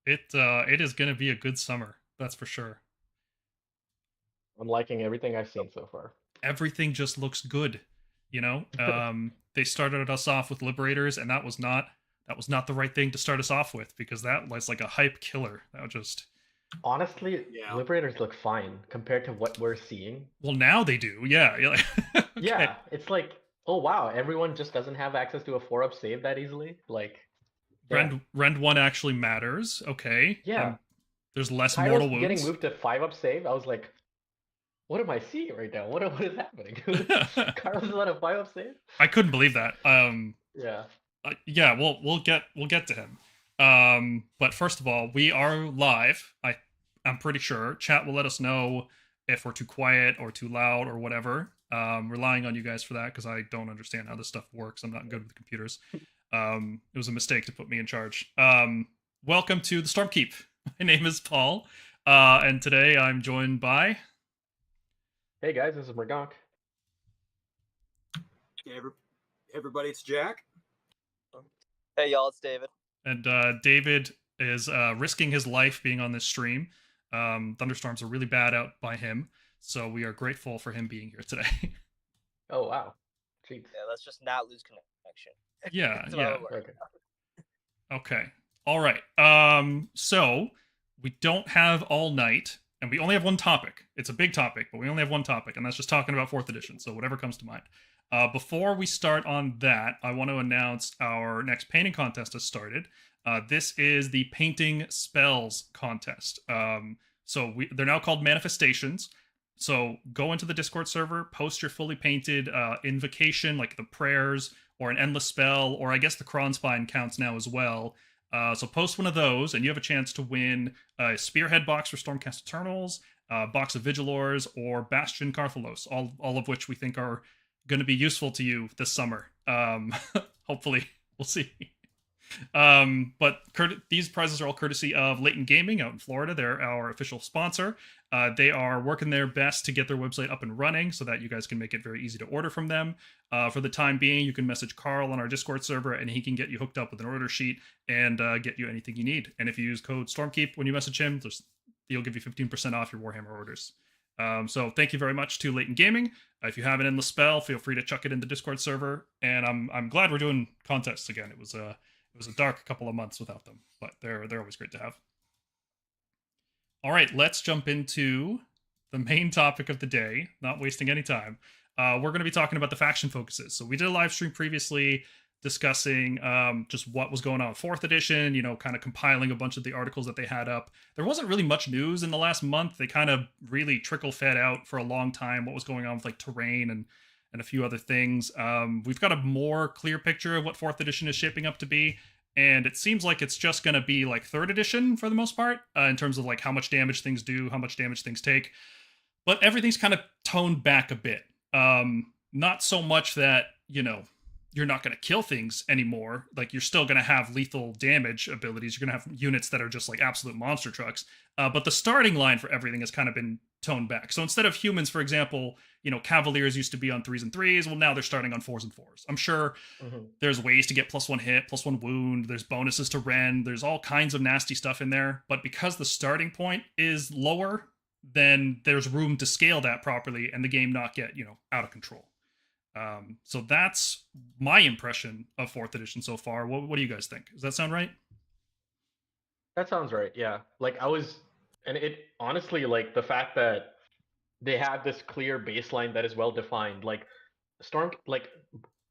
It is going to be a good summer. That's for sure. I'm liking everything I've seen so far. Everything just looks good. They started us off with Liberators, and that was not the right thing to start us off with because that was like a hype killer. That was just Honestly, Yeah. Liberators look fine compared to what we're seeing. well now they do. Yeah. Okay. Yeah, it's like, oh wow, everyone just doesn't have access to a 4-up save that easily. Like, damn. Rend one actually matters. Okay. Yeah, There's less Kairos mortal getting wounds. moved to 5-up save, I was like, what am I seeing right now? What is happening? Kairos is on a 5-up save? I couldn't believe that. Yeah. Yeah, we'll get to him. But first of all, we are live. I'm pretty sure chat will let us know if we're too quiet or too loud or whatever. Relying on you guys for that because I don't understand how this stuff works. I'm not good with computers. It was a mistake to put me in charge. Welcome to the Stormkeep. My name is Paul, and today I'm joined by. Hey guys, this is Murgonk. Hey, everybody, it's Jack. Hey y'all, it's David. And David is risking his life being on this stream. Thunderstorms are really bad out by him, so we are grateful for him being here today. Oh wow. Jeez. Yeah, let's just not lose connection. Yeah, That's yeah. what we're worried Okay. Okay. All right. So we don't have all night, and we only have one topic. It's a big topic, but we only have one topic, and that's just talking about 4th edition. So whatever comes to mind. Before we start on that, I want to announce our next painting contest has started. This is the painting spells contest. They're now called manifestations. So go into the Discord server, post your fully painted invocation, like the prayers or an endless spell, or I guess the Kronspine counts now as well. So post one of those, and you have a chance to win a Spearhead box for Stormcast Eternals, a box of Vigilors, or Bastion Carthalos, all of which we think are going to be useful to you this summer. Hopefully, we'll see. But these prizes are all courtesy of Leighton Gaming out in Florida. They're our official sponsor. They are working their best to get their website up and running so that you guys can make it very easy to order from them. For the time being, you can message Carl on our Discord server, and he can get you hooked up with an order sheet and get you anything you need. And if you use code Stormkeep when you message him, he'll give you 15% off your Warhammer orders. So thank you very much to Leighton Gaming. If you have an endless spell, feel free to chuck it in the Discord server. And I'm glad we're doing contests again. It was a dark couple of months without them, but they're always great to have. All right, let's jump into the main topic of the day, not wasting any time. We're going to be talking about the faction focuses. So we did a live stream previously discussing just what was going on with 4th edition, kind of compiling a bunch of the articles that they had up. There wasn't really much news in the last month. They kind of really trickle fed out for a long time what was going on with like terrain and a few other things. We've got a more clear picture of what 4th edition is shaping up to be, and it seems like it's just going to be like 3rd edition for the most part, in terms of like how much damage things do, how much damage things take. But everything's kind of toned back a bit. Not so much that, you're not going to kill things anymore. Like, you're still going to have lethal damage abilities. You're going to have units that are just like absolute monster trucks. But the starting line for everything has kind of been toned back. So instead of humans, for example, Cavaliers used to be on 3s and 3s. Well, now they're starting on 4s and 4s. I'm sure there's ways to get +1 hit, +1 wound. There's bonuses to rend. There's all kinds of nasty stuff in there. But because the starting point is lower, then there's room to scale that properly and the game not get, out of control. So that's my impression of 4th edition so far. What do you guys think? Does that sound right? That sounds right, yeah. And it honestly, like, the fact that they have this clear baseline that is well defined, like,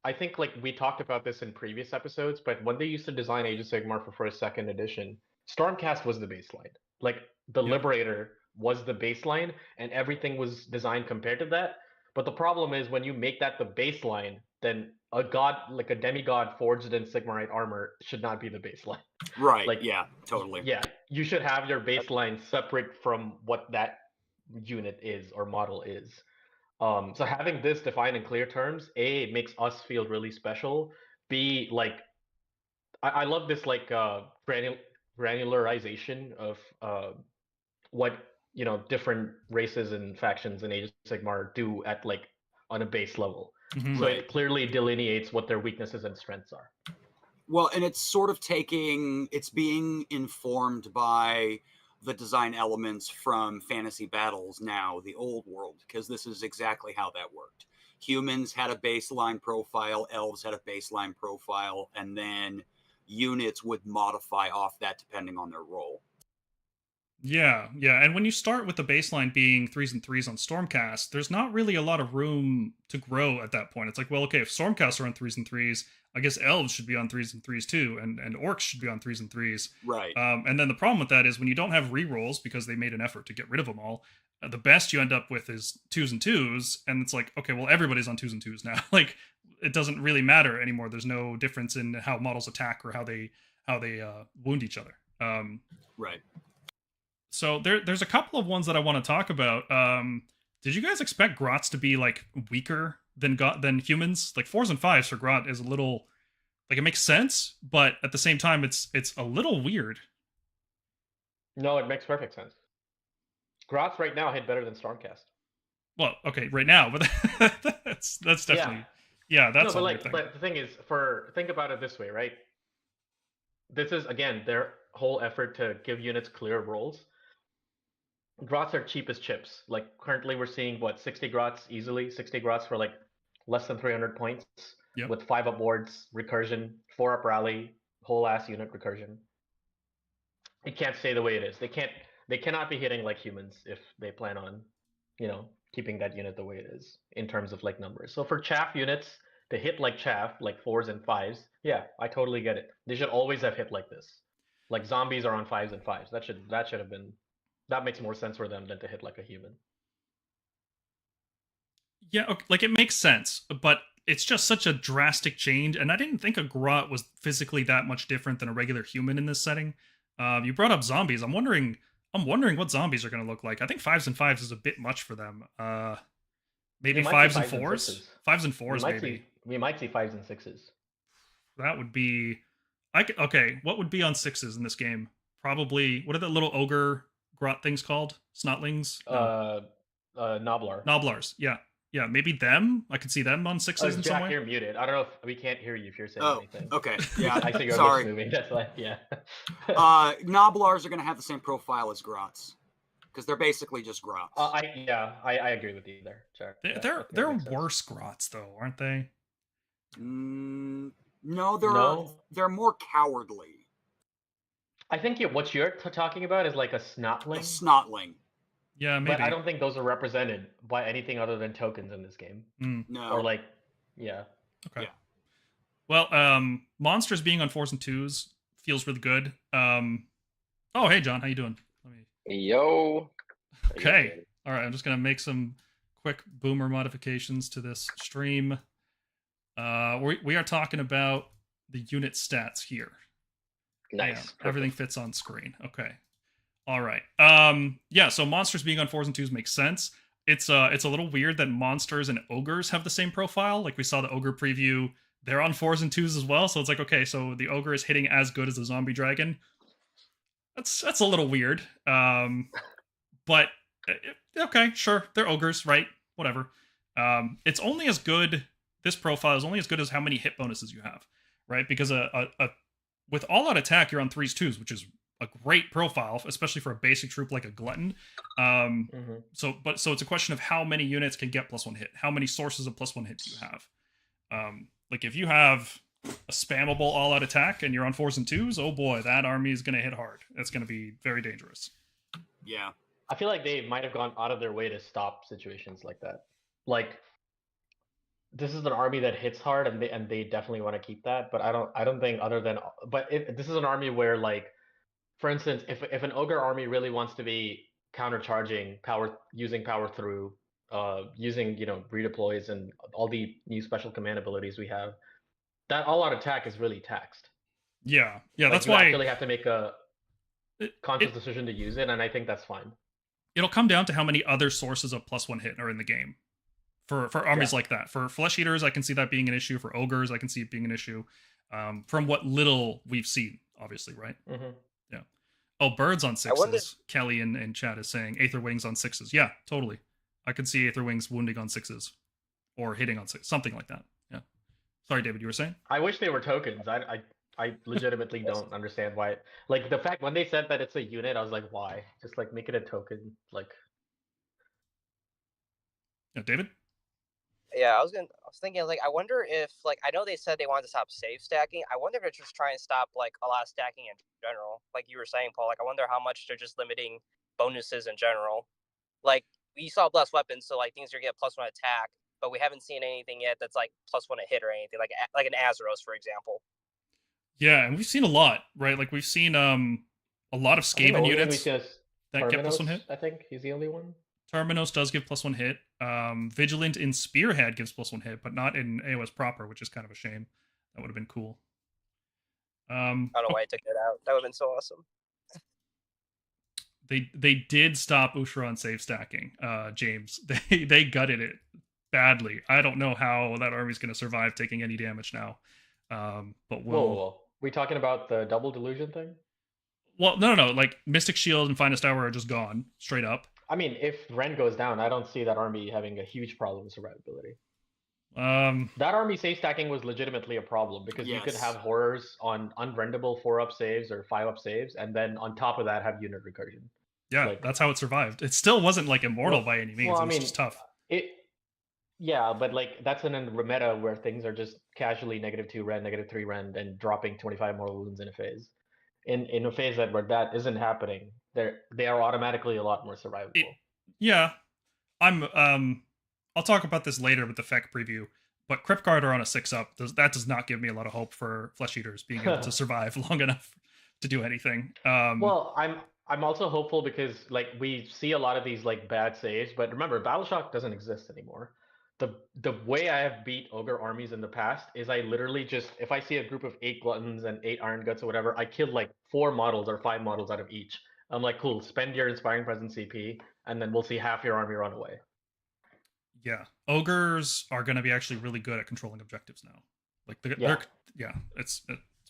I think, like, we talked about this in previous episodes, but when they used to design Age of Sigmar for 2nd edition, Stormcast was the baseline. Like, the Yep. Liberator was the baseline, and everything was designed compared to that. But the problem is when you make that the baseline, then a god, like a demigod forged in Sigmarite armor, should not be the baseline. Right. Like, yeah, totally. Yeah, you should have your baseline separate from what that unit is or model is. So having this defined in clear terms, A, it makes us feel really special. B, like, I love this like granularization of what different races and factions in Age of Sigmar do at like on a base level. Mhm. So it clearly delineates what their weaknesses and strengths are. Well, and it's being informed by the design elements from Fantasy Battles now, the old world, because this is exactly how that worked. Humans had a baseline profile, elves had a baseline profile, and then units would modify off that depending on their role. Yeah, yeah. And when you start with the baseline being 3s and 3s on Stormcast, there's not really a lot of room to grow at that point. It's like, well, okay, if Stormcasts are on 3s and 3s, I guess elves should be on 3s and 3s too, and orcs should be on 3s and 3s. Right. And then the problem with that is when you don't have rerolls, because they made an effort to get rid of them all, the best you end up with is 2s and 2s, and it's like, okay, well, everybody's on 2s and 2s now. Like, it doesn't really matter anymore. There's no difference in how models attack or how they wound each other. Right. So there's a couple of ones that I want to talk about. Did you guys expect Grots to be like weaker than humans? Like 4s and 5s for Grot is a little like it makes sense, but at the same time it's a little weird. No, it makes perfect sense. Grots right now hit better than Stormcast. Well, okay, right now, but that's definitely that's no, a but weird thing. but the thing is, think about it this way, right? This is again their whole effort to give units clear roles. Grots are cheap as chips. Like currently, we're seeing 60 grots easily, 60 grots for like less than 300 points, Yep. with 5 up wards, recursion, 4 up rally, whole ass unit recursion. It can't stay the way it is. They cannot be hitting like humans if they plan on, keeping that unit the way it is in terms of like numbers. So for chaff units to hit like chaff, like 4s and 5s, yeah, I totally get it. They should always have hit like this. Like zombies are on 5s and 5s. That should have been. That makes more sense for them than to hit like a human. Yeah, okay, like it makes sense, but it's just such a drastic change, and I didn't think a Grot was physically that much different than a regular human in this setting. You brought up zombies. I'm wondering what zombies are going to look like. I think 5s and 5s is a bit much for them. Maybe 5s and 4s. 5s and 4s, maybe. We might see 5s and 6s. That would be. Okay. What would be on 6s in this game? Probably. What are the little ogre Grot things called? Snotlings? No. Noblar. Noblars. Yeah. Yeah, maybe them. I could see them on 6s in some Jack, way. you're muted. I don't know if we can't hear you if you're saying anything. Okay. Yeah. I think you're sorry. moving. That's like, yeah. Noblars are going to have the same profile as Grots because they're basically just Grots. I agree with you there, Jack. They're worse Grots though, aren't they? No, they're more cowardly. I think what you're talking about is like a Snotling. A Snotling. Yeah, maybe. But I don't think those are represented by anything other than tokens in this game. No. Or like, yeah. Okay. Yeah. Well, monsters being on 4s and 2s feels really good. Oh, hey, John, how you doing? Yo. Okay. All right, I'm just gonna make some quick boomer modifications to this stream. We are talking about the unit stats here. Nice. Yeah, everything fits on screen. Okay. All right. Yeah, so monsters being on 4s and 2s makes sense. It's a little weird that monsters and ogres have the same profile. Like we saw the ogre preview, they're on 4s and 2s as well. So it's like, okay, so the ogre is hitting as good as the zombie dragon. That's a little weird. But okay, sure, they're ogres, right? Whatever. It's only as good. This profile is only as good as how many hit bonuses you have, right? Because with all-out attack, you're on 3s, 2s, which is a great profile, especially for a basic troop like a glutton. So it's a question of how many units can get +1 hit. How many sources of +1 hit do you have? Like if you have a spammable all-out attack and you're on 4s and 2s, oh boy, that army is going to hit hard. That's going to be very dangerous. Yeah. I feel like they might have gone out of their way to stop situations like that. Like, this is an army that hits hard, and they definitely want to keep that. But I don't think this is an army where, like, for instance, if an ogre army really wants to be countercharging using power through, using redeploys and all the new special command abilities we have, that all-out attack is really taxed. Yeah, Like, that's you why actually have to make a conscious decision to use it, and I think that's fine. It'll come down to how many other sources of +1 hit are in the game. For armies like that. For flesh eaters, I can see that being an issue. For ogres, I can see it being an issue. From what little we've seen, obviously, right? Mm-hmm. Yeah. Oh, birds on 6s. wonder- Kelly in chat is saying Aether Wings on 6s. Yeah, totally. I could see Aether Wings wounding on 6s. Or hitting on 6, something like that. Yeah. Sorry, David, you were saying? I wish they were tokens. I legitimately don't understand why. Like the fact when they said that it's a unit, I was like, why? Just like make it a token. Like Yeah, David. Yeah, I was thinking like I wonder if like I know they said they wanted to stop save stacking. I wonder if they're just trying to stop like a lot of stacking in general. Like you were saying, Paul. Like I wonder how much they're just limiting bonuses in general. Like we saw blessed weapons, so like things are get +1 attack, but we haven't seen anything yet that's like +1 a hit or anything like an Azeros, for example. Yeah, and we've seen a lot, right? Like we've seen a lot of I think the Skaven only one we units see is that get +1 hit. Terminos. I think he's the only one. Terminos does give +1 hit. Vigilant in Spearhead gives +1 hit, but not in AOS proper, which is kind of a shame. That would have been cool. I don't know why I took that out. That would have been so awesome. They did stop Ushra on save stacking, James. They gutted it badly. I don't know how that army's going to survive taking any damage now. But Whoa. We talking about the double delusion thing? Well, no. Like Mystic Shield and Finest Hour are just gone straight up. I mean, if Ren goes down, I don't see that army having a huge problem with survivability. That army save stacking was legitimately a problem because you could have horrors on unrendable 4-up saves or 5-up saves, and then on top of that have unit recursion. Yeah, like, that's how it survived. It still wasn't like immortal by any means. Well, it was just tough. Yeah, but like that's in a meta where things are just casually -2 Ren, -3 Ren, and dropping 25 more wounds in a phase. In a phase where that isn't happening, they are automatically a lot more survivable. Yeah, I'll talk about this later with the FEC preview. But Crypt Guard are on a 6-up. That does not give me a lot of hope for Flesh Eaters being able to survive long enough to do anything. Well, I'm also hopeful because like we see a lot of these like bad saves, but remember, Battle Shock doesn't exist anymore. The way I have beat ogre armies in the past is I literally just if I see a group of 8 gluttons and 8 iron guts or whatever, I kill like 4 models or 5 models out of each. I'm like, cool, spend your inspiring presence CP, and then we'll see half your army run away. Yeah, ogres are going to be actually really good at controlling objectives now. Like it's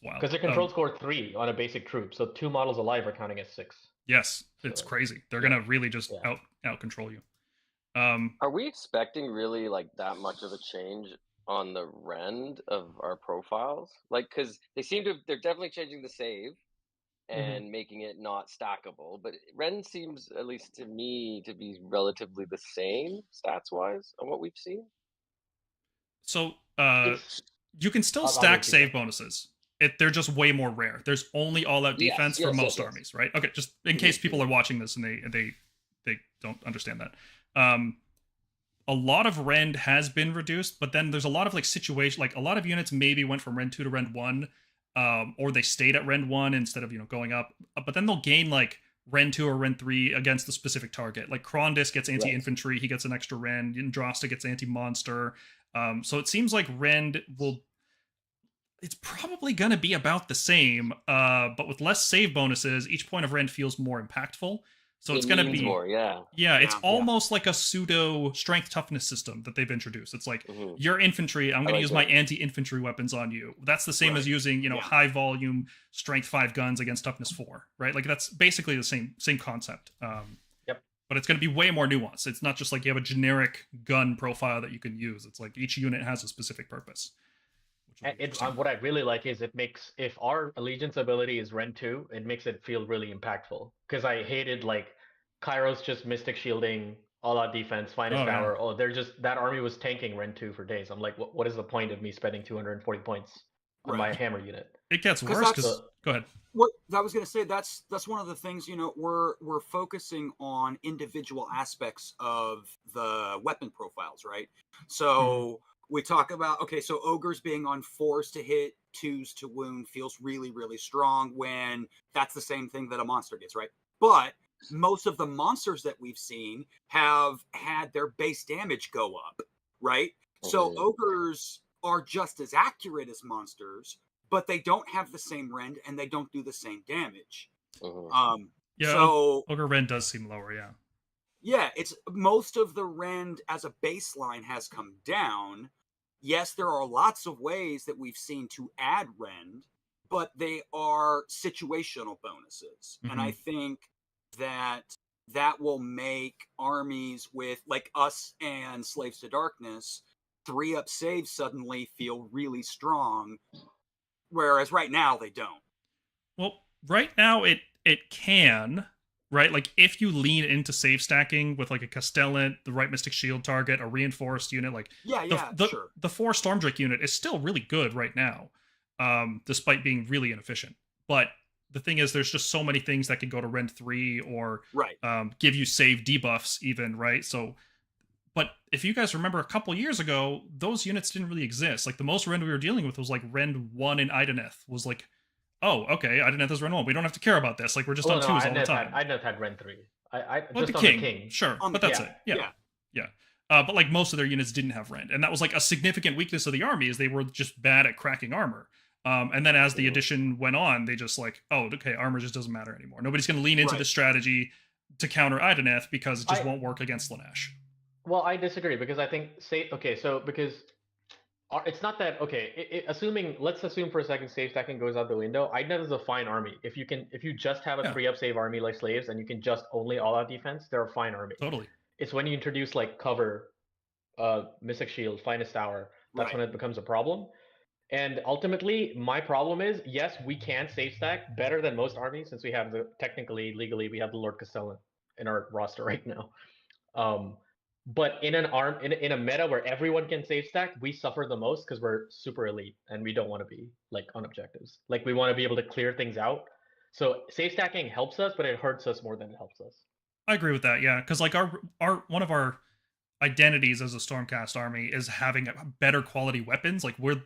wild. Because their control score 3 on a basic troop, so 2 models alive are counting as 6. Yes, it's crazy. They're gonna really just out control you. Are we expecting really like that much of a change on the rend of our profiles? Like, because they're definitely changing the save and making it not stackable, but rend seems, at least to me, to be relatively the same stats wise on what we've seen. So you can still stack save bonuses. They're just way more rare. There's only all-out defense for most armies, right? Okay, just in case people are watching this and they don't understand that. A lot of rend has been reduced, but then there's a lot of like situation, like a lot of units maybe went from rend 2 to rend 1, or they stayed at rend 1 instead of going up. But then they'll gain like rend 2 or rend 3 against the specific target. Like Krondis gets anti-infantry, he gets an extra rend. Andrasta gets anti-monster. So it seems like rend it's probably going to be about the same, but with less save bonuses, each point of rend feels more impactful. So it's going to be more, it's almost like a pseudo strength toughness system that they've introduced. It's like your infantry, I'm going to use my anti-infantry weapons on you. That's the same as using, high volume strength 5 guns against toughness 4, right? Like that's basically the same concept. But it's going to be way more nuanced. It's not just like you have a generic gun profile that you can use. It's like each unit has a specific purpose. What I really like is it makes, if our allegiance ability is Rend 2, it makes it feel really impactful. Because I hated like Kairos just Mystic Shielding, all out defense, finest hour. Oh, they're just, that army was tanking Rend 2 for days. I'm like, what is the point of me spending 240 points on my hammer unit? It gets worse because, go ahead. What I was going to say, that's one of the things, we're focusing on individual aspects of the weapon profiles, right? So we talk about, so ogres being on 4s to hit, 2s to wound feels really, really strong when that's the same thing that a monster gets, right? But most of the monsters that we've seen have had their base damage go up, right? So ogres are just as accurate as monsters, but they don't have the same rend and they don't do the same damage. Ogre rend does seem lower, Yeah, it's most of the rend as a baseline has come down. Yes, there are lots of ways that we've seen to add rend, but they are situational bonuses. And I think that will make armies with like us and Slaves to Darkness 3-up saves suddenly feel really strong Whereas right now they don't. Well, right now it can, right? Like if you lean into save stacking with like a Castellan, the right Mystic Shield target, a reinforced unit, like Sure. The 4 Stormdrake unit is still really good right now, despite being really inefficient. But the thing is, there's just so many things that can go to Rend 3 or give you save debuffs even, right? So, but if you guys remember a couple years ago, those units didn't really exist. Like the most Rend we were dealing with was like Rend 1 in Ideneth was like, oh, okay, Ideneth is Rend 1. We don't have to care about this. Like we're just on 2s all the time. Ideneth had Rend 3. I well, just the on king, the king. Sure, on but that's it. Yeah. But like most of their units didn't have Rend, and that was like a significant weakness of the army is they were just bad at cracking armor. And then as the edition went on, they just like, oh, okay, armor just doesn't matter anymore. Nobody's going to lean into this strategy to counter Ideneth because it just won't work against Lanesh. Well, I disagree because I think because it's not that let's assume for a second save stacking goes out the window. Ideneth is a fine army. If you just have a 3-up save army like Slaves and you can just only all out defense, they're a fine army. Totally. It's when you introduce like cover, Mystic Shield, Finest Hour, that's when it becomes a problem. And ultimately, my problem is, yes, we can save stack better than most armies since we have legally, we have the Lord Castellan in our roster right now. But in in a meta where everyone can save stack, we suffer the most because we're super elite and we don't want to be like on objectives. Like we want to be able to clear things out. So save stacking helps us, but it hurts us more than it helps us. I agree with that, yeah, because like our one of our identities as a Stormcast army is having better quality weapons. Like we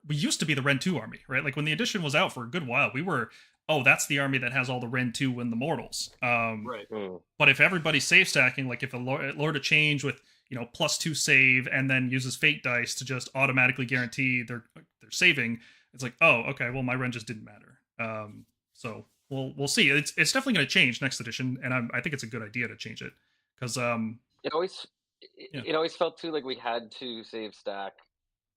used to be the Rend 2 army, right? Like when the edition was out for a good while, we were, oh, that's the army that has all the Rend 2 and the Mortals. But if everybody's save stacking, like if a Lord of Change with, +2 save and then uses Fate dice to just automatically guarantee their saving, it's like, oh, okay, well my Rend just didn't matter. So we'll see. It's definitely going to change next edition, and I think it's a good idea to change it because it always felt too like we had to save stack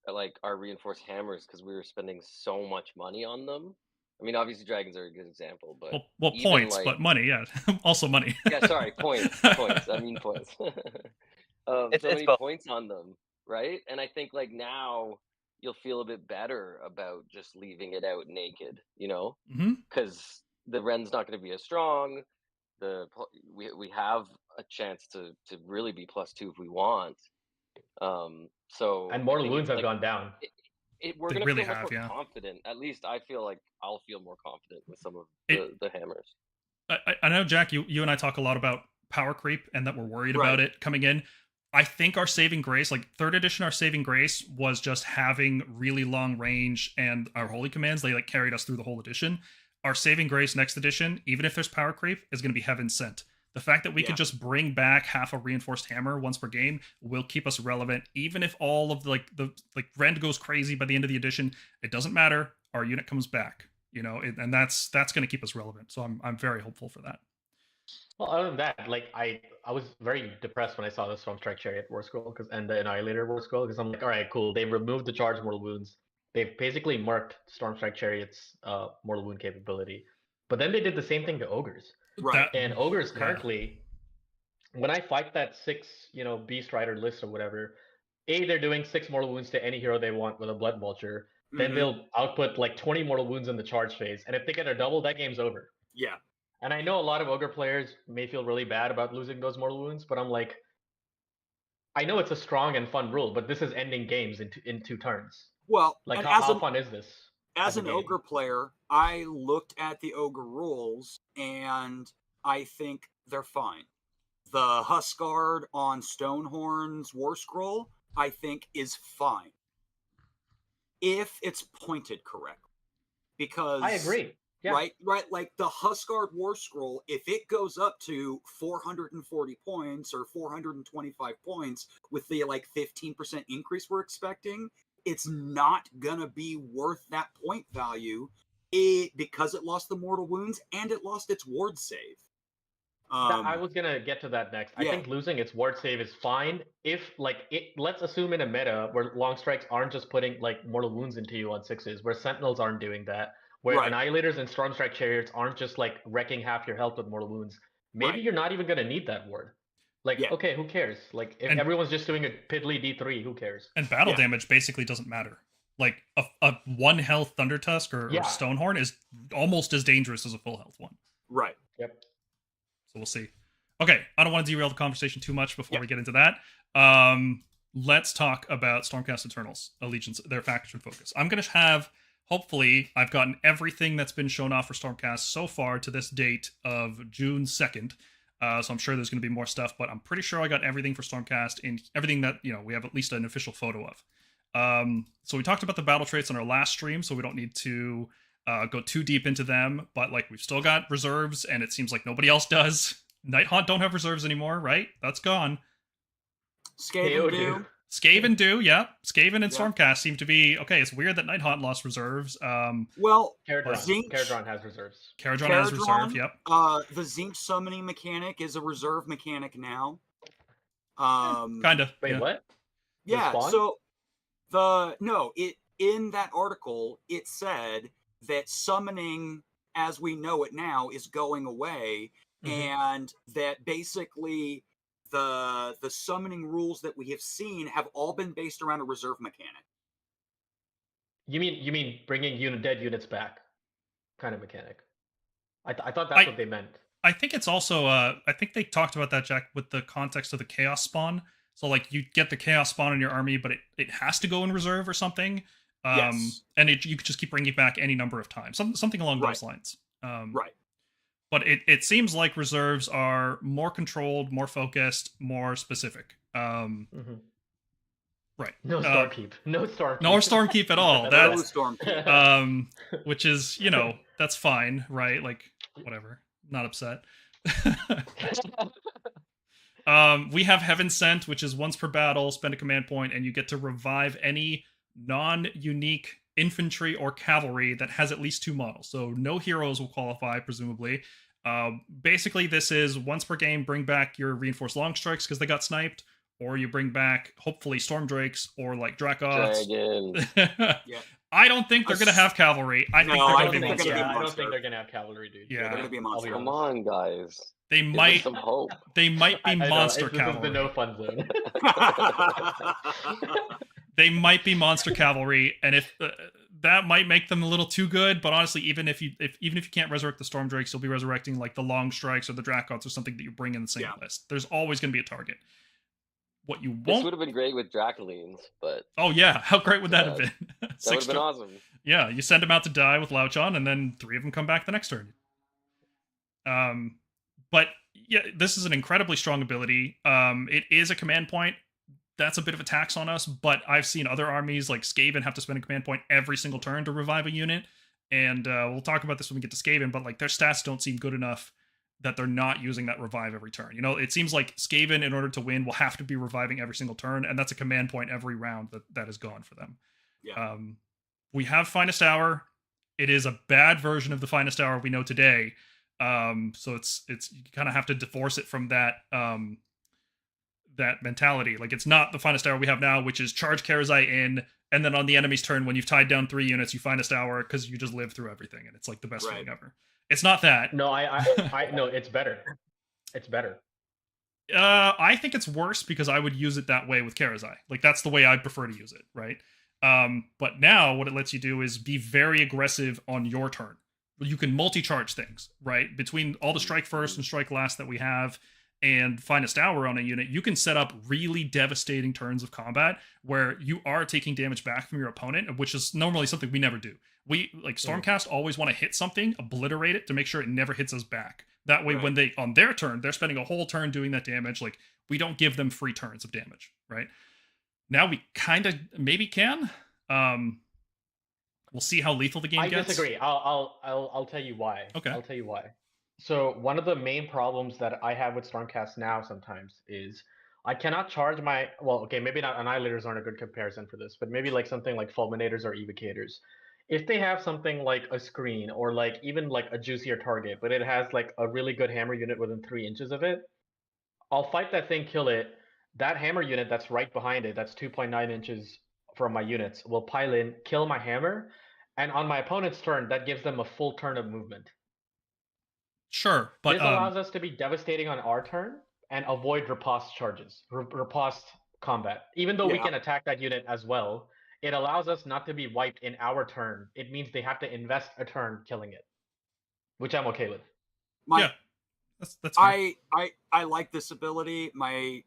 like our reinforced hammers because we were spending so much money on them. I mean, obviously dragons are a good example, but points, but money, yeah, also money. Yeah, sorry, points. I mean points. So many points on them, right? And I think like now you'll feel a bit better about just leaving it out naked, because the Ren's not going to be as strong. We have a chance to really be +2 if we want. And mortal wounds have gone down. We're going to feel more confident. At least I feel like I'll feel more confident with some of the hammers. I know, Jack, you and I talk a lot about power creep and that we're worried about it coming in. I think our saving grace, like 3rd edition, our saving grace was just having really long range, and our holy commands, they like carried us through the whole edition. Our saving grace next edition, even if there's power creep, is going to be heaven sent. The fact that we can just bring back half a reinforced hammer once per game will keep us relevant. Even if all of the Rend goes crazy by the end of the edition, it doesn't matter. Our unit comes back, and that's going to keep us relevant. So I'm very hopeful for that. Well, other than that, like I was very depressed when I saw the Stormstrike Chariot Warscroll and the Annihilator Warscroll because I'm like, all right, cool. They've removed the charge mortal wounds. They've basically marked Stormstrike Chariot's mortal wound capability. But then they did the same thing to Ogres. Right. And Ogres currently, when I fight that 6, Beast Rider list or whatever, they're doing 6 mortal wounds to any hero they want with a Blood Vulture. Then they'll output like 20 mortal wounds in the charge phase. And if they get a double, that game's over. Yeah. And I know a lot of Ogre players may feel really bad about losing those mortal wounds, but I'm like, I know it's a strong and fun rule, but this is ending games in 2 turns. Well, like how fun is this? As an Ogre player, I looked at the Ogre rules, and I think they're fine. The Huskard on Stonehorn's Warscroll, I think, is fine. If it's pointed correctly. Because I agree. Yeah. Right. Like the Huskard Warscroll, if it goes up to 440 points or 425 points with the 15% increase we're expecting, it's not gonna be worth that point value because it lost the mortal wounds and it lost its ward save. I was gonna get to that next. I think losing its ward save is fine if let's assume in a meta where long strikes aren't just putting mortal wounds into you on 6s, where sentinels aren't doing that. Where Annihilators and Stormstrike Chariots aren't just wrecking half your health with mortal wounds. Maybe you're not even going to need that ward. Okay, who cares? If everyone's just doing a piddly D3, who cares? And battle damage basically doesn't matter. Like a 1 health Thunder Tusk or Yeah. Stonehorn is almost as dangerous as a full health one. Right. Yep. So we'll see. Okay, I don't want to derail the conversation too much before Yeah. we get into that. Let's talk about Stormcast Eternals Allegiance, their faction focus. I'm going to have, hopefully, I've gotten everything that's been shown off for Stormcast so far to this date of June 2nd. So I'm sure there's going to be more stuff, but I'm pretty sure I got everything for Stormcast and everything that, we have at least an official photo of. So we talked about the battle traits on our last stream, so we don't need to go too deep into them, but like we've still got reserves, and it seems like nobody else does. Nighthaunt don't have reserves anymore, right? That's gone. Skaven do. Skaven do, yeah. Skaven and Yeah. Stormcast seem to be okay. It's weird that Nighthaunt lost reserves. Well, Caradron has reserves. Caradron has reserve, yep. The Zinc summoning mechanic is a reserve mechanic now. Kind of. Wait, yeah. what? Yeah, so in that article it said that summoning as we know it now is going away, and that basically the summoning rules that we have seen have all been based around a reserve mechanic. You mean bringing dead units back, kind of mechanic? I thought that's what they meant. I think it's also I think they talked about that, Jack, with the context of the chaos spawn. So like you get the chaos spawn in your army, but it has to go in reserve or something. Yes. And you could just keep bringing it back any number of times. Something along those lines. Right. But it seems like reserves are more controlled, more focused, more specific. Right. No Stormkeep. No Stormkeep. No Stormkeep at all. No That's Stormkeep. which is, that's fine, right? Like, whatever. Not upset. We have Heaven Sent, which is once per battle, spend a command point, and you get to revive any non-unique infantry or cavalry that has at least 2 models. So no heroes will qualify, presumably. Basically, this is once per game, bring back your reinforced long strikes because they got sniped, or you bring back, hopefully, Storm Drakes or like Dracoths. Yeah. I don't think they're going to have cavalry. I think they're going to be monster. I don't think they're going to have cavalry, dude. Yeah. They're going to be a monster. Come on, guys. They might. Some hope. They might be monster This cavalry. is the no fun zone. They might be monster cavalry, and if that might make them a little too good. But honestly, even if you can't resurrect the Storm Drakes, you'll be resurrecting like the Long Strikes or the Dracoths or something that you bring in the same list. There's always going to be a target. What you won't. This would have been great with Dracolines, but oh yeah, how great would that have been? That would have been awesome. Yeah, you send them out to die with Lauchon, and then 3 of them come back the next turn. But yeah, this is an incredibly strong ability. It is a command point. That's a bit of a tax on us, but I've seen other armies like Skaven have to spend a command point every single turn to revive a unit, and we'll talk about this when we get to Skaven, but like their stats don't seem good enough that they're not using that revive every turn. It seems like Skaven, in order to win, will have to be reviving every single turn, and that's a command point every round that is gone for them. Yeah. We have Finest Hour. It is a bad version of the Finest Hour we know today. So it's you kind of have to divorce it from that that mentality. Like it's not the Finest Hour we have now, which is charge Karazai in, and then on the enemy's turn, when you've tied down 3 units, you Finest Hour because you just live through everything, and it's like the best feeling ever. It's not that. No, I no, it's better. It's better. I think it's worse because I would use it that way with Karazai. Like that's the way I prefer to use it, right? But now what it lets you do is be very aggressive on your turn. You can multi-charge things, right? Between all the strike first and strike last that we have and Finest Hour on a unit, you can set up really devastating turns of combat where you are taking damage back from your opponent, which is normally something we never do. We, like Stormcast, always want to hit something, obliterate it to make sure it never hits us back. That way, when they, on their turn, they're spending a whole turn doing that damage, like, we don't give them free turns of damage, right? Now we kind of maybe can. We'll see how lethal the game gets. I disagree. I'll tell you why. Okay. I'll tell you why. So one of the main problems that I have with Stormcast now sometimes is I cannot charge my maybe not Annihilators aren't a good comparison for this, but maybe like something like Fulminators or Evocators. If they have something like a screen or like even like a juicier target, but it has like a really good hammer unit within 3 inches of it, I'll fight that thing, kill it. That hammer unit that's right behind it, that's 2.9 inches from my units, will pile in, kill my hammer, and on my opponent's turn, that gives them a full turn of movement. Sure, but this allows us to be devastating on our turn and avoid riposte charges, riposte combat. Even though we can attack that unit as well, it allows us not to be wiped in our turn. It means they have to invest a turn killing it, which I'm okay with. Yeah, that's fair. I like this ability. I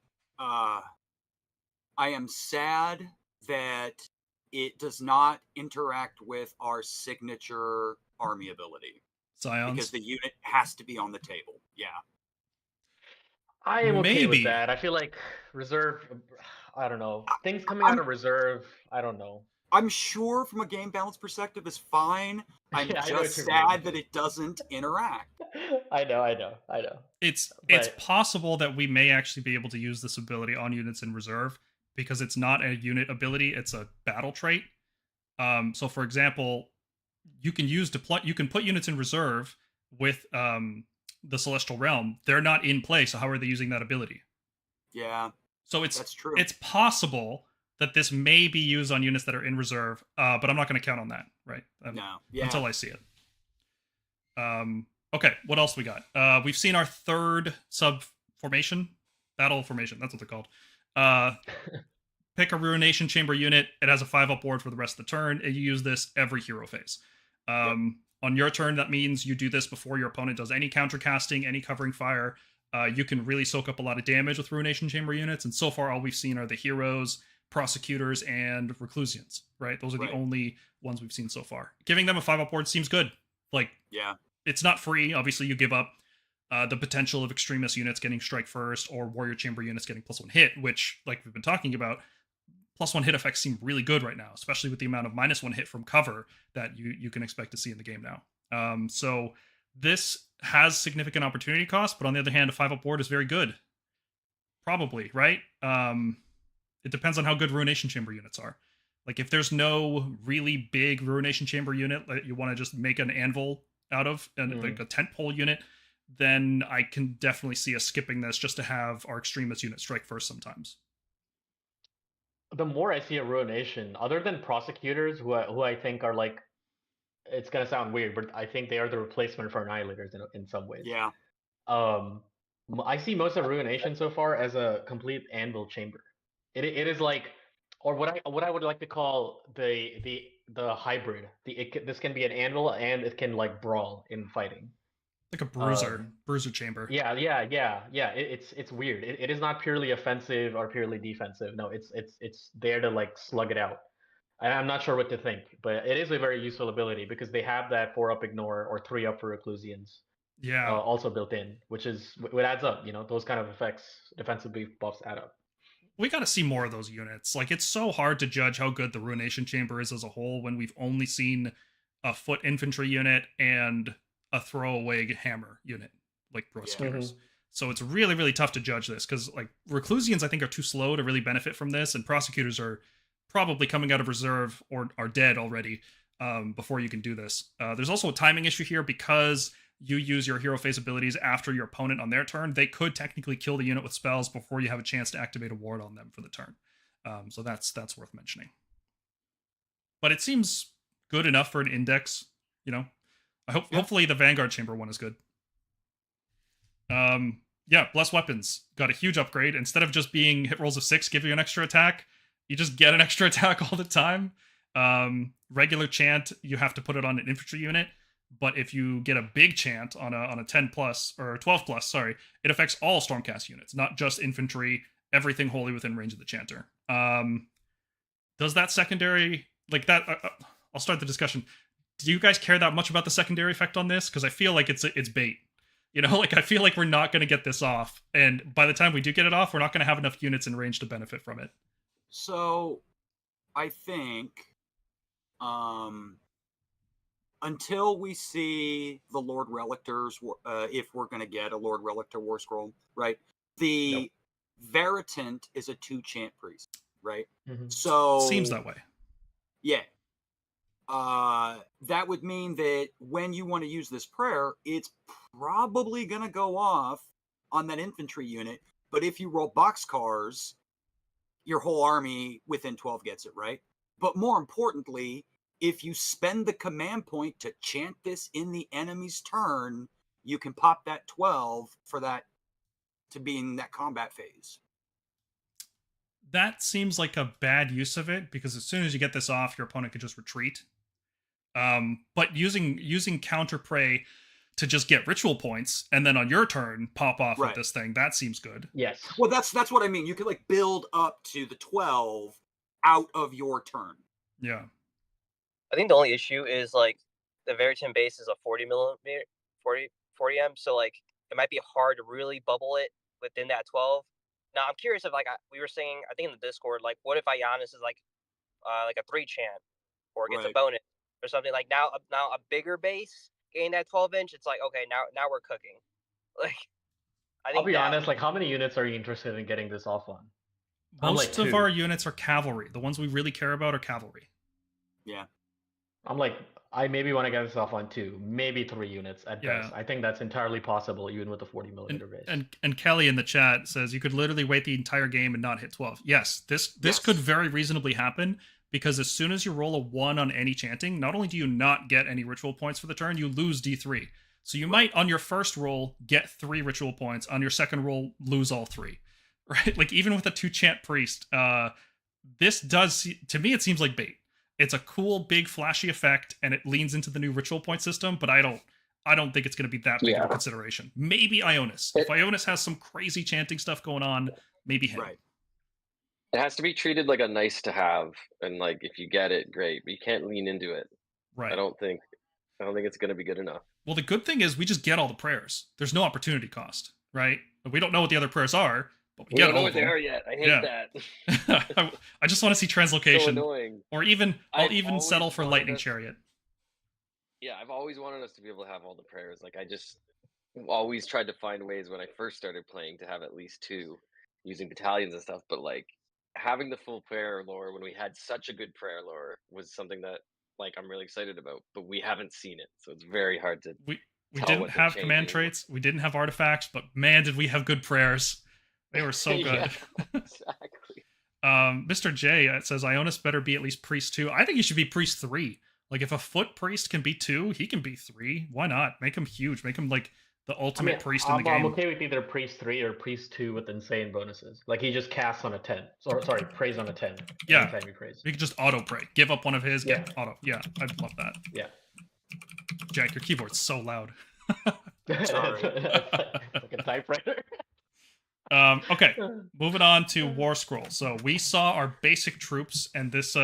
am sad that it does not interact with our signature army ability Scions. because the unit has to be on the table. Yeah. I am okay with Maybe. that. I feel like reserve. I don't know. Things coming out of reserve. I don't know. I'm sure from a game balance perspective is fine. I'm Yeah, I know just what you mean. sad that it doesn't interact. I know. It's But possible that we may actually be able to use this ability on units in reserve because it's not a unit ability; it's a battle trait. So, for example, you can you can put units in reserve with the Celestial Realm. They're not in play, so how are they using that ability? Yeah, So that's true. It's possible that this may be used on units that are in reserve, but I'm not going to count on that, right? No, yeah. Until I see it. Okay, what else we got? We've seen our third sub formation, battle formation. That's what they're called. Pick a Ruination Chamber unit. It has a 5-up board for the rest of the turn, and you use this every hero phase. On your turn, that means you do this before your opponent does any counter casting, any covering fire. You can really soak up a lot of damage with Ruination Chamber units, and so far all we've seen are the heroes, prosecutors, and reclusians, right? Those are the only ones we've seen so far. Giving them a 5-up board seems good. Like, yeah, it's not free. Obviously, you give up the potential of extremist units getting strike first or warrior chamber units getting +1 hit, which, like we've been talking about, +1 hit effects seem really good right now, especially with the amount of -1 hit from cover that you can expect to see in the game now. So this has significant opportunity cost, but on the other hand, a 5-up board is very good. Probably, right? It depends on how good Ruination Chamber units are. Like, if there's no really big Ruination Chamber unit that you want to just make an anvil out of, and like a tentpole unit, then I can definitely see us skipping this just to have our extremist unit strike first sometimes. the more I see a Ruination, other than prosecutors, who I think are like, it's gonna sound weird, but I think they are the replacement for annihilators in some ways. yeah. I see most of Ruination so far as a complete anvil chamber. It is like, or what I would like to call the hybrid. This can be an anvil and it can like brawl in fighting. Like a bruiser chamber. Yeah. It's weird. It is not purely offensive or purely defensive. No, it's there to like slug it out. I'm not sure what to think, but it is a very useful ability because they have that 4-up ignore or 3-up for Reclusians. Yeah. Also built in, which is what adds up. You know, those kind of effects, defensive buffs add up. We got to see more of those units. Like, it's so hard to judge how good the Ruination Chamber is as a whole when we've only seen a foot infantry unit and a throwaway hammer unit, like prosecutors. So it's really, really tough to judge this because, like, Reclusians, I think, are too slow to really benefit from this, and prosecutors are probably coming out of reserve or are dead already before you can do this. There's also a timing issue here because you use your hero phase abilities after your opponent on their turn. They could technically kill the unit with spells before you have a chance to activate a ward on them for the turn. So that's worth mentioning. But it seems good enough for an index, you know. Hopefully the Vanguard Chamber one is good. Blessed Weapons got a huge upgrade. Instead of just being hit rolls of 6 give you an extra attack, you just get an extra attack all the time. Regular chant, you have to put it on an infantry unit. But if you get a big chant on a 10 plus or 12 plus, sorry, it affects all Stormcast units, not just infantry, everything wholly within range of the chanter. Does that secondary, like that, I'll start the discussion. Do you guys care that much about the secondary effect on this? Because I feel like it's bait. You know, like I feel like we're not going to get this off. And by the time we do get it off, we're not going to have enough units in range to benefit from it. So I think until we see the Lord Relictors, if we're going to get a Lord Relictor Warscroll, right? The Veritant is a 2-chant priest, right? So seems that way. Yeah. That would mean that when you want to use this prayer, it's probably going to go off on that infantry unit. But if you roll boxcars, your whole army within 12 gets it, right? But more importantly, if you spend the command point to chant this in the enemy's turn, you can pop that 12 for that to be in that combat phase. that seems like a bad use of it, because as soon as you get this off, your opponent could just retreat. But using counter prey to just get ritual points and then on your turn pop off with this thing, that seems good. Yes. Well, that's what I mean. You could like build up to the 12 out of your turn. Yeah. I think the only issue is like the Veritan base is a 40 M, so like it might be hard to really bubble it within that 12. Now I'm curious if like we were saying, I think in the Discord, like what if Ionis is like a 3 champ or gets a bonus or something, like now a bigger base getting that 12-inch, it's like, okay, now we're cooking. Like I think I'll be honest, like how many units are you interested in getting this off on? Most of our units are cavalry. The ones we really care about are cavalry. Yeah. I'm like, I maybe want to get this off on 2, maybe 3 units at best. I think that's entirely possible, even with the 40 millimeter base. And Kelly in the chat says you could literally wait the entire game and not hit 12. Yes, this could very reasonably happen, because as soon as you roll a 1 on any chanting, not only do you not get any ritual points for the turn, you lose D3. So you might, on your first roll, get 3 ritual points. On your second roll, lose all 3. Right? Like, even with a 2-chant priest, this does, to me, it seems like bait. It's a cool, big, flashy effect, and it leans into the new ritual point system, but I don't think it's going to be that big of a consideration. Maybe Ionis. If Ionis has some crazy chanting stuff going on, maybe him. Right. It has to be treated like a nice to have, and like if you get it, great. But you can't lean into it. Right. I don't think it's going to be good enough. Well, the good thing is we just get all the prayers. There's no opportunity cost, right? We don't know what the other prayers are, but we get don't know all what of they them. are yet. I hate that. I just want to see translocation. So annoying. Or even I'll I've settle for always lightning wanted us- chariot. Yeah, I've always wanted us to be able to have all the prayers. Like I just always tried to find ways when I first started playing to have at least 2 using battalions and stuff, but like having the full prayer lore when we had such a good prayer lore was something that like I'm really excited about, but we haven't seen it. So it's very hard to We tell didn't what they're have command changing. traits, we didn't have artifacts, but man, did we have good prayers. They were so good. Yeah, exactly. Mr. J says Ionis better be at least priest 2. I think he should be priest 3. Like, if a foot priest can be 2, he can be 3. Why not? Make him huge. Make him like the ultimate priest in the game. I'm okay with either priest 3 or priest 2 with insane bonuses. Like he just casts on a 10. Sorry, prays on a 10. Yeah. Anytime he prays. We could just auto pray. Give up one of his, get auto. Yeah, I'd love that. Yeah. Jack, your keyboard's so loud. Sorry. Like a typewriter. Okay, moving on to Warscroll. So we saw our basic troops, and this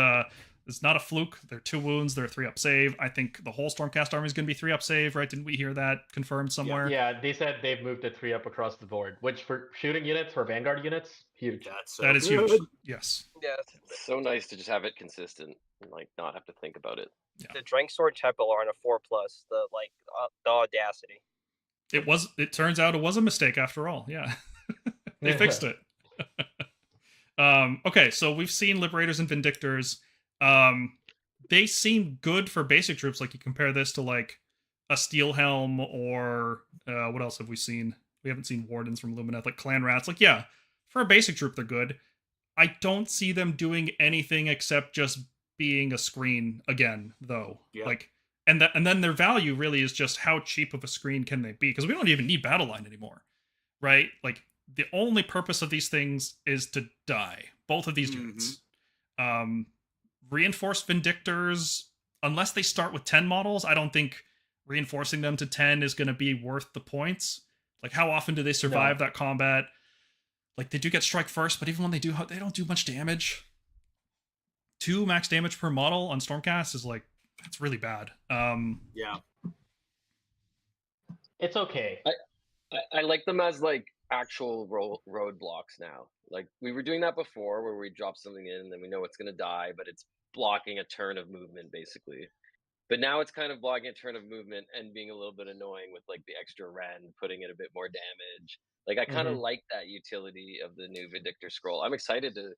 is not a fluke. They're 2 wounds, they're 3-up save. I think the whole Stormcast army is going to be 3-up save, right? Didn't we hear that confirmed somewhere? Yeah, they said they've moved it 3-up across the board, which for shooting units, for Vanguard units, huge. That is huge. Yes. Yeah. It's so nice to just have it consistent and like not have to think about it. Yeah. The Drank Sword Templar on a 4+, the audacity. It turns out it was a mistake after all. Yeah. They fixed it. Okay, so we've seen Liberators and Vindictors. They seem good for basic troops. Like, you compare this to like a Steel Helm, or what else have we seen? We haven't seen Wardens from Lumineth, like Clan Rats. Like, yeah, for a basic troop, they're good. I don't see them doing anything except just being a screen again, though. Yeah. Like, and then their value really is just how cheap of a screen can they be? Because we don't even need Battle Line anymore, right? Like, the only purpose of these things is to die. Both of these units. Reinforced Vindictors, unless they start with 10 models, I don't think reinforcing them to 10 is going to be worth the points. Like, how often do they survive that combat? Like, they do get strike first, but even when they do, they don't do much damage. 2 max damage per model on Stormcast is like, that's really bad. Yeah. It's okay. I like them as like actual roadblocks now. Like we were doing that before, where we drop something in and then we know it's gonna die, but it's blocking a turn of movement basically. But now it's kind of blocking a turn of movement and being a little bit annoying with like the extra rend, putting in a bit more damage. Like I kind of like that utility of the new Vindictor scroll. I'm excited to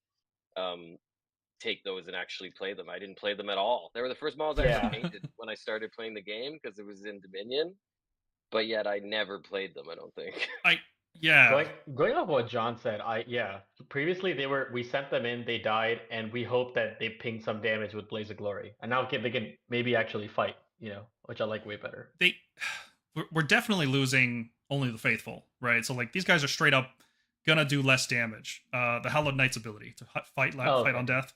take those and actually play them. I didn't play them at all. They were the first models I ever painted when I started playing the game because it was in Dominion. But yet I never played them, I don't think. Going off what John said, previously we sent them in, they died, and we hoped that they pinged some damage with Blaze of Glory. And now they can maybe actually fight, which I like way better. We're definitely losing Only the Faithful, right? So like these guys are straight up gonna do less damage. The Hallowed Knight's ability to fight okay. on death.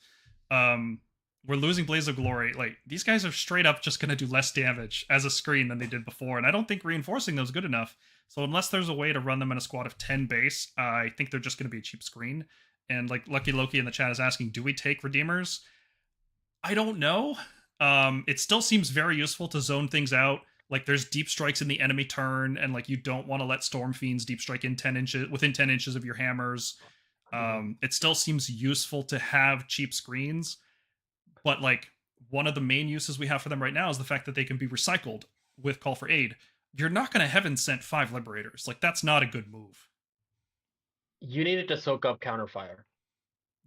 We're losing Blaze of Glory. Like, these guys are straight up just gonna do less damage as a screen than they did before, and I don't think reinforcing those good enough. So unless there's a way to run them in a squad of 10 base, I think they're just gonna be a cheap screen. And like Lucky Loki in the chat is asking, do we take Redeemers? I don't know. It still seems very useful to zone things out. Like, there's deep strikes in the enemy turn, and like you don't want to let Storm Fiends deep strike in 10 inches within 10 inches of your hammers. It still seems useful to have cheap screens, but like one of the main uses we have for them right now is the fact that they can be recycled with Call for Aid. You're not going to Heaven Sent 5 Liberators. Like, that's not a good move. You needed to soak up counterfire.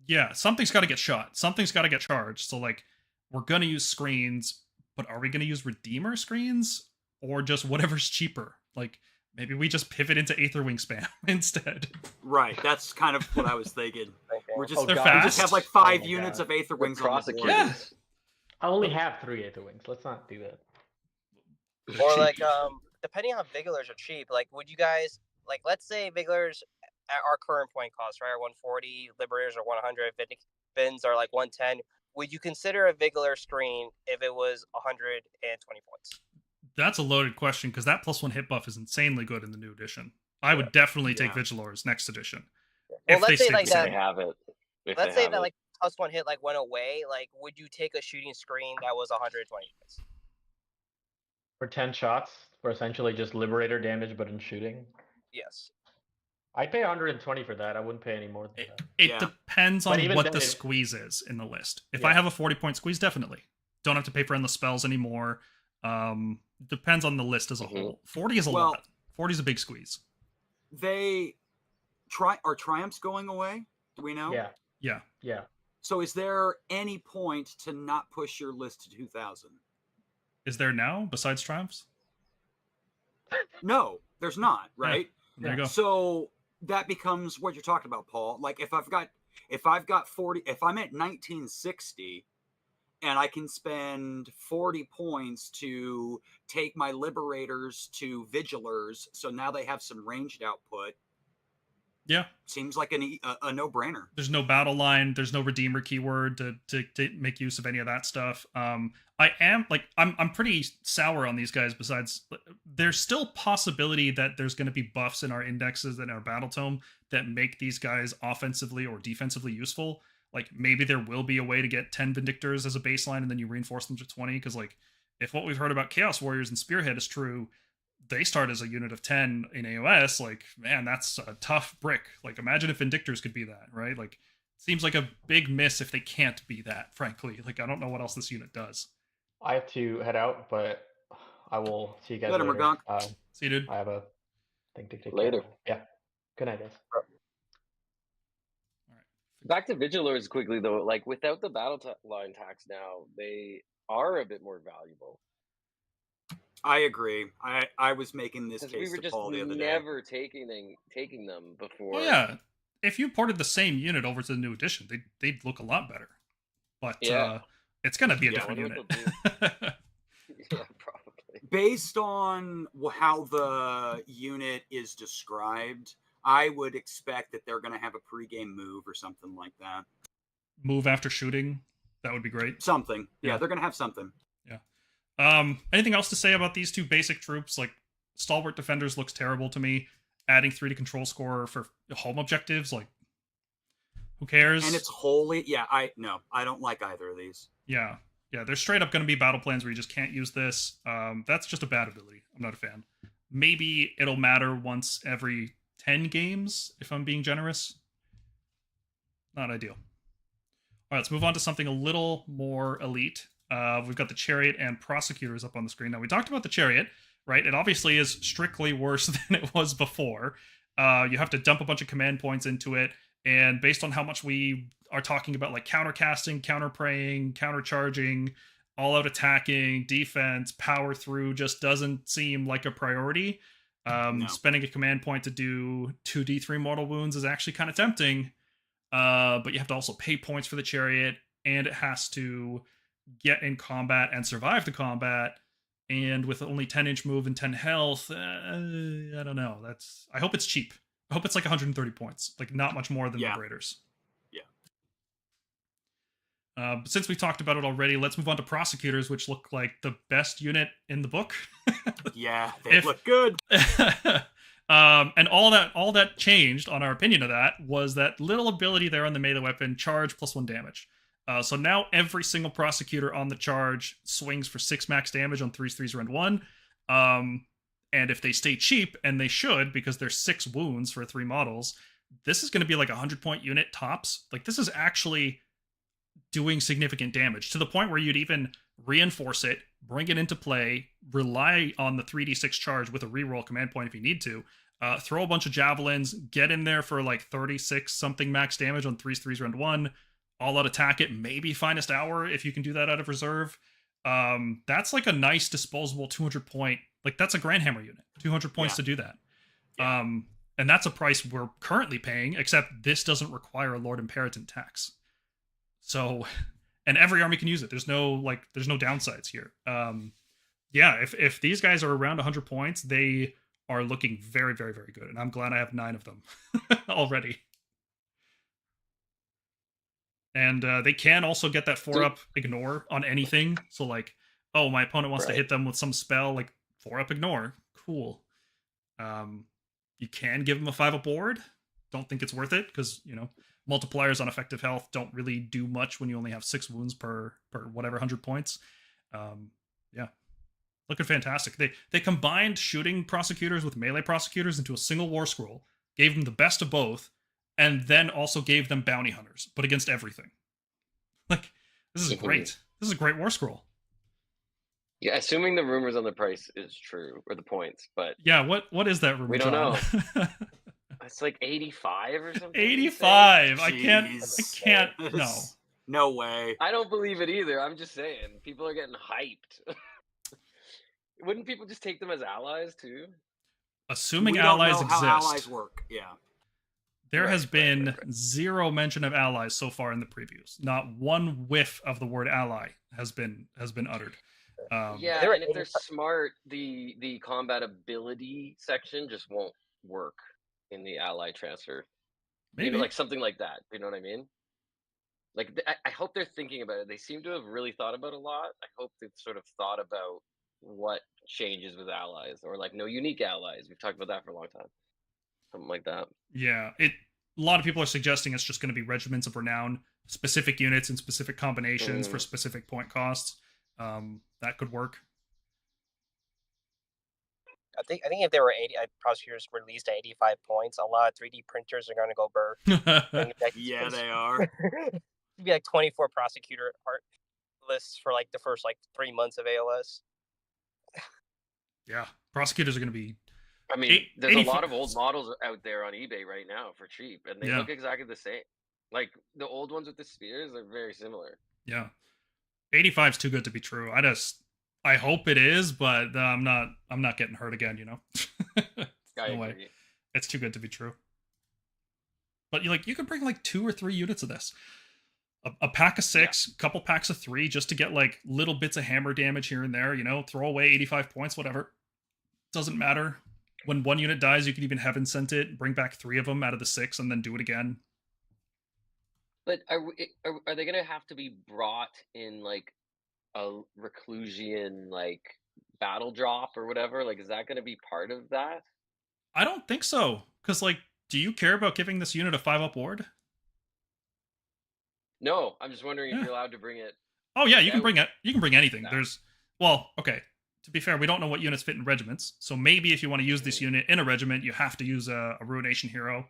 Yeah, something's got to get shot. Something's got to get charged. So, like, we're going to use screens, but are we going to use Redeemer screens? Or just whatever's cheaper? Like, maybe we just pivot into Aetherwing spam instead. Right, that's kind of what I was thinking. We're just, They're we fast. just have like 5 my units God. of Aetherwings on the board. Yeah. I only have 3 Aetherwings. Let's not do that. They're Or cheap. like depending on Vigilers are cheap, like would you guys like, let's say Vigilers at our current point cost, right, are 140, Liberators are 100, Fins are like 110. Would you consider a Vigilar screen if it was 120 points? That's a loaded question, because that +1 hit buff is insanely good in the new edition. I would definitely take Yeah. Vigilors next edition. Well, If let's they say stay like the that. same. They have it. Let's say that like +1 hit like went away. Like, would you take a shooting screen that was 120 points? For 10 shots, for essentially just Liberator damage, but in shooting. Yes. I'd pay 120 for that. I wouldn't pay any more than that. It Yeah. depends But on even what then the it- squeeze is in the list. If Yeah. I have a 40-point squeeze, definitely. Don't have to pay for endless spells anymore. Depends on the list as a whole. 40 is a Well- lot. 40 is a big squeeze. Are Triumphs going away? Do we know? Yeah, Yeah. yeah. So is there any point to not push your list to 2,000? Is there now, besides Triumphs? No, there's not, right? There you go. So that becomes what you're talking about, Paul. Like, if I've got 40, if I'm at 1960 and I can spend 40 points to take my Liberators to Vigilers, so now they have some ranged output. Yeah. Seems like a no-brainer. There's no battle line. There's no Redeemer keyword to make use of any of that stuff. I'm pretty sour on these guys. Besides, there's still possibility that there's going to be buffs in our indexes and our battle tome that make these guys offensively or defensively useful. Like, maybe there will be a way to get 10 Vindictors as a baseline and then you reinforce them to 20. Because, like, if what we've heard about Chaos Warriors and Spearhead is true, they start as a unit of 10 in AOS. Like, man, that's a tough brick. Like, imagine if Vindictors could be that, right? Like, seems like a big miss if they can't be that, frankly. Like, I don't know what else this unit does. I have to head out, but I will see you guys Later, later. Morgonk. See you, dude. I have a thing to take Later. care of. Yeah. Good night, guys. Back to Vigilers quickly though, like without the battle line tax now, they are a bit more valuable. I agree. I was making this Because case we were to just Paul the other day. never taking them before. Well, yeah. If you ported the same unit over to the new edition, they'd look a lot better. But it's going to be a different I wonder unit. what Yeah, probably. Based on how the unit is described, I would expect that they're going to have a pregame move or something like that. Move after shooting. That would be great. Something. Yeah, Yeah. they're going to have something. Anything else to say about these two basic troops? Like, Stalwart Defenders looks terrible to me. Adding 3 to control score for home objectives, like, who cares? And it's wholly, I don't like either of these. Yeah, they're straight up going to be battle plans where you just can't use this. That's just a bad ability. I'm not a fan. Maybe it'll matter once every 10 games, if I'm being generous. Not ideal. All right, let's move on to something a little more elite. We've got the Chariot and Prosecutors up on the screen. Now, we talked about the Chariot, right? It obviously is strictly worse than it was before. You have to dump a bunch of command points into it, and based on how much we are talking about, like, countercasting, counter-praying, counter-charging, all-out attacking, defense, power through just doesn't seem like a priority. No. Spending a command point to do 2d3 mortal wounds is actually kind of tempting, but you have to also pay points for the Chariot, and it has to get in combat and survive the combat, and with only 10-inch move and 10 health, I don't know. I hope it's cheap. I hope it's like 130 points, like not much more than Yeah. Liberators. Yeah. But since we talked about it already, let's move on to Prosecutors, which look like the best unit in the book. Yeah, they look good. And all that changed on our opinion of that was that little ability there on the melee weapon, charge +1 damage. So now every single Prosecutor on the charge swings for 6 max damage on 3s round 1. And if they stay cheap, and they should, because there's 6 wounds for 3 models, this is going to be like a 100-point unit tops. Like, this is actually doing significant damage, to the point where you'd even reinforce it, bring it into play, rely on the 3d6 charge with a reroll command point if you need to, throw a bunch of javelins, get in there for like 36 something max damage on 3s round 1, all out attack it, maybe finest hour if you can do that out of reserve. That's like a nice disposable 200 point, like that's a Grand Hammer unit, 200 points to do that. Yeah. And that's a price we're currently paying, except this doesn't require a Lord Imperator tax. So, and every army can use it. There's no downsides here. Yeah, if these guys are around 100 points, they are looking very, very, very good. And I'm glad I have 9 of them already. And they can also get that 4-up ignore on anything. So like, oh, my opponent wants to hit them with some spell, like 4-up ignore. Cool. You can give them a 5-up ward. Don't think it's worth it, because, multipliers on effective health don't really do much when you only have 6 wounds per whatever 100 points. Yeah. Looking fantastic. They combined shooting Prosecutors with melee Prosecutors into a single Warscroll, gave them the best of both, and then also gave them bounty hunters, but against everything. Like, this is great. This is a great Warscroll. Yeah, assuming the rumors on the price is true, or the points, but... Yeah, what is that rumor, we don't John? know. It's like 85 or something. 85! I can't, no. No way. I don't believe it either. I'm just saying. People are getting hyped. Wouldn't people just take them as allies, too? Assuming we allies don't know exist. how allies work, yeah. There has been zero mention of allies so far in the previews. Not one whiff of the word ally has been uttered. Yeah, and if they're smart, the combat ability section just won't work in the ally transfer. Maybe like something like that. You know what I mean? Like, I hope they're thinking about it. They seem to have really thought about it a lot. I hope they've sort of thought about what changes with allies, or like no unique allies. We've talked about that for a long time. Something like that. Yeah, a lot of people are suggesting it's just going to be regiments of renown, specific units and specific combinations for specific point costs. That could work. I think if there were 80 prosecutors released at 85 points, a lot of 3D printers are going to go burr. Yeah, they are. It'd be like 24 prosecutor art lists for like the first 3 months of AOS. Yeah, prosecutors are going to be... I mean, there's a lot of old models out there on eBay right now for cheap, and they look exactly the same. Like, the old ones with the spears are very similar. Yeah. 85's too good to be true. I hope it is, but I'm not getting hurt again, No way. It's too good to be true. But you can bring 2 or 3 units of this. A pack of 6, couple packs of 3, just to get little bits of hammer damage here and there, throw away 85 points, whatever. Doesn't matter. When one unit dies, you can even heaven sent it, bring back 3 of them out of the 6, and then do it again. But are they gonna have to be brought in a reclusion battle drop or whatever? Is that gonna be part of that? I don't think so. Because do you care about giving this unit a 5-up ward? No, I'm just wondering if you're allowed to bring it. Oh yeah, you can bring it. You can bring anything. No. Okay. To be fair, we don't know what units fit in regiments. So maybe if you want to use this unit in a regiment, you have to use a Ruination Hero.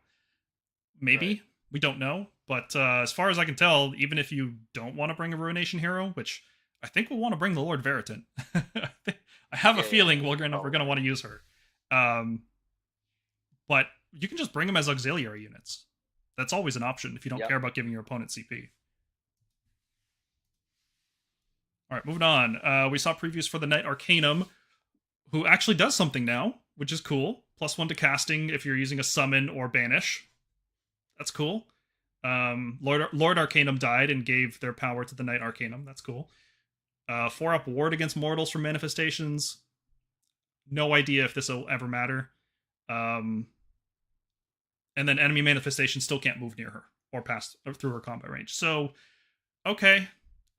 Maybe. Right. We don't know. But as far as I can tell, even if you don't want to bring a Ruination Hero, which I think we'll want to bring the Lord Veritant. I have a feeling we're gonna want to use her. But you can just bring them as auxiliary units. That's always an option if you don't care about giving your opponent CP. All right, moving on. We saw previews for the Knight Arcanum, who actually does something now, which is cool. +1 to casting if you're using a summon or banish. That's cool. Lord Arcanum died and gave their power to the Knight Arcanum. That's cool. 4-up ward against mortals from manifestations. No idea if this will ever matter. and then enemy manifestation still can't move near her or pass or through her combat range. So, okay,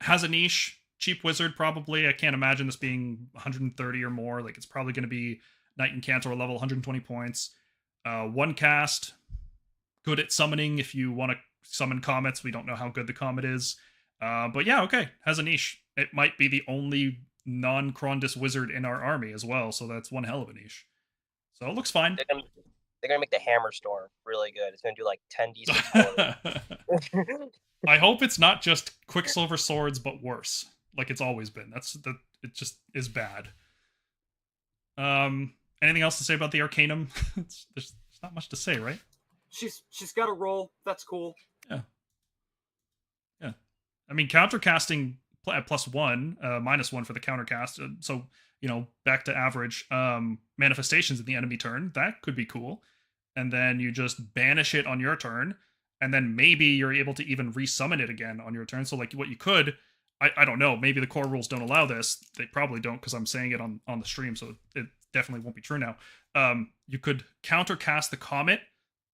has a niche, cheap wizard probably. I can't imagine this being 130 or more. Like it's probably going to be Knight Incantor level, 120 points. One cast, good at summoning if you want to summon comets. We don't know how good the comet is. But yeah, okay, has a niche. It might be the only non-Krondys wizard in our army as well, so that's one hell of a niche. So it looks fine. They're gonna make the Hammer Storm really good. It's gonna do like 10 d6. I hope it's not just Quicksilver swords, but worse, like it's always been. It just is bad. Anything else to say about the Arcanum? There's not much to say, right? She's got a roll. That's cool. Yeah. I mean, countercasting at +1, -1 for the countercast. So back to average. Manifestations in the enemy turn, that could be cool. And then you just banish it on your turn, and then maybe you're able to even resummon it again on your turn. So like what you could, I don't know, maybe the core rules don't allow this. They probably don't because I'm saying it on the stream, so it definitely won't be true now. You could countercast the comet,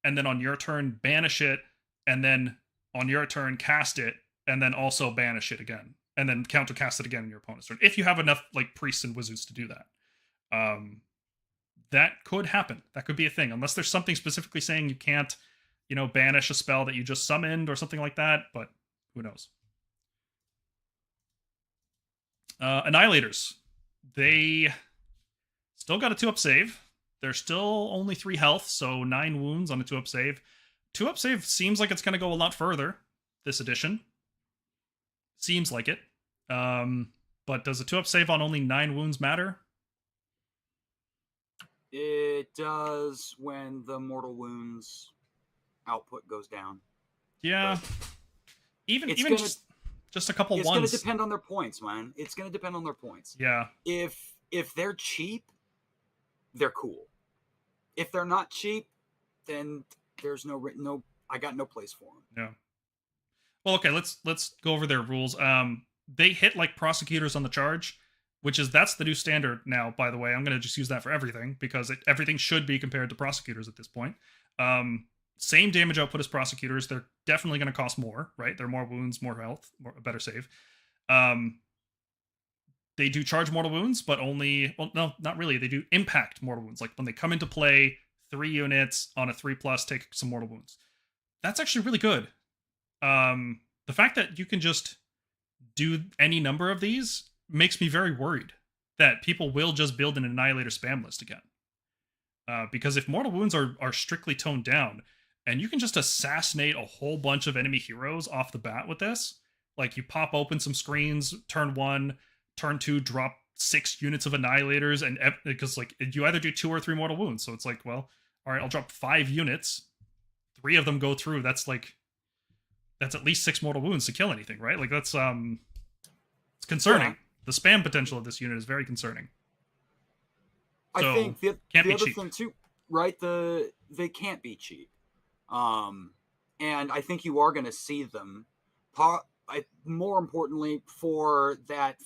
and then on your turn banish it, and then on your turn cast it, and then also banish it again, and then countercast it again in your opponent's turn. If you have enough like priests and wizards to do that. That could happen. That could be a thing, unless there's something specifically saying you can't, banish a spell that you just summoned or something like that, but who knows. Annihilators. They still got a 2-up save. They're still only 3 health, so 9 wounds on a 2-up save. 2-up save seems like it's going to go a lot further this edition. Seems like it. But does a 2-up save on only 9 wounds matter? It does when the mortal wounds output goes down. Yeah. But Even gonna, just a couple it's ones. It's going to depend on their points, man. It's going to depend on their points. Yeah. If they're cheap, they're cool. If they're not cheap, then there's no I got no place for them. Yeah. Well, okay, let's go over their rules. They hit like prosecutors on the charge, that's the new standard now, by the way. I'm going to just use that for everything, because everything should be compared to prosecutors at this point. Same damage output as prosecutors. They're definitely going to cost more, right? They're more wounds, more health, a better save. They do charge mortal wounds, but only... Well, no, not really. They do impact mortal wounds. Like, when they come into play, 3 units on a 3+, take some mortal wounds. That's actually really good. The fact that you can just do any number of these makes me very worried that people will just build an Annihilator spam list again. Because if mortal wounds are strictly toned down, and you can just assassinate a whole bunch of enemy heroes off the bat with this, like you pop open some screens, turn 1, turn 2, drop 6 units of Annihilators, and because like you either do 2 or 3 mortal wounds, so it's like, well, all right, I'll drop 5 units, 3 of them go through. That's at least 6 mortal wounds to kill anything, right? Like that's it's concerning. Yeah. The spam potential of this unit is very concerning. I think the other thing too, right? They can't be cheap, and I think you are going to see them. More importantly, for that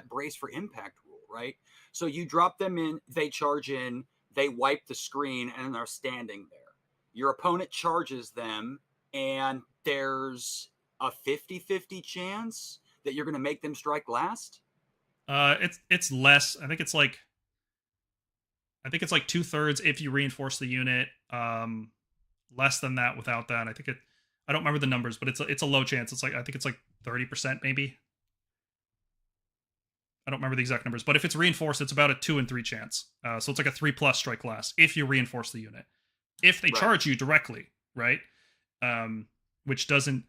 brace for impact rule, right? So you drop them in, they charge in, they wipe the screen, and they're standing there. Your opponent charges them, and there's a 50-50 chance that you're going to make them strike last. It's less. I think it's like 2/3 if you reinforce the unit. Less than that without that. I don't remember the numbers, but it's a low chance. I think it's like 30% maybe. I don't remember the exact numbers, but if it's reinforced, it's about a 2 in 3 chance. So it's like a 3+ strike last if you reinforce the unit. If they charge you directly, right? Which doesn't,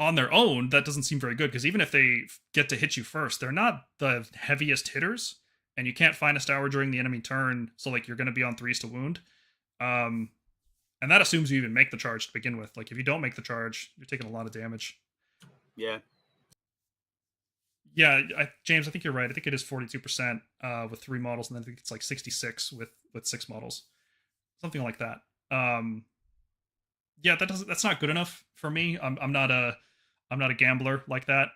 on their own, that doesn't seem very good, because even if they get to hit you first, they're not the heaviest hitters, and you can't Finest Hour during the enemy turn, so like you're going to be on 3s to wound. And that assumes you even make the charge to begin with. Like if you don't make the charge, you're taking a lot of damage. Yeah. Yeah, James, I think you're right. I think it is 42% with 3 models, and then I think it's like 66 with 6 models. Something like that. Yeah, that's not good enough for me. I'm not a gambler like that.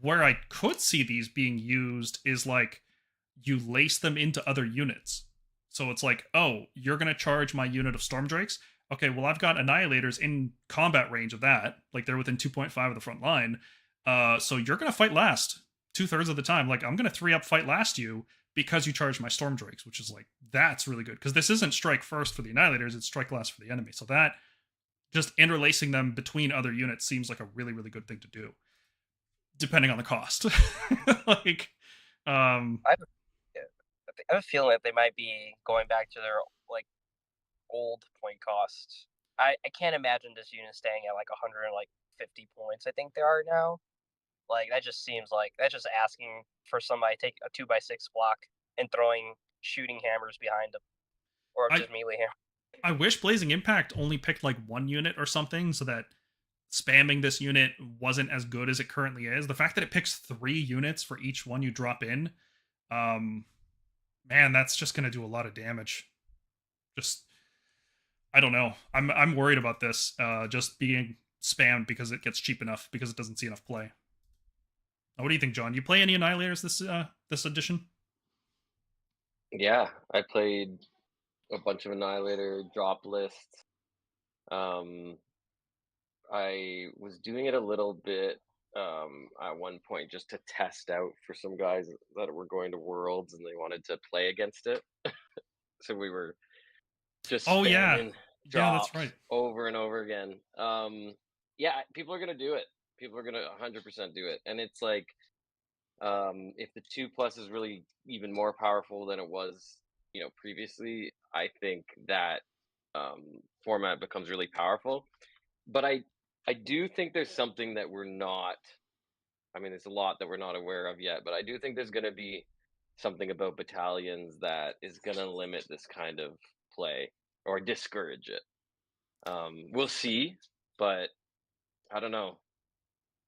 Where I could see these being used is like you lace them into other units. So it's like, oh, you're going to charge my unit of Storm Drakes? Okay, well, I've got Annihilators in combat range of that. Like, they're within 2.5 of the front line. So you're going to fight last 2/3 of the time. Like, I'm going to 3-up fight last you because you charge my Storm Drakes, which is like, that's really good. Because this isn't strike first for the Annihilators, it's strike last for the enemy. So that, just interlacing them between other units seems like a really, really good thing to do. Depending on the cost. Like, I have a feeling that they might be going back to their like old point cost. I can't imagine this unit staying at like 150 points. I think they are now. Like that just seems like that's just asking for somebody to take a 2x6 block and throwing shooting hammers behind them, or just melee hammer. I wish Blazing Impact only picked like one unit or something, so that spamming this unit wasn't as good as it currently is. The fact that it picks 3 units for each one you drop in, man, that's just gonna do a lot of damage. Just, I don't know. I'm worried about this just being spammed because it gets cheap enough, because it doesn't see enough play. What do you think, John? You play any Annihilators this edition? Yeah, I played a bunch of Annihilator drop lists. I was doing it a little bit at one point just to test out for some guys that were going to Worlds and they wanted to play against it. So we were just spamming drops that's right. over and over again. Yeah, people are gonna do it. People are gonna 100% do it, and it's like if the 2+ is really even more powerful than it was, previously, I think that format becomes really powerful. But I do think there's something that we're not. I mean, there's a lot that we're not aware of yet, but I do think there's going to be something about battalions that is going to limit this kind of play or discourage it. We'll see, but I don't know.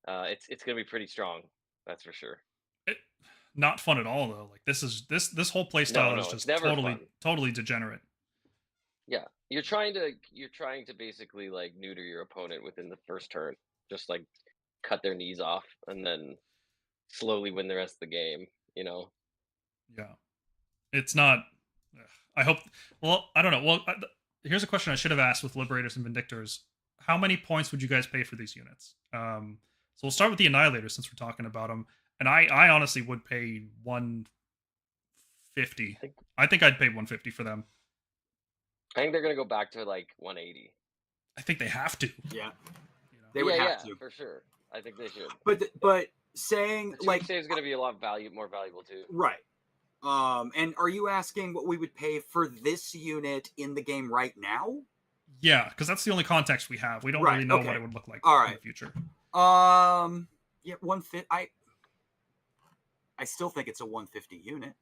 It's going to be pretty strong, that's for sure. Not fun at all though. Like this whole play style is just totally degenerate. Yeah, you're trying to basically like neuter your opponent within the first turn, just like cut their knees off and then slowly win the rest of the game. Yeah, it's not. I hope. Well, I don't know. Well, here's a question I should have asked with Liberators and Vindictors. How many points would you guys pay for these units? So we'll start with the Annihilators since we're talking about them. And I honestly would pay 150. I think I'd pay 150 for them. I think they're gonna go back to like 180. I think they have to. Yeah, they would have to for sure. I think they should. But saying the like save is gonna be a lot more valuable too. Right. And are you asking what we would pay for this unit in the game right now? Yeah, because that's the only context we have. We don't really know what it would look like in the future. Yeah, 150. I still think it's a 150 unit.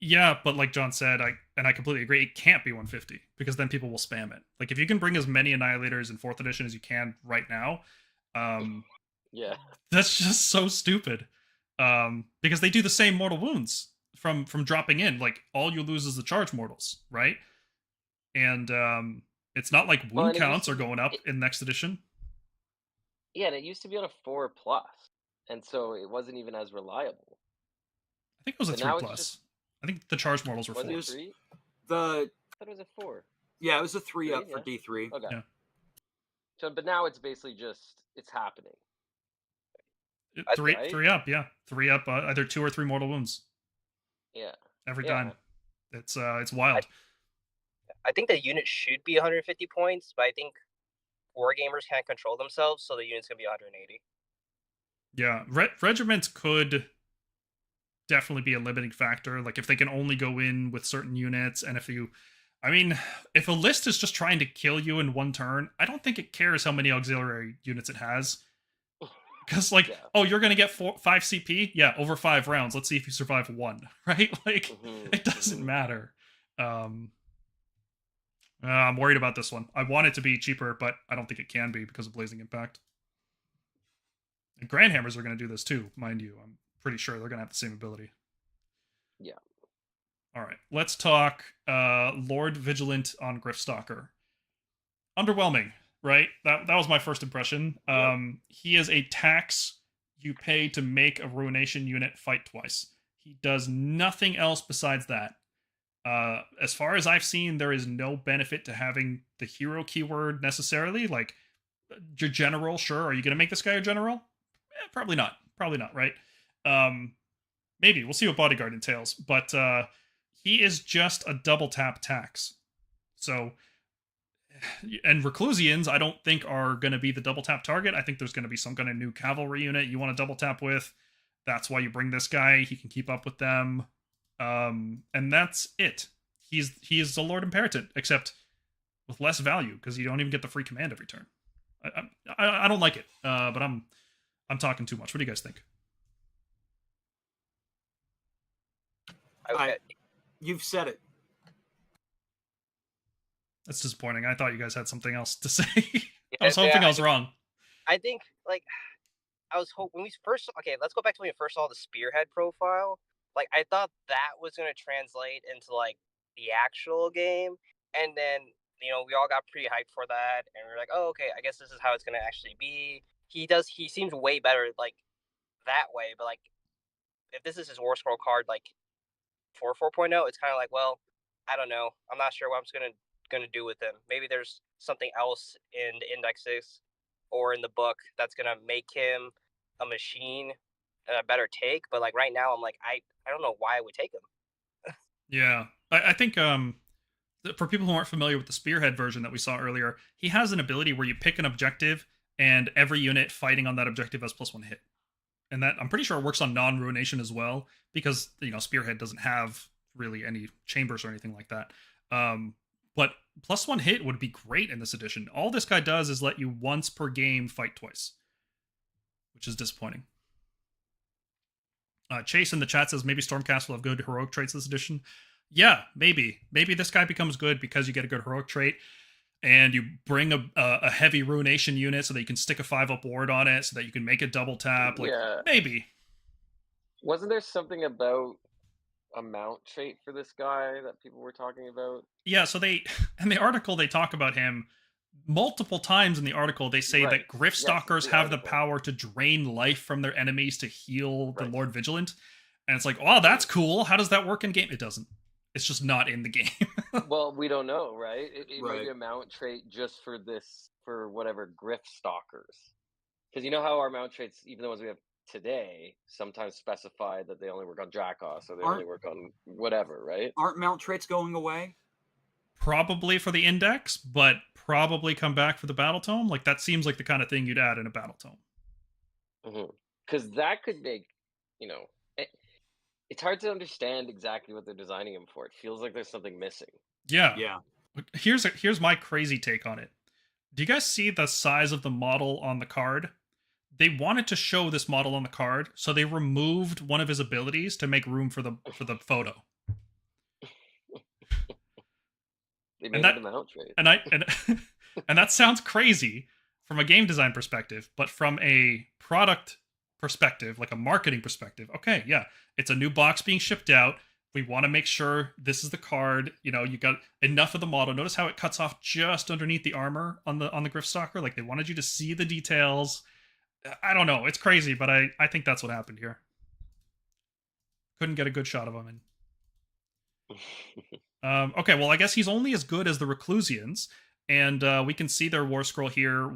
Yeah, but like John said, I completely agree. It can't be 150 because then people will spam it. Like if you can bring as many Annihilators in 4th edition as you can right now, yeah, that's just so stupid. Because they do the same mortal wounds from dropping in. Like all you lose is the charge mortals, right? And it's not like wound counts are going up in next edition. Yeah, and it used to be on a 4+, and so it wasn't even as reliable. I think it was a 3+. I think the charge mortals were 4. I thought it was a 4. Yeah, it was a 3-up for D3. Okay. Yeah. So, but now it's basically just it's happening. 3-up, yeah. 3-up, either 2 or 3 mortal wounds. Yeah. Every time. It's wild. I think the unit should be 150 points, but I think wargamers can't control themselves, so the unit's gonna be 180. Yeah, regiments could definitely be a limiting factor. Like if they can only go in with certain units, and if a list is just trying to kill you in one turn, I don't think it cares how many auxiliary units it has. Because oh, you're gonna get 5 CP, yeah, over 5 rounds. Let's see if you survive 1, right? Like it doesn't matter. I'm worried about this one. I want it to be cheaper, but I don't think it can be because of Blazing Impact. And Grandhammers are going to do this too, mind you. I'm pretty sure they're going to have the same ability. Yeah. All right, let's talk Lord Vigilant on Griffstalker. Underwhelming, right? That was my first impression. He is a tax you pay to make a Ruination unit fight twice. He does nothing else besides that. As far as I've seen, there is no benefit to having the hero keyword necessarily. Like your general, sure. Are you going to make this guy a general? Probably not. Probably not, right? Maybe. We'll see what bodyguard entails. But he is just a double tap tax. So, and Reclusians, I don't think are going to be the double tap target. I think there's going to be some kind of new cavalry unit you want to double tap with. That's why you bring this guy. He can keep up with them. And that's it. He's a Lord Imperator, except with less value because you don't even get the free command every turn. I don't like it, but I'm talking too much. What do you guys think? You've said it. That's disappointing. I thought you guys had something else to say. I was hoping I was wrong. I think, like, I was hoping when we first. Okay, let's go back to when we first saw the Spearhead profile. Like, I thought that was going to translate into, like, the actual game. And then, we all got pretty hyped for that. And we were like, oh, okay, I guess this is how it's going to actually be. He seems way better, like, that way. But, like, if this is his Warscroll card, like, for 4.0, it's kind of like, well, I don't know. I'm not sure what I'm going to do with him. Maybe there's something else in the indexes or in the book that's going to make him a machine and a better take. But, like, right now, I'm like, I don't know why I would take him. Yeah. I think for people who aren't familiar with the Spearhead version that we saw earlier, he has an ability where you pick an objective and every unit fighting on that objective has +1 hit. And that, I'm pretty sure, it works on non-ruination as well, because, Spearhead doesn't have really any chambers or anything like that. But +1 hit would be great in this edition. All this guy does is let you once per game fight twice, which is disappointing. Chase in the chat says maybe Stormcast will have good heroic traits this edition. Yeah, maybe. Maybe this guy becomes good because you get a good heroic trait, and you bring a heavy ruination unit so that you can stick a 5-up ward on it, so that you can make a double tap. Like, yeah. Maybe. Wasn't there something about a mount trait for this guy that people were talking about? Yeah, so in the article, they talk about him multiple times in the article. They say that Griffstalkers have the power to drain life from their enemies to heal the Lord Vigilant. And it's like, oh, that's cool. How does that work in game? It doesn't. It's just not in the game. Well, we don't know, right? It might be a mount trait just for whatever Griffstalkers. Because you know how our mount traits, even the ones we have today, sometimes specify that they only work on Jackoss or they only work on whatever, right? Aren't mount traits going away? Probably for the index, but probably come back for the battle tome. Like, that seems like the kind of thing you'd add in a battle tome. Because that could make, it's hard to understand exactly what they're designing him for. It feels like there's something missing. Yeah. Here's my crazy take on it. Do you guys see the size of the model on the card? They wanted to show this model on the card, so they removed one of his abilities to make room for the photo. They made it a mount trait. And that sounds crazy from a game design perspective, but from a product perspective, like a marketing perspective, okay, yeah, it's a new box being shipped out. We want to make sure this is the card. You got enough of the model. Notice how it cuts off just underneath the armor on the Griffstalker. Like, they wanted you to see the details. I don't know. It's crazy, but I think that's what happened here. Couldn't get a good shot of him. Okay, well, I guess he's only as good as the Reclusians, and we can see their Warscroll here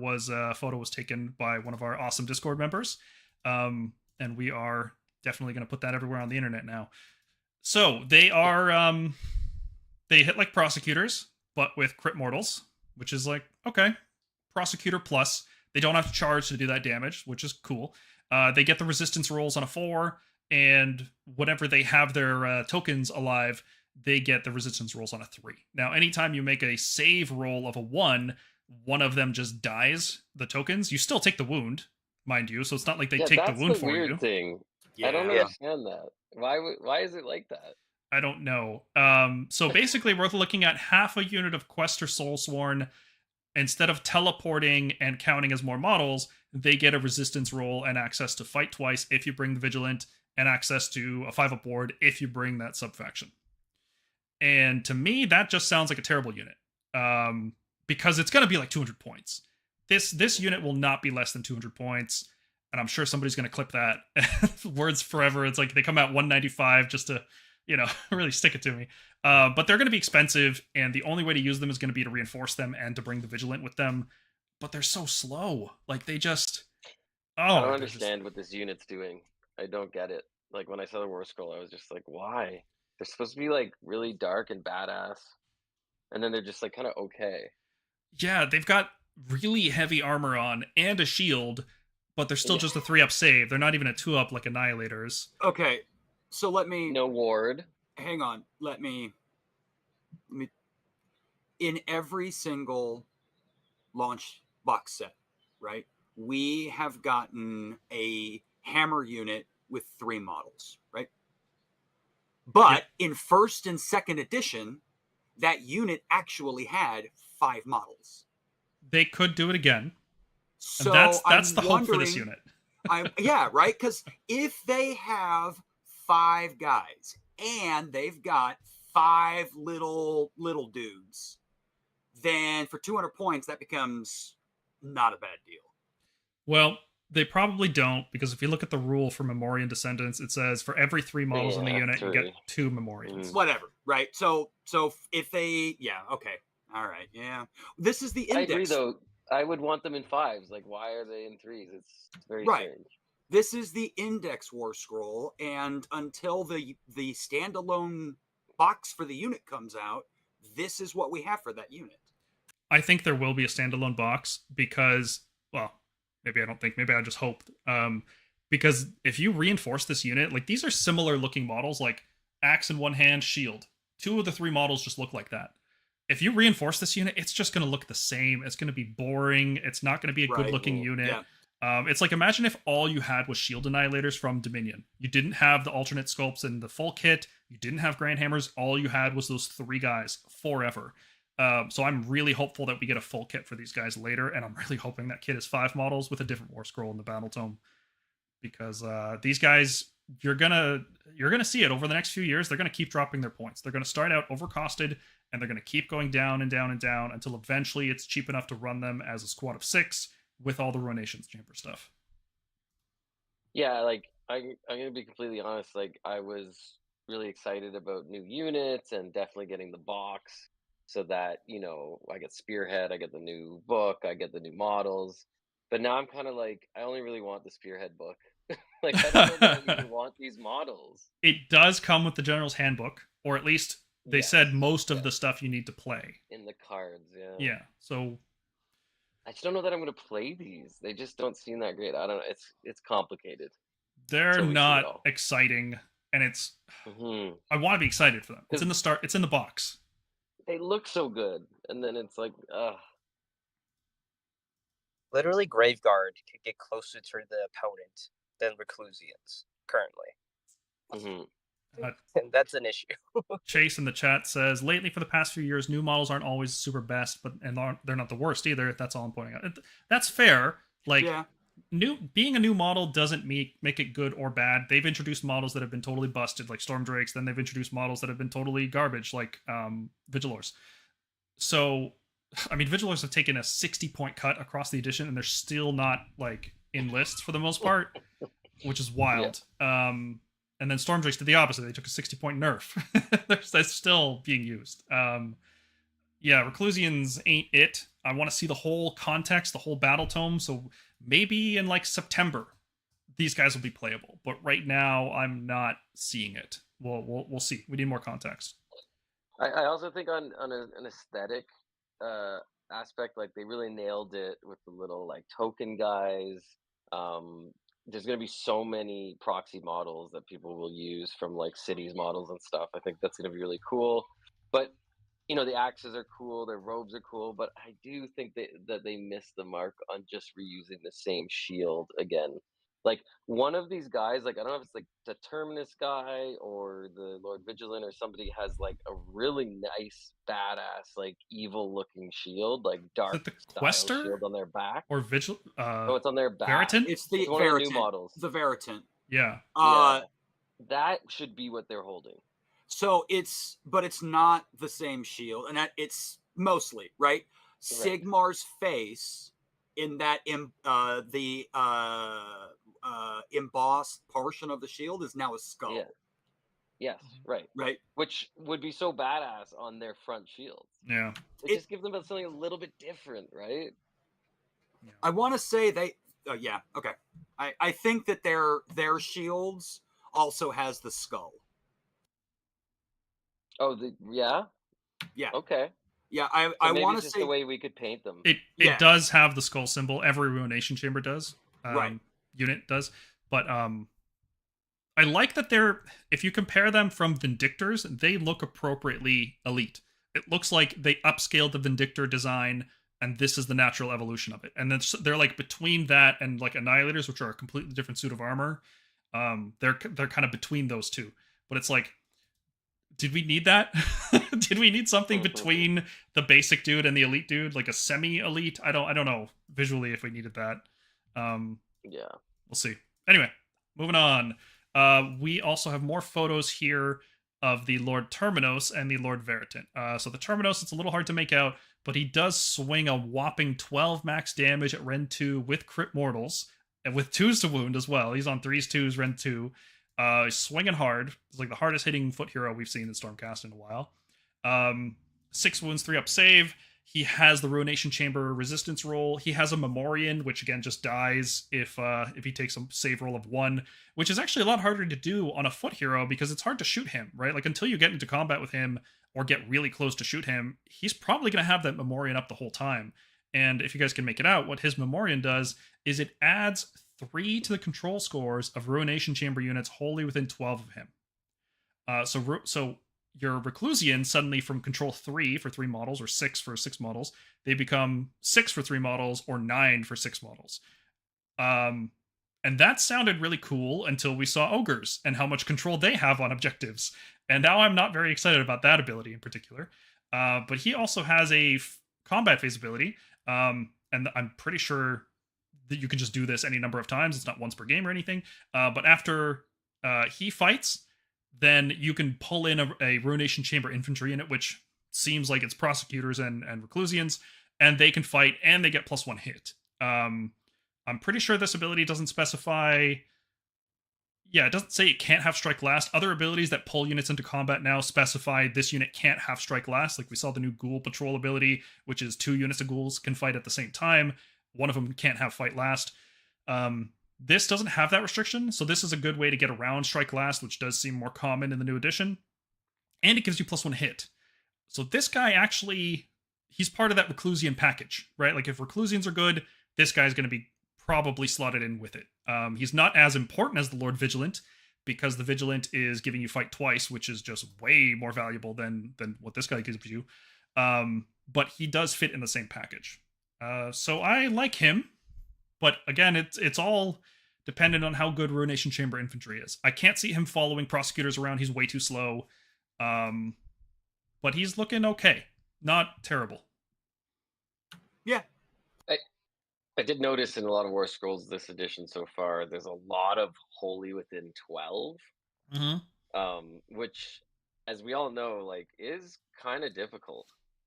photo was taken by one of our awesome Discord members, and we are definitely going to put that everywhere on the internet now. So they are they hit like prosecutors, but with crit mortals, which is like, okay, prosecutor plus. They don't have to charge to do that damage, which is cool. They get the resistance rolls on a 4, and whenever they have their tokens alive, they get the resistance rolls on a 3. Now, anytime you make a save roll of a 1, one of them just dies the tokens. You still take the wound, mind you, so it's not like they take the wound for you. That's the weird thing. Yeah. I don't understand that. Why is it like that? I don't know. So basically, we're looking at half a unit of Quest or Soulsworn. Instead of teleporting and counting as more models, they get a resistance roll and access to fight twice if you bring the Vigilant, and access to a 5-up ward if you bring that subfaction. And to me, that just sounds like a terrible unit. Because it's going to be like 200 points. This unit will not be less than 200 points. And I'm sure somebody's going to clip that. Words forever. It's like they come out 195 just to really stick it to me. But they're going to be expensive, and the only way to use them is going to be to reinforce them and to bring the Vigilant with them. But they're so slow. Like, they just... I don't Oh, understand what this unit's doing. I don't get it. Like, when I saw the Warscroll, I was just like, why? They're supposed to be, like, really dark and badass. And then they're just, like, kind of okay. Yeah, they've got really heavy armor on and a shield, but they're still just a 3-up save. They're not even a 2-up like Annihilators. Okay, so let me... No ward. Hang on. Let me... In every single launch box set, right, we have gotten a hammer unit with 3 models, right? But in first and second edition, that unit actually had 5 models. They could do it again. So and that's the hope for this unit. Yeah, right? Because if they have 5 guys and they've got 5 little dudes, then for 200 points, that becomes not a bad deal. Well, they probably don't, because if you look at the rule for Memorian Descendants, it says for every 3 models in the unit, you get 2 Memorians. Whatever, right? So if they, okay, all right, yeah. This is the index. I agree, though. I would want them in 5s. Like, why are they in 3s? It's very strange. This is the index Warscroll, and until the standalone box for the unit comes out, this is what we have for that unit. I think there will be a standalone box because, well, maybe I don't think, maybe I just hoped. Because if you reinforce this unit, like, these are similar looking models, like axe in one hand, shield. 2 of the 3 models just look like that. If you reinforce this unit, it's just going to look the same. It's going to be boring. It's not going to be a good looking unit. Yeah. It's like, imagine if all you had was shield annihilators from Dominion. You didn't have the alternate sculpts and the full kit. You didn't have grand hammers. All you had was those 3 guys forever. So I'm really hopeful that we get a full kit for these guys later, and I'm really hoping that kit is 5 models with a different Warscroll in the Battle Tome, because these guys, you're gonna see it over the next few years. They're gonna keep dropping their points. They're gonna start out overcosted, and they're gonna keep going down and down and down until eventually it's cheap enough to run them as a squad of 6 with all the Ruinations Chamber stuff. Yeah, like, I'm gonna be completely honest. Like, I was really excited about new units and definitely getting the box, so that, I get Spearhead, I get the new book, I get the new models. But now I'm kind of like, I only really want the Spearhead book. Like, I don't know that I even want these models. It does come with the General's Handbook, or at least they said most of the stuff you need to play. In the cards, yeah. Yeah, so... I just don't know that I'm going to play these. They just don't seem that great. I don't know. It's complicated. They're not exciting, and it's... I want to be excited for them. It's in the start. It's in the box. They look so good, and then it's like, ugh. Literally, Graveguard could get closer to the opponent than Reclusians currently. And that's an issue. Chase in the chat says, lately for the past few years, new models aren't always super best, and they're not the worst either. That's all I'm pointing out. That's fair. Like, being a new model doesn't make it good or bad. They've introduced models that have been totally busted, like Storm Drakes. Then they've introduced models that have been totally garbage, like Vigilors. So, I mean, Vigilors have taken a 60-point cut across the edition, and they're still not, like, in lists for the most part, which is wild. And then Storm Drakes did the opposite. They took a 60-point nerf. That's still being used. Reclusians ain't it. I want to see the whole context, the whole battle tome. So maybe in like September, these guys will be playable. But right now, I'm not seeing it. We'll see. We need more context. I also think on an aesthetic aspect, like, they really nailed it with the little, like, token guys. There's going to be so many proxy models that people will use from, like, cities models and stuff. I think that's going to be really cool. But, the axes are cool, their robes are cool, but I do think that they missed the mark on just reusing the same shield again. Like, one of these guys, like, I don't know if it's like the Terminus guy or the Lord Vigilant or somebody, has like a really nice, badass, like, evil looking shield, like dark. Is it the Quester shield on their back? Or Vigil? No, it's on their back. Veritant? It's the one Veritant. of the new models. The Veritant. Yeah. That should be what they're holding. So it's not the same shield, and that it's mostly right. Sigmar's face in that embossed portion of the shield is now a skull. Yes, right. Right. Which would be so badass on their front shields. Yeah. Just gives them something a little bit different, right? I want to say they. Yeah. Okay. I think that their shields also has the skull. Oh, yeah. Yeah. Okay. Yeah. So I maybe want it's to just say the way we could paint them. It does have the skull symbol. Every ruination chamber does. Right. Unit does. But I like that if you compare them from Vindictors, they look appropriately elite. It looks like they upscaled the Vindictor design, and this is the natural evolution of it. And then they're like between that and like Annihilators, which are a completely different suit of armor. They're kind of between those two. But it's like, did we need that? Did we need something between the basic dude and the elite dude, like a semi-elite? I don't know visually if we needed that. Yeah. We'll see. Anyway, moving on. We also have more photos here of the Lord Terminos and the Lord Veritant. So the Terminos, it's a little hard to make out, but he does swing a whopping 12 max damage at Rend 2 with crit mortals, and with 2s to wound as well. He's on 3s, 2s, Rend 2. He's swinging hard. It's like the hardest hitting foot hero we've seen in Stormcast in a while. 6 wounds, 3 up save. He has the Ruination Chamber resistance roll. He has a Memorian, which again just dies if he takes a save roll of 1, which is actually a lot harder to do on a foot hero because it's hard to shoot him, right? Like until you get into combat with him or get really close to shoot him, he's probably going to have that Memorian up the whole time. And if you guys can make it out, what his Memorian does is it adds 3 to the control scores of Ruination Chamber units wholly within 12 of him. So your Reclusian suddenly from control 3 for 3 models or 6 for 6 models, they become 6 for 3 models or 9 for 6 models. And that sounded really cool until we saw ogres and how much control they have on objectives. And now I'm not very excited about that ability in particular. But he also has a combat phase ability. And I'm pretty sure that you can just do this any number of times. It's not once per game or anything. But after he fights, then you can pull in a Ruination Chamber infantry unit, which seems like it's prosecutors and Reclusians, and they can fight and they get +1 hit. I'm pretty sure this ability doesn't specify. Yeah, it doesn't say it can't have strike last. Other abilities that pull units into combat now specify this unit can't have strike last. Like we saw the new Ghoul Patrol ability, which is 2 units of ghouls can fight at the same time. One of them can't have fight last. This doesn't have that restriction, so this is a good way to get around strike last, which does seem more common in the new edition. And it gives you +1 hit. So this guy actually, he's part of that Reclusian package, right? Like if Reclusians are good, this guy's going to be probably slotted in with it. He's not as important as the Lord Vigilant, because the Vigilant is giving you fight twice, which is just way more valuable than what this guy gives you. But he does fit in the same package. So I like him, but again, it's all dependent on how good Ruination Chamber infantry is. I can't see him following prosecutors around. He's way too slow. But he's looking okay. Not terrible. Yeah. I did notice in a lot of Warscrolls this edition so far, there's a lot of wholly within 12. Which, as we all know, like is kind of difficult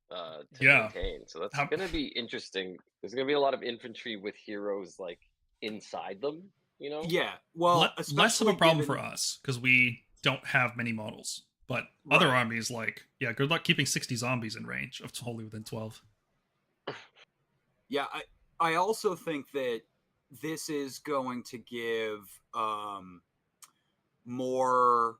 to maintain. So that's going to be interesting. There's going to be a lot of infantry with heroes like inside them, you know? Yeah. Well, less of a problem for us because we don't have many models. But other armies, like, yeah, good luck keeping 60 zombies in range of wholly within 12. Yeah, I also think that this is going to give more,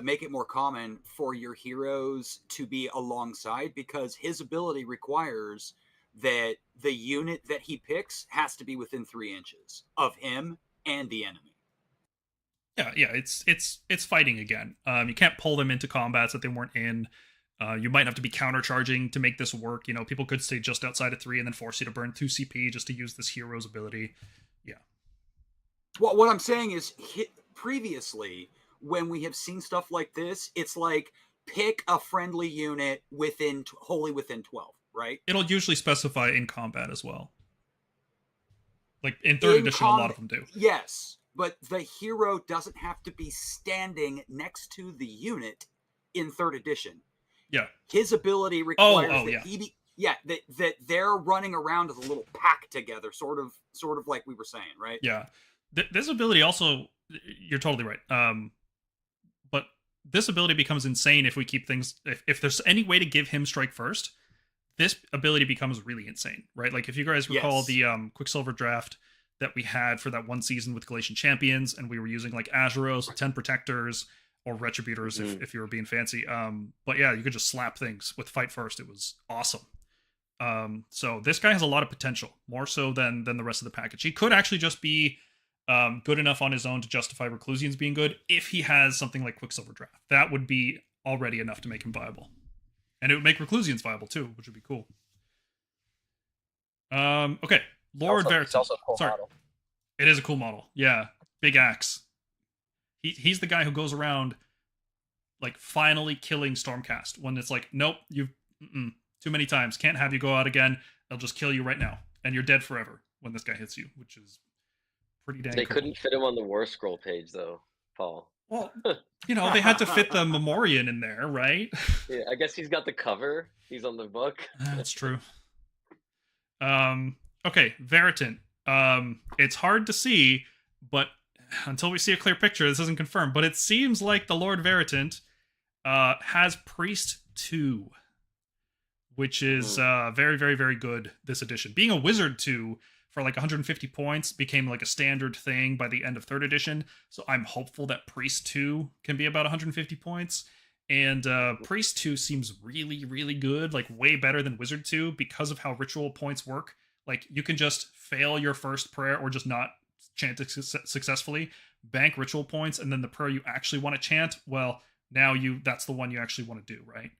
make it more common for your heroes to be alongside, because his ability requires that the unit that he picks has to be within 3 inches of him and the enemy. Yeah, it's fighting again. You can't pull them into combats that they weren't in. You might have to be countercharging to make this work. You know, people could stay just outside of 3 and then force you to burn 2 CP just to use this hero's ability. Yeah. Well, what I'm saying is, previously, when we have seen stuff like this, it's like pick a friendly unit wholly within 12, right? It'll usually specify in combat as well. Like in 3rd edition, a lot of them do. Yes, but the hero doesn't have to be standing next to the unit in 3rd edition. Yeah. His ability requires that they're running around as a little pack together, sort of like we were saying, right? Yeah. This ability also, you're totally right. But this ability becomes insane if we keep things. If there's any way to give him strike first, this ability becomes really insane, right? Like if you guys recall the Quicksilver draft that we had for that one season with Galatian Champions, and we were using like Azuros, 10 Protectors, or Retributors if you were being fancy. But yeah, you could just slap things with Fight First. It was awesome. So this guy has a lot of potential, more so than the rest of the package. He could actually just be good enough on his own to justify Reclusians being good if he has something like Quicksilver Draft. That would be already enough to make him viable. And it would make Reclusians viable too, which would be cool. Okay, Lord Veritas. It's also a cool model. It is a cool model. Yeah, big axe. He's the guy who goes around like finally killing Stormcast when it's like, nope, you've too many times. Can't have you go out again. They'll just kill you right now, and you're dead forever when this guy hits you, which is pretty dang They cool. couldn't fit him on the Warscroll page though, Paul. Well, they had to fit the Memorian in there, right? Yeah, I guess he's got the cover. He's on the book. That's true. Okay, Veritant. It's hard to see, but until we see a clear picture, this isn't confirmed. But it seems like the Lord Veritant has Priest 2, which is very, very, very good this edition. Being a Wizard 2 for like 150 points became like a standard thing by the end of 3rd edition. So I'm hopeful that Priest 2 can be about 150 points. And Priest 2 seems really, really good, like way better than Wizard 2 because of how ritual points work. Like you can just fail your first prayer or just not chant it successfully, bank ritual points, and then the prayer you actually want to chant, well, now that's the one you actually want to do, right?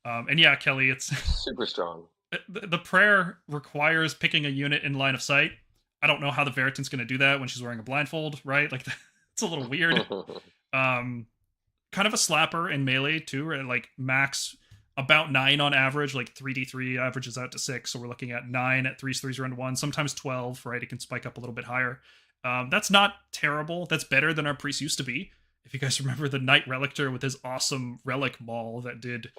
And yeah, Kelly, it's super strong. The prayer requires picking a unit in line of sight. I don't know how the Veritant's going to do that when she's wearing a blindfold, right? Like, it's a little weird. Kind of a slapper in melee, too, right? Like, max about 9 on average, like 3d3 averages out to 6, so we're looking at 9 at 3s round 1, sometimes 12, right? It can spike up a little bit higher. That's not terrible. That's better than our priest used to be. If you guys remember the Knight Relictor with his awesome Relic Maul that did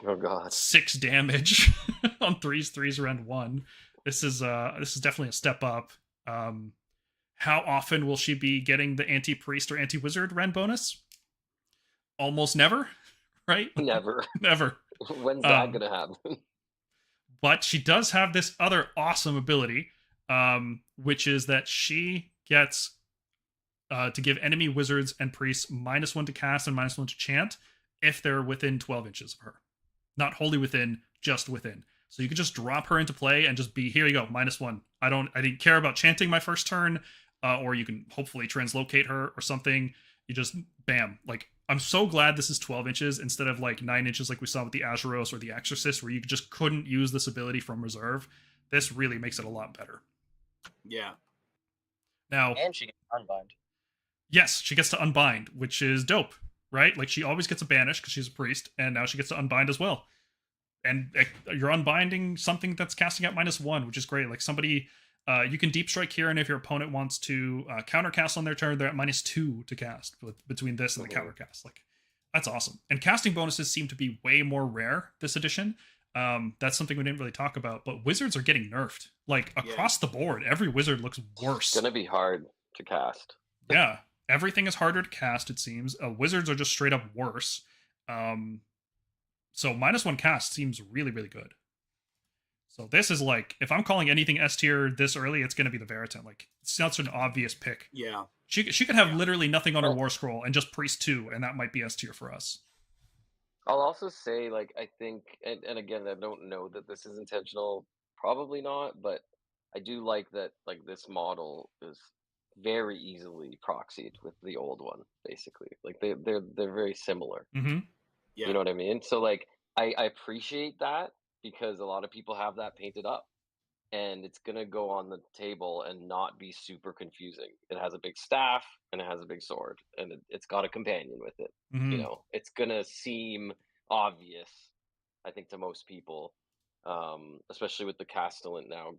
6 damage on 3s round 1. This is definitely a step up. How often will she be getting the anti-priest or anti-wizard rend bonus? Almost never, right? Never. Never. When's that gonna happen? But she does have this other awesome ability, which is that she gets to give enemy wizards and priests -1 to cast and -1 to chant if they're within 12 inches of her. Not wholly within, just within. So you could just drop her into play and just be, here you go, -1. I didn't care about chanting my first turn, or you can hopefully translocate her or something. You just, bam. Like, I'm so glad this is 12 inches instead of like 9 inches like we saw with the Azuros or the Exorcist, where you just couldn't use this ability from reserve. This really makes it a lot better. Yeah. Now, and she gets unbind. Yes, she gets to unbind, which is dope, right? Like, she always gets a banish because she's a priest, and now she gets to unbind as well. And you're unbinding something that's casting at -1, which is great. Like, somebody, you can deep strike here, and if your opponent wants to countercast on their turn, they're at -2 to cast between this and the countercast. Like, that's awesome. And casting bonuses seem to be way more rare this edition. That's something we didn't really talk about, but wizards are getting nerfed. Like, across the board, every wizard looks worse. It's gonna be hard to cast. Yeah. Everything is harder to cast, it seems. Wizards are just straight up worse. So -1 cast seems really, really good. So this is like, if I'm calling anything S tier this early, it's going to be the Veritant. Like, it's such an obvious pick. Yeah. She could have literally nothing on her Warscroll and just Priest 2, and that might be S tier for us. I'll also say, like, I think, and again, I don't know that this is intentional. Probably not, but I do like that, like, this model is very easily proxied with the old one, basically. Like, they're very similar. Mm-hmm. Yeah. You know what I mean? So, like, I appreciate that because a lot of people have that painted up, and it's gonna go on the table and not be super confusing. It has a big staff and it has a big sword, and it's got a companion with it. Mm-hmm. You know, it's gonna seem obvious, I think, to most people, especially with the Castellan now.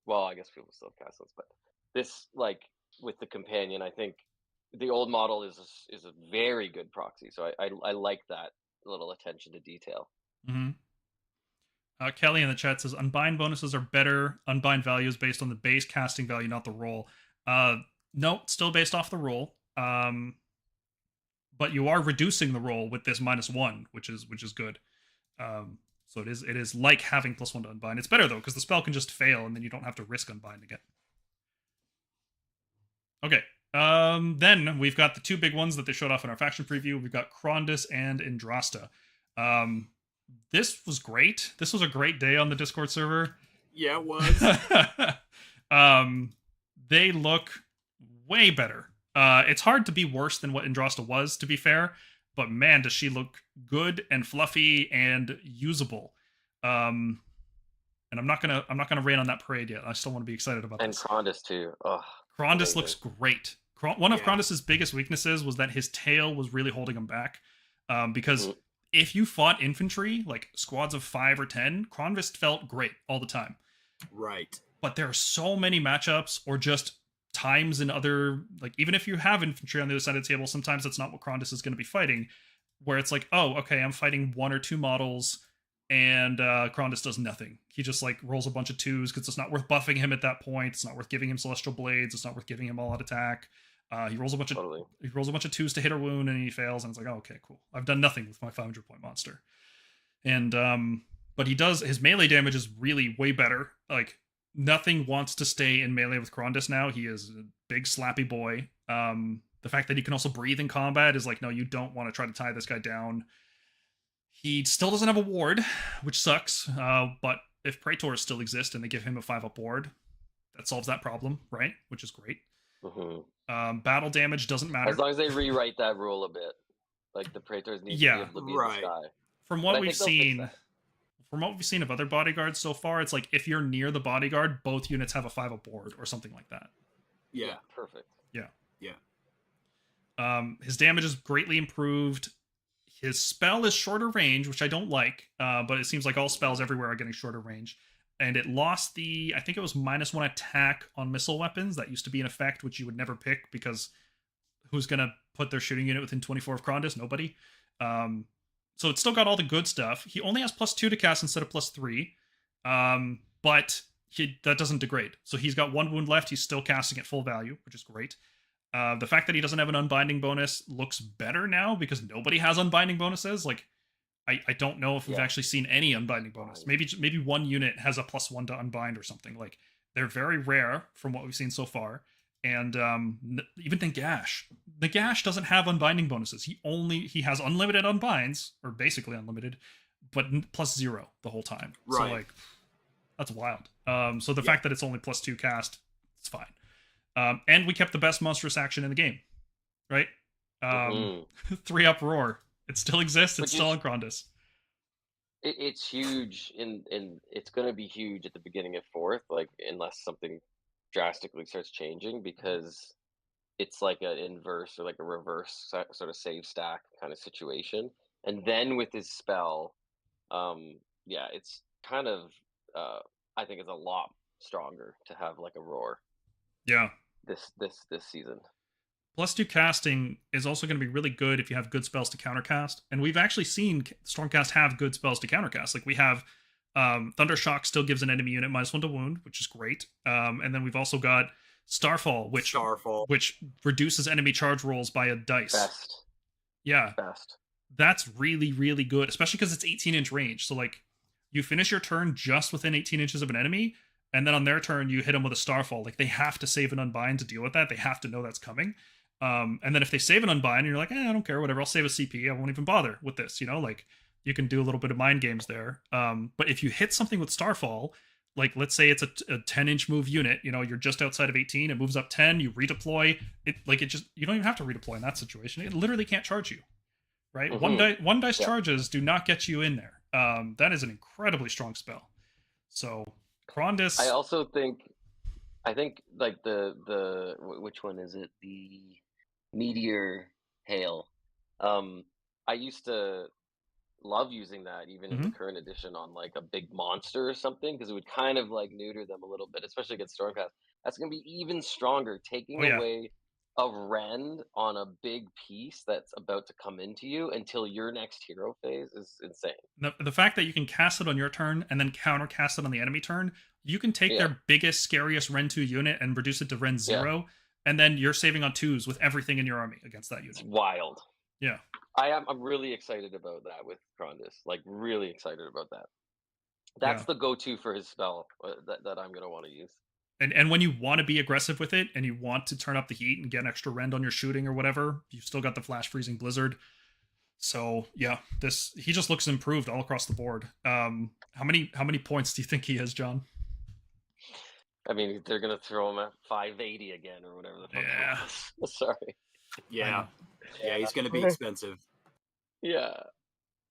Well, I guess people still have Castellans, but this, like, with the companion, I think the old model is a very good proxy. So I like that little attention to detail. Mm-hmm. Kelly in the chat says unbind bonuses are better. Unbind values based on the base casting value, not the roll. No, still based off the roll. but you are reducing the roll with this -1, which is good. So it is like having +1 to unbind. It's better though because the spell can just fail and then you don't have to risk unbinding it. Okay. Then we've got the two big ones that they showed off in our faction preview. We've got Krondus and Indrasta. This was great. This was a great day on the Discord server. Yeah, it was. They look way better. It's hard to be worse than what Indrasta was, to be fair, but man, does she look good and fluffy and usable. And I'm not gonna rain on that parade yet. I still want to be excited about this. And Krondus too. Oh, Krondus looks great. One of Krondus's biggest weaknesses was that his tail was really holding him back. Because if you fought infantry, like squads of 5 or 10, Krondus felt great all the time. Right. But there are so many matchups or just times in other, like, even if you have infantry on the other side of the table, sometimes that's not what Krondus is going to be fighting, where it's like, oh, okay, I'm fighting 1 or 2 models, and Krondus does nothing. He just, like, rolls a bunch of 2s, because it's not worth buffing him at that point. It's not worth giving him Celestial Blades. It's not worth giving him all-out attack. He rolls a bunch of 2s to hit or wound, and he fails, and it's like, oh, okay, cool. I've done nothing with my 500-point monster. And, but he does, his melee damage is really way better. Like, nothing wants to stay in melee with Krondus now. He is a big slappy boy. The fact that he can also breathe in combat is like, no, you don't want to try to tie this guy down. He still doesn't have a ward, which sucks. But if Praetors still exist and they give him a 5-up ward, that solves that problem, right? Which is great. Battle damage doesn't matter. As long as they rewrite that rule a bit. Like the Praetors need to be able to be in the sky. From what we've seen... From what we've seen of other bodyguards so far, it's like if you're near the bodyguard, both units have a 5-up ward or something like that. Yeah, perfect. Yeah. His damage is greatly improved. His spell is shorter range, which I don't like, but it seems like all spells everywhere are getting shorter range. And it lost I think it was -1 attack on missile weapons. That used to be an effect which you would never pick because who's going to put their shooting unit within 24 of Krondus? Nobody. So it's still got all the good stuff. He only has +2 to cast instead of +3. But that doesn't degrade. So he's got 1 wound left. He's still casting at full value, which is great. The fact that he doesn't have an unbinding bonus looks better now because nobody has unbinding bonuses. Like, I don't know if we've actually seen any unbinding bonus. Maybe one unit has a +1 to unbind or something. Like, they're very rare from what we've seen so far. And even Nagash doesn't have unbinding bonuses. He has unlimited unbinds, or basically unlimited, but +0 the whole time. Right. So like, that's wild. So the fact that it's only +2 cast, it's fine. And we kept the best monstrous action in the game, right? 3-up roar. It still exists. It's still on Krondus. It's huge, and it's going to be huge at the beginning of 4th, like unless something drastically starts changing, because it's like an inverse or like a reverse sort of save stack kind of situation. And then with his spell, it's kind of I think it's a lot stronger to have like a roar. Yeah. This season. +2 casting is also going to be really good if you have good spells to countercast. And we've actually seen Stormcast have good spells to countercast. Like we have Thundershock still gives an enemy unit -1 to wound, which is great. And then we've also got Starfall, which reduces enemy charge rolls by a dice. Best. Yeah. Best. That's really, really good, especially because it's 18-inch range. So like you finish your turn just within 18 inches of an enemy, and then on their turn you hit them with a Starfall. Like they have to save an unbind to deal with that. They have to know that's coming. And then if they save an unbind and you're like, I don't care, whatever, I'll save a CP. I won't even bother with this, like you can do a little bit of mind games there. But if you hit something with Starfall, like let's say it's a 10-inch move unit, you're just outside of 18, it moves up 10, you redeploy it, you don't even have to redeploy in that situation. It literally can't charge you, right? One dice charges do not get you in there. That is an incredibly strong spell. So Krondus, I think like the which one is it? The Meteor Hail. I used to love using that even in the current edition on like a big monster or something, because it would kind of like neuter them a little bit, especially against Stormcast. That's going to be even stronger, taking away a rend on a big piece that's about to come into you until your next hero phase is insane. The fact that you can cast it on your turn and then counter cast it on the enemy turn, you can take their biggest, scariest Rend 2 unit and reduce it to Rend 0, and then you're saving on 2s with everything in your army against that unit. It's wild. Yeah. I'm really excited about that with Krondys. Like really excited about that. That's the go-to for his spell that I'm gonna want to use. And when you want to be aggressive with it and you want to turn up the heat and get an extra rend on your shooting or whatever, you've still got the flash freezing blizzard. So yeah, he just looks improved all across the board. How many points do you think he has, John? I mean, they're gonna throw him at 580 again or whatever the fuck. Yeah. Sorry. Yeah. Yeah, he's gonna be expensive. Yeah.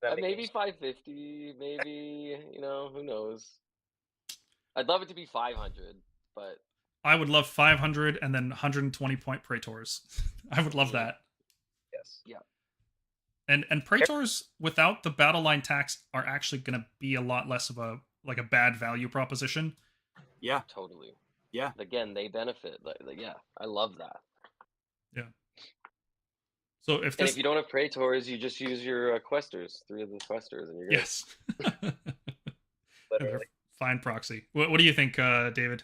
That Maybe makes- 550, maybe, who knows. I'd love it to be 500, but I would love 500 and then 120 point Praetors. I would love that. Yes. Yeah. And Praetors without the battle line tax are actually going to be a lot less of a bad value proposition. Yeah. Totally. Yeah. Again, they benefit. Like yeah, I love that. Yeah. So if And if you don't have Praetors, you just use your Questers, 3 of the Questers, and you're good. yes, Literally. fine proxy. What do you think, David?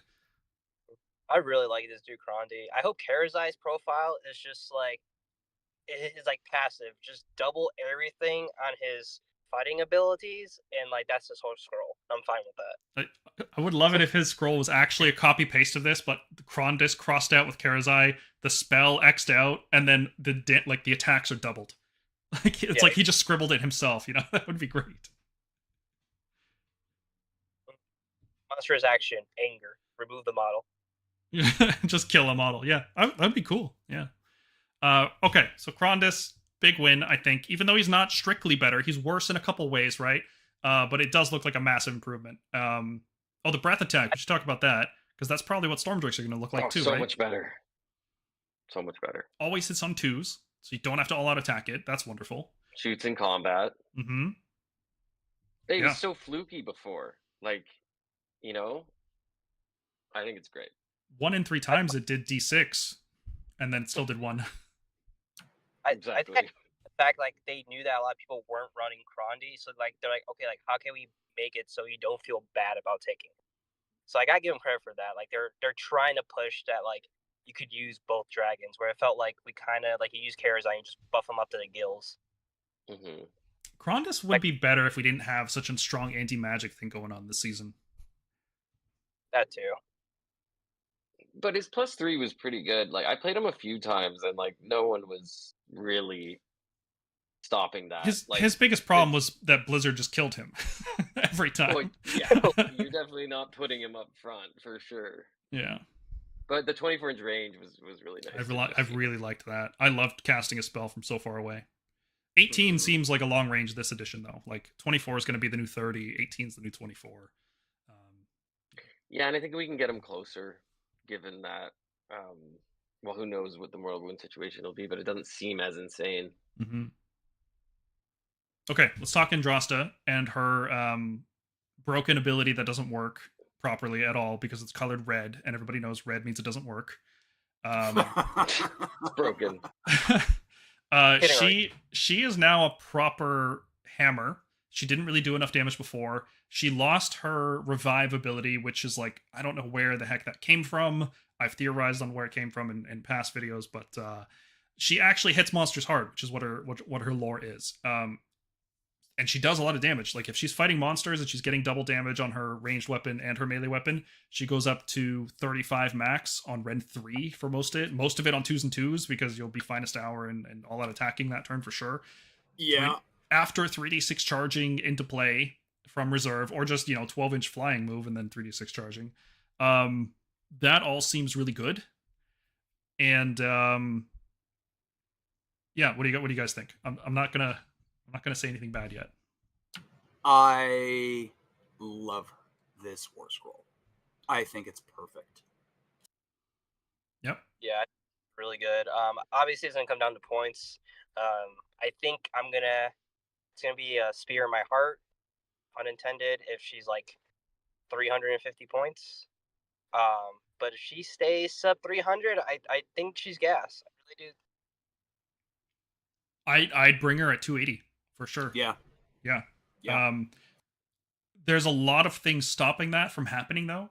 I really like this dude Krondy. I hope Karazai's profile is just like his like passive, just double everything on his fighting abilities, and like that's his whole scroll. I'm fine with that. I would love it if his scroll was actually a copy paste of this, but the Krondys crossed out with Karazai, the spell X'd out, and then the attacks are doubled. Like it's like he just scribbled it himself. That would be great. Monster's action, anger, remove the model. Just kill a model. Yeah, that'd be cool. Yeah. Okay, so Krondys, big win, I think. Even though he's not strictly better, he's worse in a couple ways, right? But it does look like a massive improvement. The breath attack. We should talk about that because that's probably what Stormdrakes are going to look like too, so right? much better. So much better. Always hits on 2s, so you don't have to all-out attack it. That's wonderful. Shoots in combat. Mm-hmm. It was so fluky before. Like, I think it's great. 1 in 3 times it did D6, and then it still did 1. Exactly. I think the fact like they knew that a lot of people weren't running Krondy, so like they're like, okay, like how can we make it so you don't feel bad about taking it? So like I give them credit for that. Like they're trying to push that like you could use both dragons, where it felt like we kind of like you use Karazai and just buff them up to the gills. Mm-hmm. Krondys would be better if we didn't have such a strong anti-magic thing going on this season. That too. But his +3 was pretty good. Like I played him a few times, and like no one was really stopping that. His biggest problem was that Blizzard just killed him every time. Well, yeah, you're definitely not putting him up front for sure. Yeah, but the 24-inch range was really nice. I've really liked that. I loved casting a spell from so far away. 18 seems like a long range this edition though. Like 24 is going to be the new 30. 18 is the new 24. Yeah, and I think we can get him closer, given that. Well, who knows what the Whirlwind situation will be, but it doesn't seem as insane. Mm-hmm. Okay, let's talk Andrasta and her broken ability that doesn't work properly at all because it's colored red, and everybody knows red means it doesn't work. It's broken. She is now a proper hammer. She didn't really do enough damage before. She lost her revive ability, which is like, I don't know where the heck that came from. I've theorized on where it came from in past videos, but she actually hits monsters hard, which is what her lore is. And she does a lot of damage. Like if she's fighting monsters and she's getting double damage on her ranged weapon and her melee weapon, she goes up to 35 max on Rend 3 for most of it on 2s and 2s, because you'll be finest hour and all out attacking that turn for sure. Yeah. After 3d6 charging into play from reserve, or just 12-inch flying move and then 3d6 charging, that all seems really good. And yeah, what do you guys think? I'm not gonna say anything bad yet. I love this Warscroll. I think it's perfect. Yep. Yeah, really good. Obviously it's gonna come down to points. I think it's gonna be a spear in my heart, unintended, if she's like 350 points. But if she stays sub 300, I think she's gas. I really do. I'd bring her at 280 for sure. Yeah. There's a lot of things stopping that from happening though.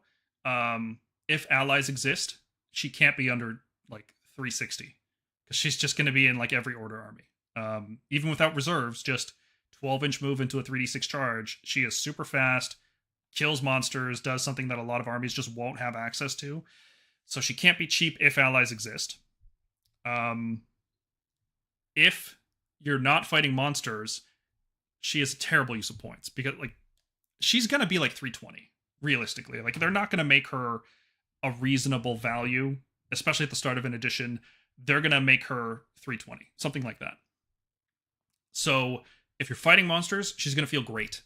If allies exist, she can't be under like 360 because she's just going to be in like every order army. Even without reserves, just 12-inch move into a 3d6 charge. She is super fast, kills monsters, does something that a lot of armies just won't have access to. So she can't be cheap if allies exist. If you're not fighting monsters, she is a terrible use of points because like she's gonna be like 320 realistically. Like they're not gonna make her a reasonable value, especially at the start of an edition. They're gonna make her 320, something like that. So if you're fighting monsters, she's gonna feel great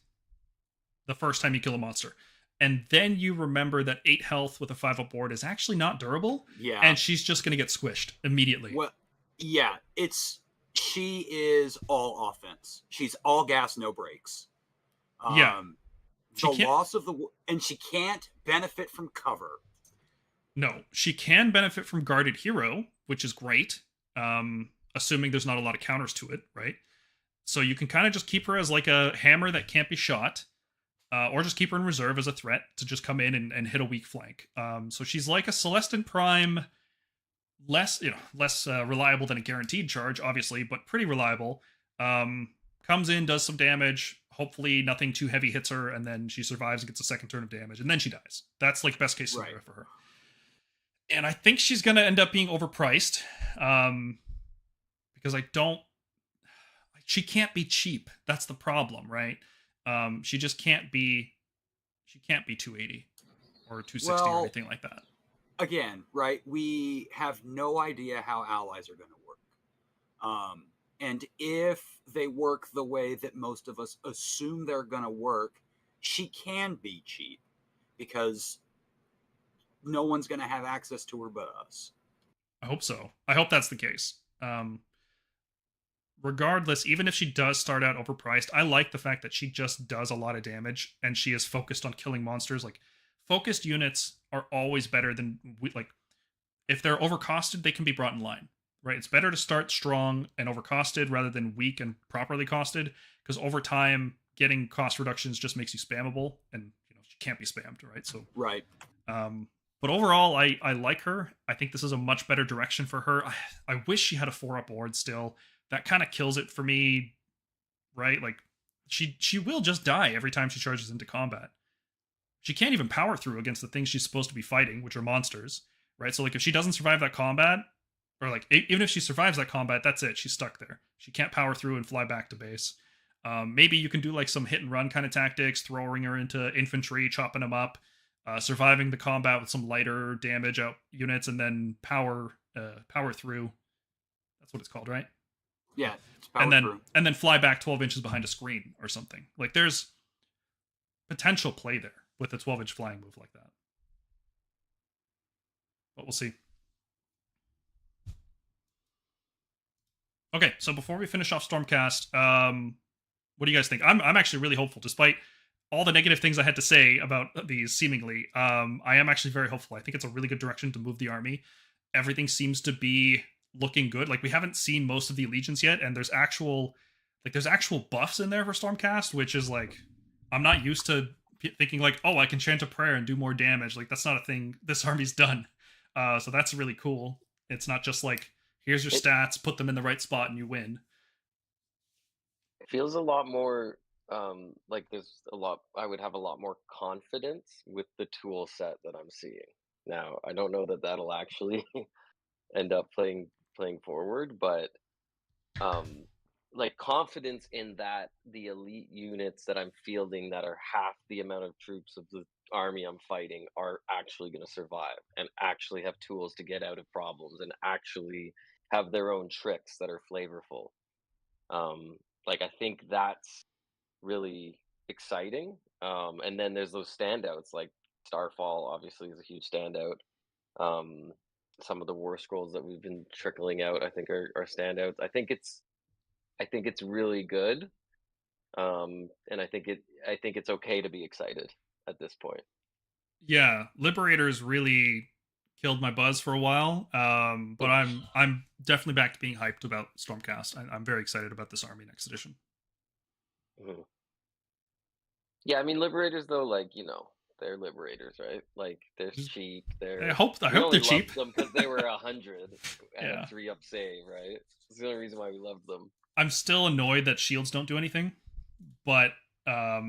the first time you kill a monster. And then you remember that 8 health with a 5 up board is actually not durable. Yeah. And she's just going to get squished immediately. Well, yeah, she is all offense. She's all gas, no brakes. Yeah. The loss of and she can't benefit from cover. No, she can benefit from guarded hero, which is great. Assuming there's not a lot of counters to it, right? So you can kind of just keep her as like a hammer that can't be shot. Or just keep her in reserve as a threat to just come in and hit a weak flank. So she's like a Celestin Prime, less reliable than a guaranteed charge, obviously, but pretty reliable. Comes in, does some damage. Hopefully nothing too heavy hits her, and then she survives and gets a second turn of damage, and then she dies. That's like best case scenario for her. And I think she's going to end up being overpriced because she can't be cheap. That's the problem, right? She just can't be 280 or 260 or anything like that. Again, right? We have no idea how allies are going to work. And if they work the way that most of us assume they're going to work, she can be cheap because no one's going to have access to her but us. I hope so. I hope that's the case. Regardless, even if she does start out overpriced, I like the fact that she just does a lot of damage and she is focused on killing monsters. Like, focused units are always better than, if they're overcosted, they can be brought in line, right? It's better to start strong and overcosted rather than weak and properly costed, because over time, getting cost reductions just makes you spammable, and she can't be spammed, right? So, right. But overall, I like her. I think this is a much better direction for her. I wish she had a 4-up board still. That kind of kills it for me, right? Like, she will just die every time she charges into combat. She can't even power through against the things she's supposed to be fighting, which are monsters, right? So, like, if she doesn't survive that combat, or, like, even if she survives that combat, that's it. She's stuck there. She can't power through and fly back to base. Maybe you can do, like, some hit-and-run kind of tactics, throwing her into infantry, chopping them up, surviving the combat with some lighter damage out units, and then power through. That's what it's called, right? Yeah, and then fly back 12 inches behind a screen or something. Like, there's potential play there with a 12-inch flying move like that. But we'll see. Okay, so before we finish off Stormcast, what do you guys think? I'm actually really hopeful, despite all the negative things I had to say about these seemingly. I am actually very hopeful. I think it's a really good direction to move the army. Everything seems to be looking good. Like, we haven't seen most of the allegiance yet, and there's actual buffs in there for Stormcast, which is like, I'm not used to thinking like, oh, I can chant a prayer and do more damage. Like, that's not a thing this army's done. So that's really cool. It's not just like, here's your stats, put them in the right spot and you win. It feels a lot more like I would have a lot more confidence with the tool set that I'm seeing. Now, I don't know that that'll actually end up playing forward, but like, confidence in that the elite units that I'm fielding that are half the amount of troops of the army I'm fighting are actually going to survive and actually have tools to get out of problems and actually have their own tricks that are flavorful. Like, I think that's really exciting. And then there's those standouts, like Starfall obviously is a huge standout. Some of the Warscrolls that we've been trickling out, I think, are standouts. I think it's really good. And I think it's okay to be excited at this point. Yeah, Liberators really killed my buzz for a while. But I'm definitely back to being hyped about Stormcast. I'm very excited about this army next edition. Mm-hmm. Yeah, I mean, Liberators, though, like, they're Liberators, right? Like, they're cheap. I hope they're cheap. Them because they were 100 and a 3-up save, right? That's the only reason why we loved them. I'm still annoyed that shields don't do anything, but Yeah.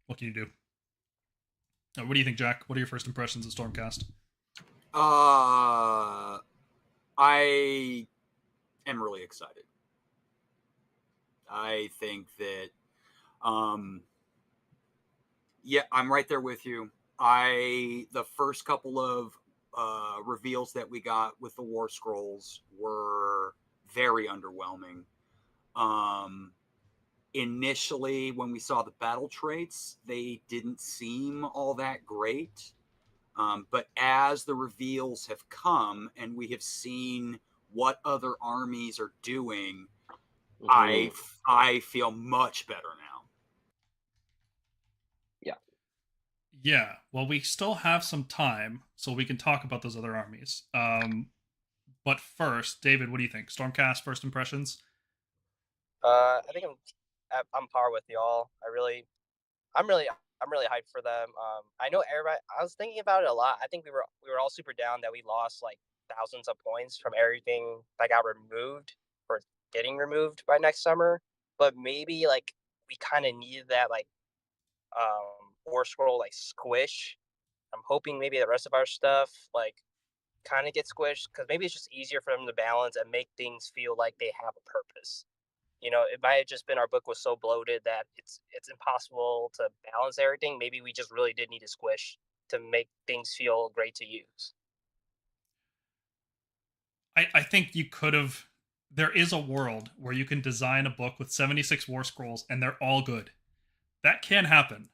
what can you do? What do you think, Jack? What are your first impressions of Stormcast? I am really excited. I think that, yeah, I'm right there with you. The first couple of reveals that we got with the War Scrolls were very underwhelming. Initially, when we saw the battle traits, they didn't seem all that great. But as the reveals have come and we have seen what other armies are doing, I feel much better now. Yeah. Yeah. Well, we still have some time, so we can talk about those other armies. But first, David, what do you think? Stormcast first impressions? I think I'm par with y'all. I'm really hyped for them. I know everybody. I was thinking about it a lot. I think we were all super down that we lost like thousands of points from everything that got removed or getting removed by next summer. But maybe like we kind of needed that like Warscroll like squish. I'm hoping maybe the rest of our stuff like kind of gets squished because maybe it's just easier for them to balance and make things feel like they have a purpose. It might have just been our book was so bloated that it's impossible to balance everything. Maybe we just really did need a squish to make things feel great to use. I think you could have. There is a world where you can design a book with 76 War Scrolls and they're all good. That can happen,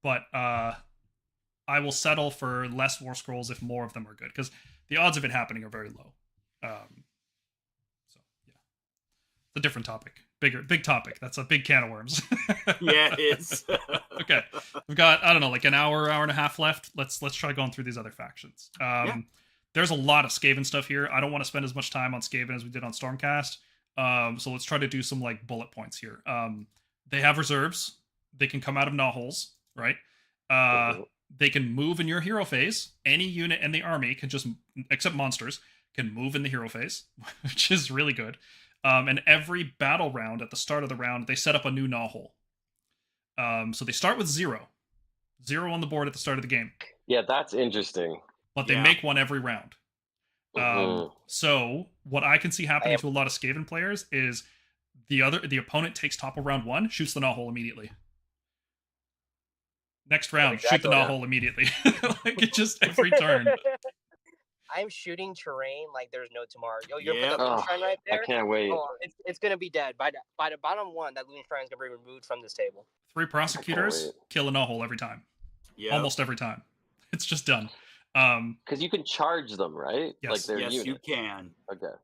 but I will settle for less War Scrolls if more of them are good, because the odds of it happening are very low. So yeah, it's a different topic, big topic. That's a big can of worms. Yeah, it is. Okay, we've got, I don't know, like an hour and a half left. Let's try going through these other factions. Yeah. There's a lot of Skaven stuff here. I don't want to spend as much time on Skaven as we did on Stormcast. So let's try to do some like bullet points here. They have reserves. They can come out of knotholes, right? They can move in your hero phase. Any unit in the army can just, except monsters, can move in the hero phase, which is really good. And every battle round, at the start of the round, they set up a new knothole. So they start with 0 on the board at the start of the game. Yeah, that's interesting. But they make one every round. So what I can see happening to a lot of Skaven players is the opponent takes top of round 1, shoots the knothole immediately. Next round, shoot the knothole immediately. Like it just every turn. I'm shooting terrain like there's no tomorrow. Yo, you're the Loon Shrine right there. I can't wait. Oh, it's gonna be dead by the bottom 1. That Loon Shrine is gonna be removed from this table. 3 prosecutors kill a knothole every time. Yeah, almost every time. It's just done. Because you can charge them, right? Yes. Like they're yes, units. you can. Okay.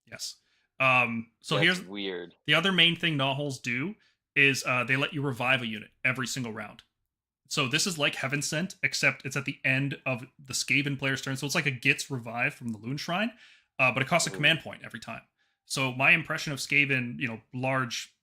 Yes. So that's here's weird. The other main thing knotholes do is they let you revive a unit every single round. So this is like Heaven Sent, except it's at the end of the Skaven player's turn. So it's like a gets revive from the Loon Shrine, but it costs a command point every time. So my impression of Skaven, large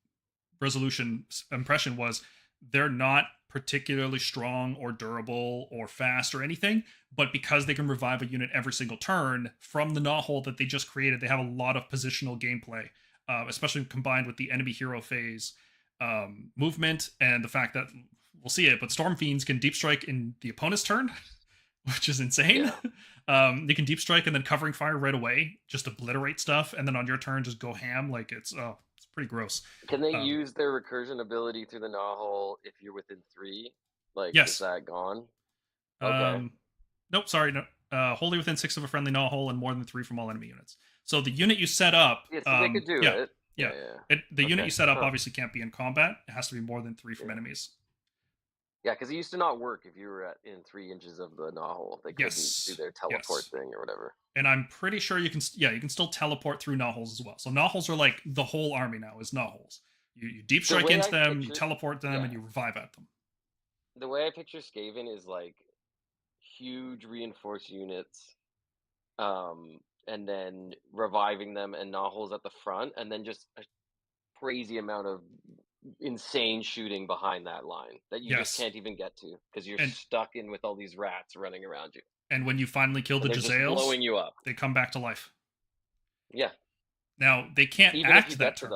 resolution impression was they're not particularly strong or durable or fast or anything, but because they can revive a unit every single turn from the knothole that they just created, they have a lot of positional gameplay, especially combined with the enemy hero phase movement and the fact that we'll see it, but Storm Fiends can deep strike in the opponent's turn, which is insane. Yeah. They can deep strike and then covering fire right away, just obliterate stuff, and then on your turn just go ham. Like it's pretty gross. Can they use their recursion ability through the knothole if you're within 3? Like, yes. Is that gone? Okay. Nope, sorry. No. Wholly within 6 of a friendly knothole and more than 3 from all enemy units. So the unit you set up... Yeah, so they could do it. Yeah. The unit you set up obviously can't be in combat. It has to be more than 3 from enemies. Yeah, because it used to not work if you were in 3 inches of the knothole. They couldn't do their teleport thing or whatever. And I'm pretty sure you can still teleport through knotholes as well. So knotholes are like the whole army now is knotholes. You deep strike into them, you teleport them, and you revive at them. The way I picture Skaven is like huge reinforced units, and then reviving them and knotholes at the front, and then just a crazy amount of insane shooting behind that line that you just can't even get to because you're stuck in with all these rats running around you. And when you finally kill the Jezzails, blowing you up, they come back to life. Yeah. Now they can't Even if act you that get to turn.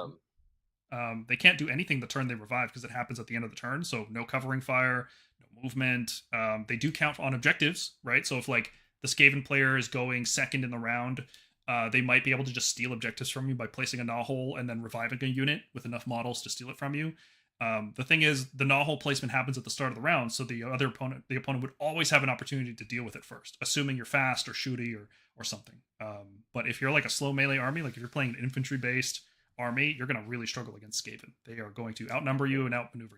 them. They can't do anything the turn they revive because it happens at the end of the turn. So no covering fire, no movement. They do count on objectives, right? So if like the Skaven player is going second in the round, they might be able to just steal objectives from you by placing a Gnawhole and then reviving a unit with enough models to steal it from you. The thing is, the Gnawhole placement happens at the start of the round, so the opponent would always have an opportunity to deal with it first, assuming you're fast or shooty or something. But if you're like a slow melee army, like if you're playing an infantry based army, you're going to really struggle against Skaven. They are going to outnumber you and outmaneuver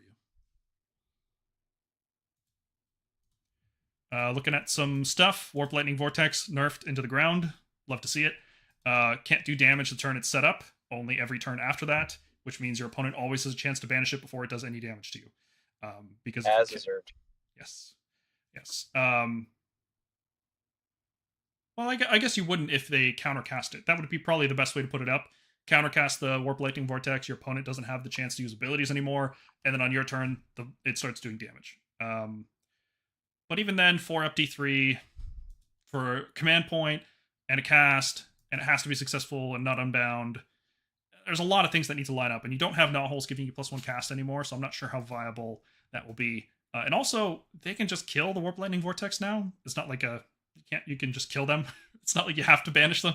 you. Looking at some stuff, Warp Lightning Vortex nerfed into the ground. Love to see it. Can't do damage the turn it's set up, only every turn after that, which means your opponent always has a chance to banish it before it does any damage to you. Because As deserved. Yes. Well, I guess you wouldn't if they countercast it. That would be probably the best way to put it up. Countercast the Warp Lightning Vortex, your opponent doesn't have the chance to use abilities anymore, and then on your turn, it starts doing damage. But even then, 4 up D3 for command point and a cast, and it has to be successful and not unbound. There's a lot of things that need to line up, and you don't have Gnawholes giving you +1 cast anymore, so I'm not sure how viable that will be. And also, they can just kill the Warp Lightning Vortex now. It's not like you can just kill them. It's not like you have to banish them.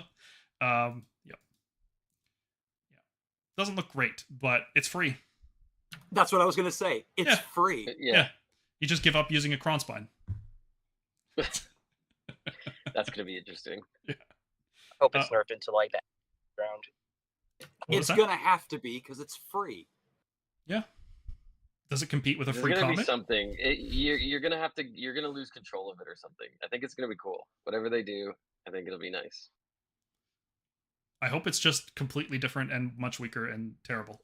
Yep. Doesn't look great, but it's free. That's what I was going to say. It's free. Yeah. You just give up using a Kronspine. That's going to be interesting. Yeah. Hope it's nerfed into like that round. It's going to have to be because it's free. Yeah. Does it compete with a free There's gonna comet? be something. You're gonna have to. You're gonna lose control of it or something. I think it's gonna be cool. Whatever they do, I think it'll be nice. I hope it's just completely different and much weaker and terrible.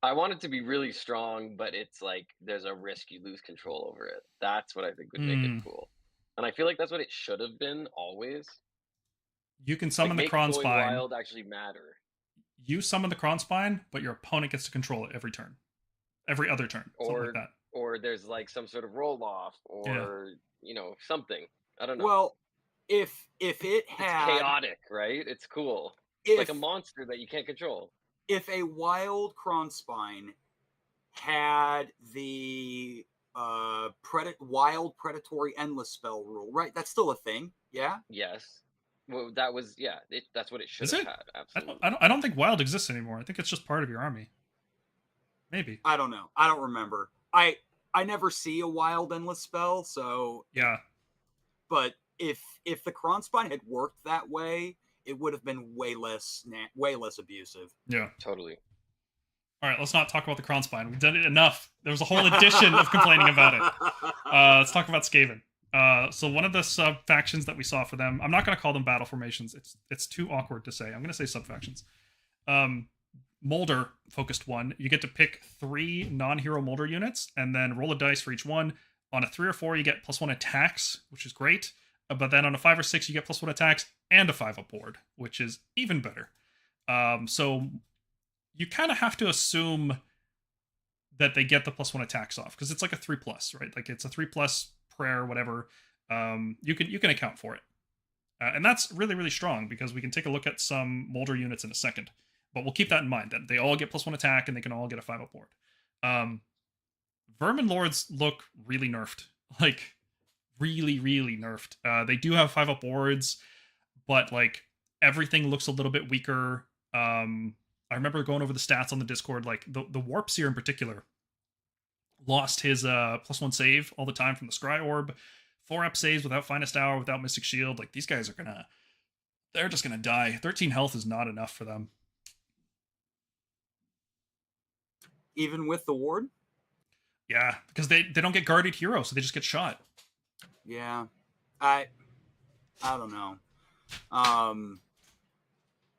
I want it to be really strong, but it's like there's a risk you lose control over it. That's what I think would make it cool. And I feel like that's what it should have been always. You can summon like, the Kronspine. Wild actually matter. You summon the Kronspine, but your opponent gets to control it every turn. Every other turn. Something like that. Or there's like some sort of roll off or something. I don't know. Well, if it had, it's chaotic, right? It's cool. It's like a monster that you can't control. If a wild Kronspine had the wild predatory endless spell rule, right? That's still a thing, yeah? Yes. Well, that was that's what it should have had. Absolutely. I don't think wild exists anymore. I think it's just part of your army. Maybe. I don't know. I don't remember. I never see a wild endless spell, so yeah. But if the Kronspine had worked that way, it would have been way less abusive. Yeah. Totally. All right, let's not talk about the Kronspine. We've done it enough. There was a whole edition of complaining about it. Let's talk about Skaven. So one of the sub factions that we saw for them, I'm not going to call them battle formations. It's too awkward to say. I'm going to say sub factions. Molder focused one. You get to pick 3 non-hero Molder units and then roll a dice for each one. On a 3 or 4, you get +1 attacks, which is great. But then on a 5 or 6, you get +1 attacks and a 5-up board, which is even better. So you kind of have to assume that they get the +1 attacks off because it's like a 3+, right? Like it's a 3+ prayer, whatever. You can account for it. And that's really, really strong because we can take a look at some Molder units in a second. But we'll keep that in mind, that they all get +1 attack and they can all get a 5-up board. Vermin Lords look really nerfed. Like, really, really nerfed. They do have 5-up boards, but, like, everything looks a little bit weaker. I remember going over the stats on the Discord, like, the Warp Seer in particular lost his +1 save all the time from the Scry Orb. 4-up saves without Finest Hour, without Mystic Shield. Like, these guys are they're just gonna die. 13 health is not enough for them. Even with the ward? Yeah, because they don't get guarded hero, so they just get shot. Yeah. I don't know.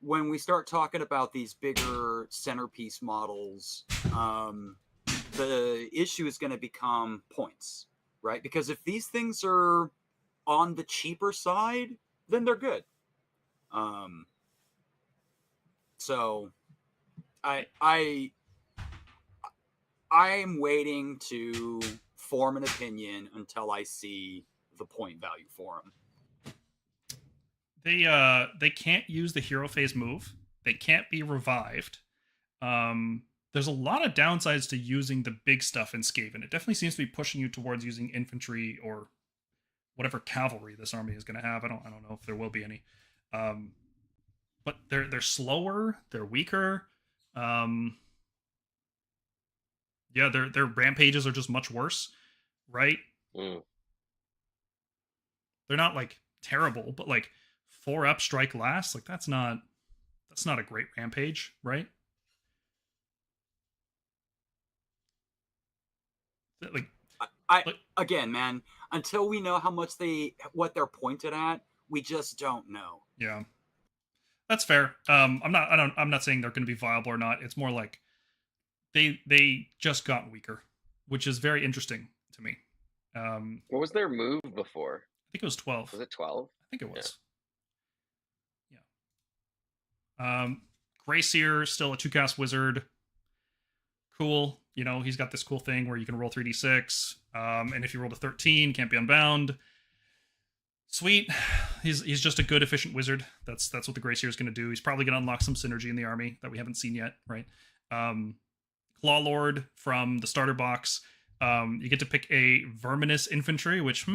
When we start talking about these bigger centerpiece models, the issue is going to become points, right? Because if these things are on the cheaper side, then they're good. So I'm waiting to form an opinion until I see the point value for them. They can't use the hero phase move. They can't be revived. There's a lot of downsides to using the big stuff in Skaven. It definitely seems to be pushing you towards using infantry or whatever cavalry this army is going to have. I don't know if there will be any. But they're slower. They're weaker. Yeah, their rampages are just much worse, right? Mm. They're not like terrible, but like 4-up strike last, like that's not a great rampage, right? Like again, man, until we know how much what they're pointed at, we just don't know. Yeah. That's fair. I'm not saying they're going to be viable or not. It's more like they just got weaker, which is very interesting to me. What was their move before? I think it was 12. Was it 12? I think it was. Yeah. Grayseer, still a 2-cast wizard. Cool. You know, he's got this cool thing where you can roll 3d6. And if you roll a 13, can't be unbound. Sweet. He's just a good, efficient wizard. That's what the Grayseer is going to do. He's probably going to unlock some synergy in the army that we haven't seen yet, right? Claw Lord from the starter box. You get to pick a Verminous infantry, which,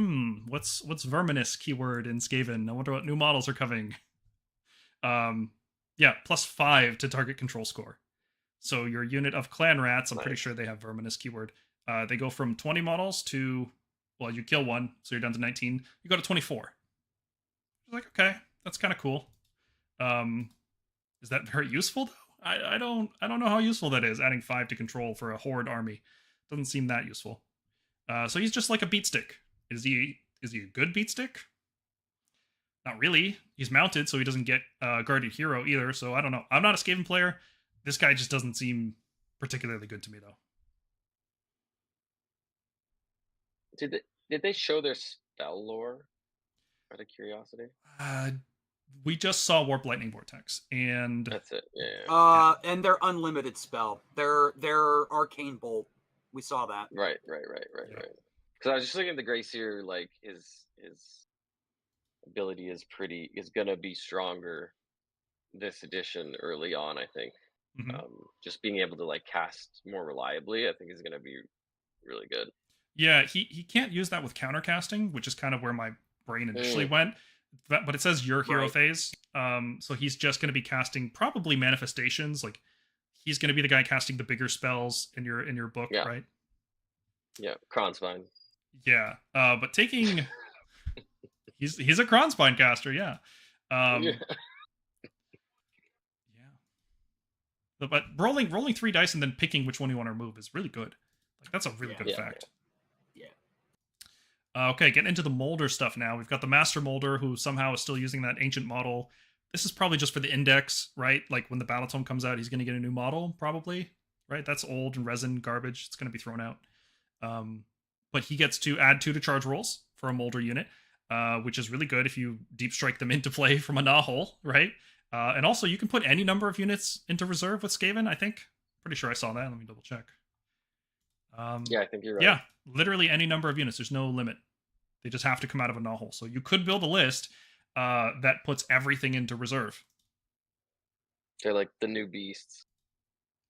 what's Verminous keyword in Skaven? I wonder what new models are coming. Yeah, +5 to target control score. So your unit of clan rats, I'm pretty sure they have Verminous keyword. They go from 20 models to, well, you kill one, so you're down to 19. You go to 24. Like, okay, that's kind of cool. Is that very useful though? I don't know how useful that is. Adding 5 to control for a horde army doesn't seem that useful. So he's just like a beat stick. Is he a good beat stick? Not really. He's mounted, so he doesn't get guardian hero either. So I don't know. I'm not a Skaven player. This guy just doesn't seem particularly good to me though. Did they show their spell lore? Out of curiosity. We just saw Warp Lightning Vortex, and that's it. Yeah. And their unlimited spell, their Arcane Bolt. We saw that. Right. Because I was just looking at the Grayseer, like his ability is gonna be stronger this edition early on. I think. Mm-hmm. Just being able to like cast more reliably, I think is gonna be really good. Yeah, he can't use that with countercasting, which is kind of where my brain initially went. But it says your hero phase. So he's just going to be casting probably manifestations. Like he's going to be the guy casting the bigger spells in your book, right? Yeah, Kronspine. Yeah, but taking he's a Kronspine caster, yeah. But rolling 3 dice and then picking which one you want to remove is really good. Like that's a really good effect. Okay, getting into the molder stuff now. We've got the Master Molder, who somehow is still using that ancient model. This is probably just for the index, right? Like when the Battle Tome comes out, he's going to get a new model, probably, right? That's old and resin garbage. It's going to be thrown out. But he gets to add 2 to charge rolls for a Molder unit, which is really good if you deep strike them into play from a Nahul, right? And also, you can put any number of units into reserve with Skaven, I think. Pretty sure I saw that. Let me double check. Yeah, I think you're right. Yeah, literally any number of units. There's no limit. They just have to come out of a Nahul. So you could build a list that puts everything into reserve. They're like the new beasts.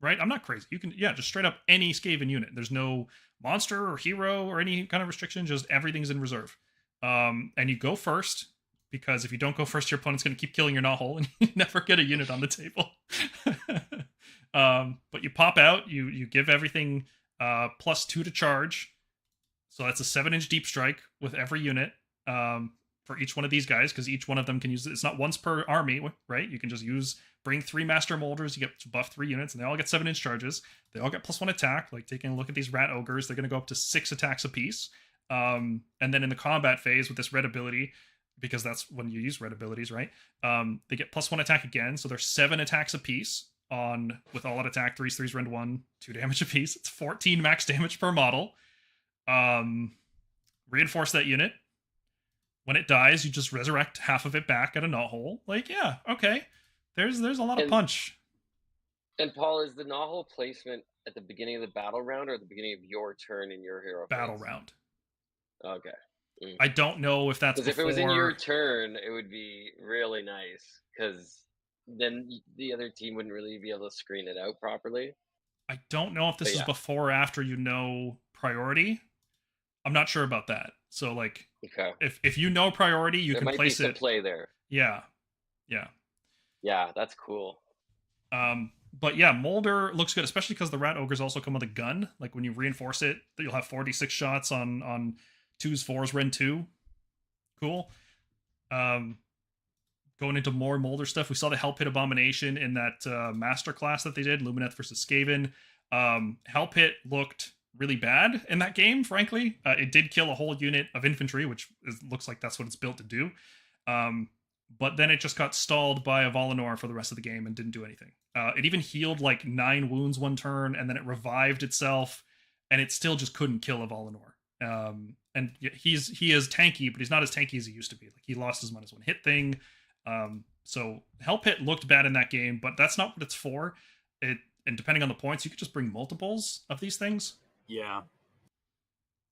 Right? I'm not crazy. You can, just straight up any Skaven unit. There's no monster or hero or any kind of restriction. Just everything's in reserve. And you go first, because if you don't go first, your opponent's going to keep killing your Nahul and you never get a unit on the table. But you pop out, you give everything +2 to charge. So that's a 7-inch deep strike with every unit for each one of these guys, because each one of them can use it. It's not once per army, right? You can just bring 3 Master Molders, you get to buff 3 units, and they all get 7-inch charges. They all get +1 attack. Like taking a look at these Rat Ogres, they're going to go up to 6 attacks apiece. And then in the combat phase with this red ability, because that's when you use red abilities, right? They get +1 attack again, so they're 7 attacks apiece with all out attack, 3s, 3s, rend 1, 2 damage apiece. It's 14 max damage per model. Reinforce that unit. When it dies, you just resurrect half of it back at a Nahul. Like, yeah, okay. There's a lot of punch. And Paul, is the Nahul placement at the beginning of the battle round or at the beginning of your turn in your hero battle phase? Round? Okay. I don't know if that's Because if before... it was in your turn, it would be really nice. Because then the other team wouldn't really be able to screen it out properly. I don't know if this is before or after you know priority. I'm not sure about that. So like, if you know priority, you can place it. There might be some play there. Yeah. Yeah, that's cool. But yeah, Molder looks good, especially because the Rat Ogres also come with a gun. Like when you reinforce it, you'll have 46 shots on 2s, 4s, Ren 2. Cool. Going into more Molder stuff, we saw the Hell Pit Abomination in that master class that they did, Lumineth versus Skaven. Hell Pit looked really bad in that game, frankly. It did kill a whole unit of infantry, which looks like that's what it's built to do. But then it just got stalled by a Valinor for the rest of the game and didn't do anything. It even healed like 9 wounds one turn, and then it revived itself, and it still just couldn't kill a Valinor. And he is tanky, but he's not as tanky as he used to be. Like he lost his minus 1 hit thing. So Hell Pit looked bad in that game, but that's not what it's for. And depending on the points, you could just bring multiples of these things. Yeah.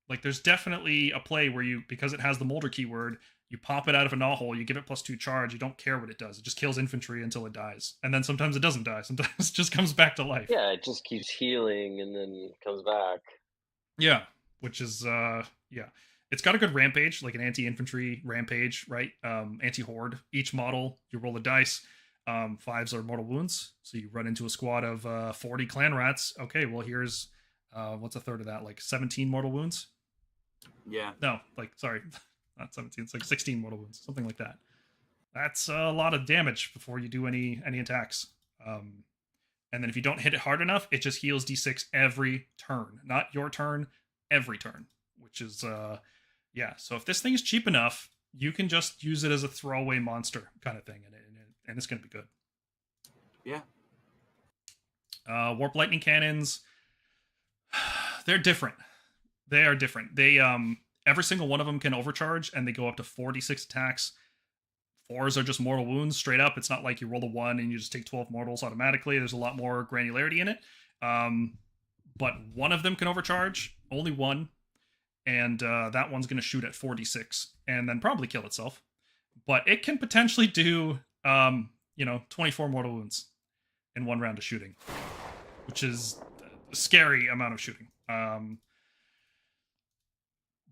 Like there's definitely a play where you, because it has the Molder keyword, you pop it out of a gnaw-hole, you give it +2 charge, you don't care what it does. It just kills infantry until it dies. And then sometimes it doesn't die. Sometimes it just comes back to life. Yeah, it just keeps healing and then comes back. Yeah, which is, yeah. It's got a good rampage, like an anti-infantry rampage, right? Anti-horde. Each model, you roll a dice. 5s are mortal wounds. So you run into a squad of 40 clan rats. Okay, well here's, what's a third of that? Like 17 mortal wounds? Yeah. No, like, sorry. Not 17, it's like 16 mortal wounds, something like that. That's a lot of damage before you do any attacks. And then if you don't hit it hard enough, it just heals d6 every turn. Not your turn, every turn. Which is, yeah. So if this thing is cheap enough, you can just use it as a throwaway monster kind of thing, and it's going to be good. Yeah. Warp lightning cannons, they're different. They are different. They, every single one of them can overcharge, and they go up to 46 attacks. 4s are just mortal wounds straight up. It's not like you roll a 1 and you just take 12 mortals automatically. There's a lot more granularity in it. But one of them can overcharge, only one, and that one's going to shoot at 46 and then probably kill itself. But it can potentially do, 24 mortal wounds in one round of shooting, which is a scary amount of shooting.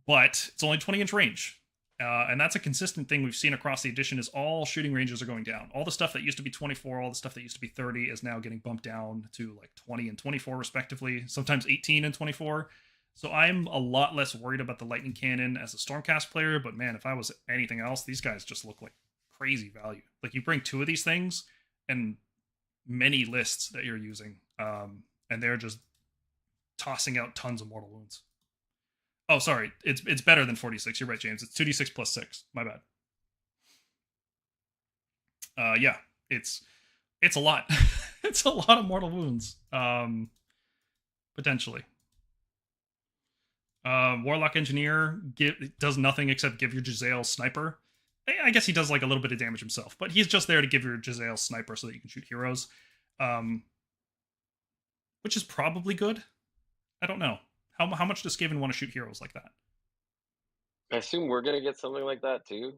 But it's only 20-inch range. And that's a consistent thing we've seen across the edition, is all shooting ranges are going down. All the stuff that used to be 24, all the stuff that used to be 30 is now getting bumped down to like 20 and 24 respectively, sometimes 18 and 24. So I'm a lot less worried about the lightning cannon as a Stormcast player, but man, if I was anything else, these guys just look like crazy value. Like you bring 2 of these things and many lists that you're using, and they're just tossing out tons of mortal wounds. Oh, sorry. It's better than 46. You're right, James. It's 2d6 plus 6. My bad. Yeah, it's a lot. It's a lot of mortal wounds. Potentially. Warlock Engineer does nothing except give your Giselle sniper. I guess he does like a little bit of damage himself, but he's just there to give your Giselle sniper so that you can shoot heroes. Which is probably good. I don't know. How much does Skaven want to shoot heroes like that? I assume we're gonna get something like that too,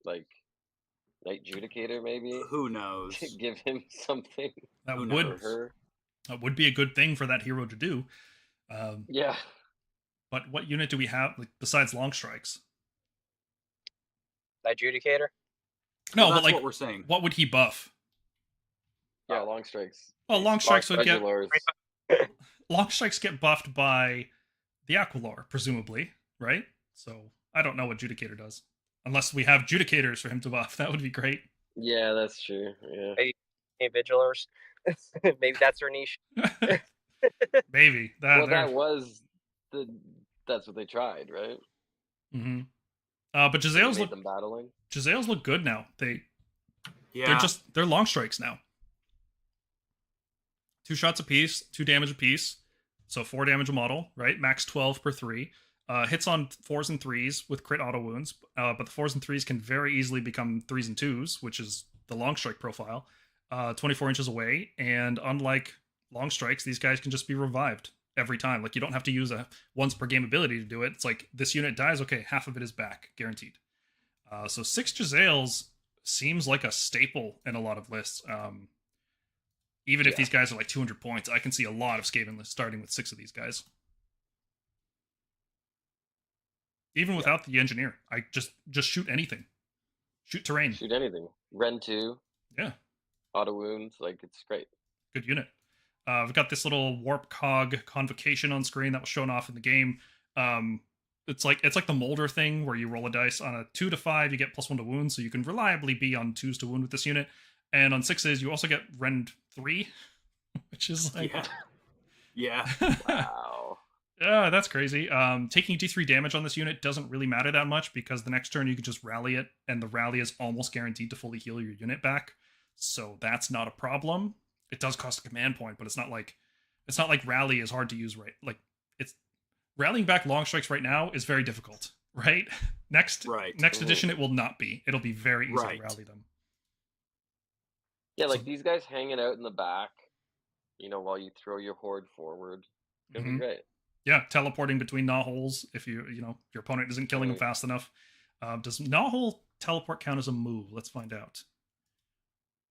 like Knight Judicator maybe. Who knows? Give him something. That would be a good thing for that hero to do. Yeah. But what unit do we have besides long strikes? Adjudicator? No, well, but like what we're saying. What would he buff? Yeah, long strikes. Well, long strikes would get Regulars. long strikes get buffed by the Aquilor, presumably, right? So I don't know what Judicator does. Unless we have Judicators for him to buff. That would be great. Yeah, that's true. Yeah. Hey, Vigilers. Maybe that's their niche. Maybe. That's what they tried, right? Mm-hmm. But Giselles look good now. They're long strikes now. 2 shots apiece, 2 damage apiece. So 4 damage a model, right? Max 12 per 3. Hits on 4s and 3s with crit auto wounds. But the 4s and 3s can very easily become 3s and 2s, which is the long strike profile. 24 inches away. And unlike long strikes, these guys can just be revived. every time. Like, you don't have to use a once per game ability to do it. It's like, this unit dies, okay, half of it is back, guaranteed. So 6 Giselles seems like a staple in a lot of lists. Even if these guys are like 200 points, I can see a lot of Skaven lists starting with 6 of these guys. Even without the engineer, I just shoot anything. Shoot terrain. Shoot anything. Ren 2. Yeah. Auto wounds, like, it's great. Good unit. We've got this little warp cog convocation on screen that was shown off in the game. It's like the Molder thing where you roll a dice. On a 2 to 5, you get +1 to wound, so you can reliably be on 2s to wound with this unit. And on 6s, you also get Rend 3, which is like... Yeah. Wow. Yeah, that's crazy. Taking D3 damage on this unit doesn't really matter that much because the next turn you can just rally it, and the rally is almost guaranteed to fully heal your unit back. So that's not a problem. It does cost a command point, but it's not like rally is hard to use, right? Like, it's rallying back long strikes right now is very difficult, right? Next edition it will not be. It'll be very easy to rally them. Yeah, like these guys hanging out in the back, while you throw your horde forward. It'll be great. Yeah, teleporting between gnaw holes if your opponent isn't killing them fast enough. Does gnaw hole teleport count as a move? Let's find out.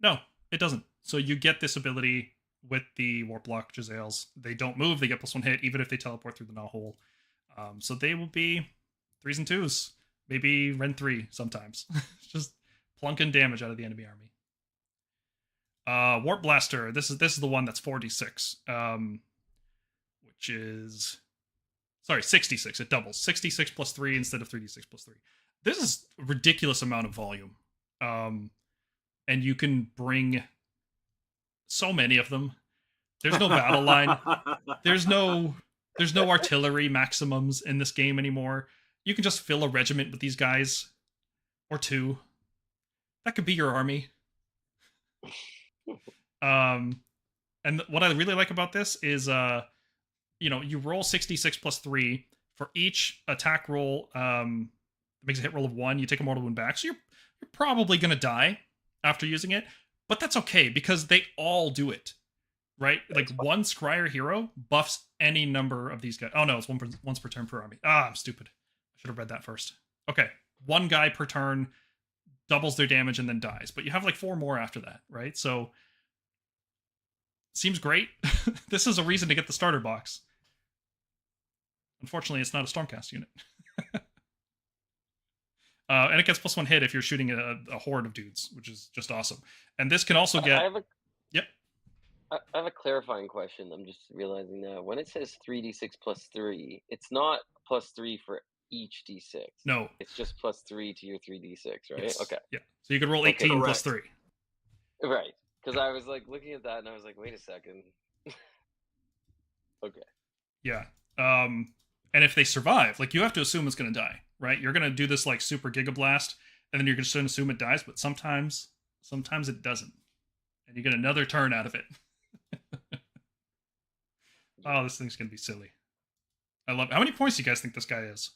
No, it doesn't. So you get this ability with the Warp Lock Giselles. They don't move, they get +1 hit, even if they teleport through the gnaw hole. So they will be 3s and 2s. Maybe Ren 3 sometimes. Just plunking damage out of the enemy army. Warp Blaster. This is the one that's 46. Which is... Sorry, 66. It doubles. 66 +3 instead of 3d6 +3. This is a ridiculous amount of volume. And you can bring so many of them. There's no battle line. There's no artillery maximums in this game anymore. You can just fill a regiment with these guys. Or 2. That could be your army. And what I really like about this is, you roll 66 +3 for each attack roll. It makes a hit roll of 1. You take a mortal wound back, so you're probably gonna die after using it, but that's okay because they all do it, right? Like one Scryer hero buffs any number of these guys. Oh no, it's once per turn per army. I'm stupid. I should have read that first. Okay, one guy per turn doubles their damage and then dies, but you have like 4 more after that, right? So seems great. This is a reason to get the starter box. Unfortunately, it's not a Stormcast unit. And it gets +1 hit if you're shooting a horde of dudes, which is just awesome. And this can also get... I have a clarifying question. I'm just realizing now. When it says 3d6 +3, it's not +3 for each d6. No. It's just +3 to your 3d6, right? Yes. Okay. Yeah. So you could roll 18 +3. Right. Because I was like looking at that and I was like, wait a second. Okay. Yeah. And if they survive, like, you have to assume it's going to die, right? You're going to do this like super Giga Blast, and then you're just going to assume it dies, but sometimes it doesn't. And you get another turn out of it. Oh, this thing's going to be silly. I love it. How many points do you guys think this guy is?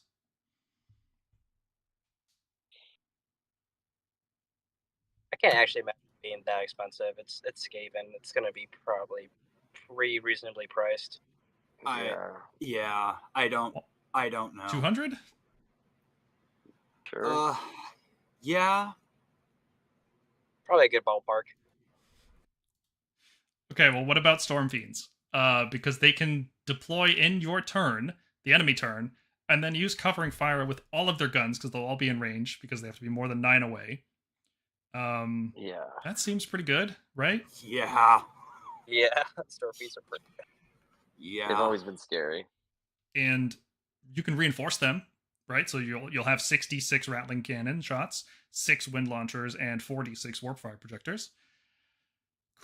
I can't actually imagine it being that expensive. It's Skaven. It's going to be probably pretty reasonably priced. I don't know. 200? Sure. Yeah. Probably a good ballpark. Okay, well, what about Storm Fiends? Because they can deploy in your turn, the enemy turn, and then use covering fire with all of their guns because they'll all be in range because they have to be more than 9 away. Yeah. That seems pretty good, right? Yeah. Yeah, Storm Fiends are pretty good. Yeah. They've always been scary. And you can reinforce them, right? So you'll have 66 rattling cannon shots, 6 wind launchers, and 46 warp fire projectors.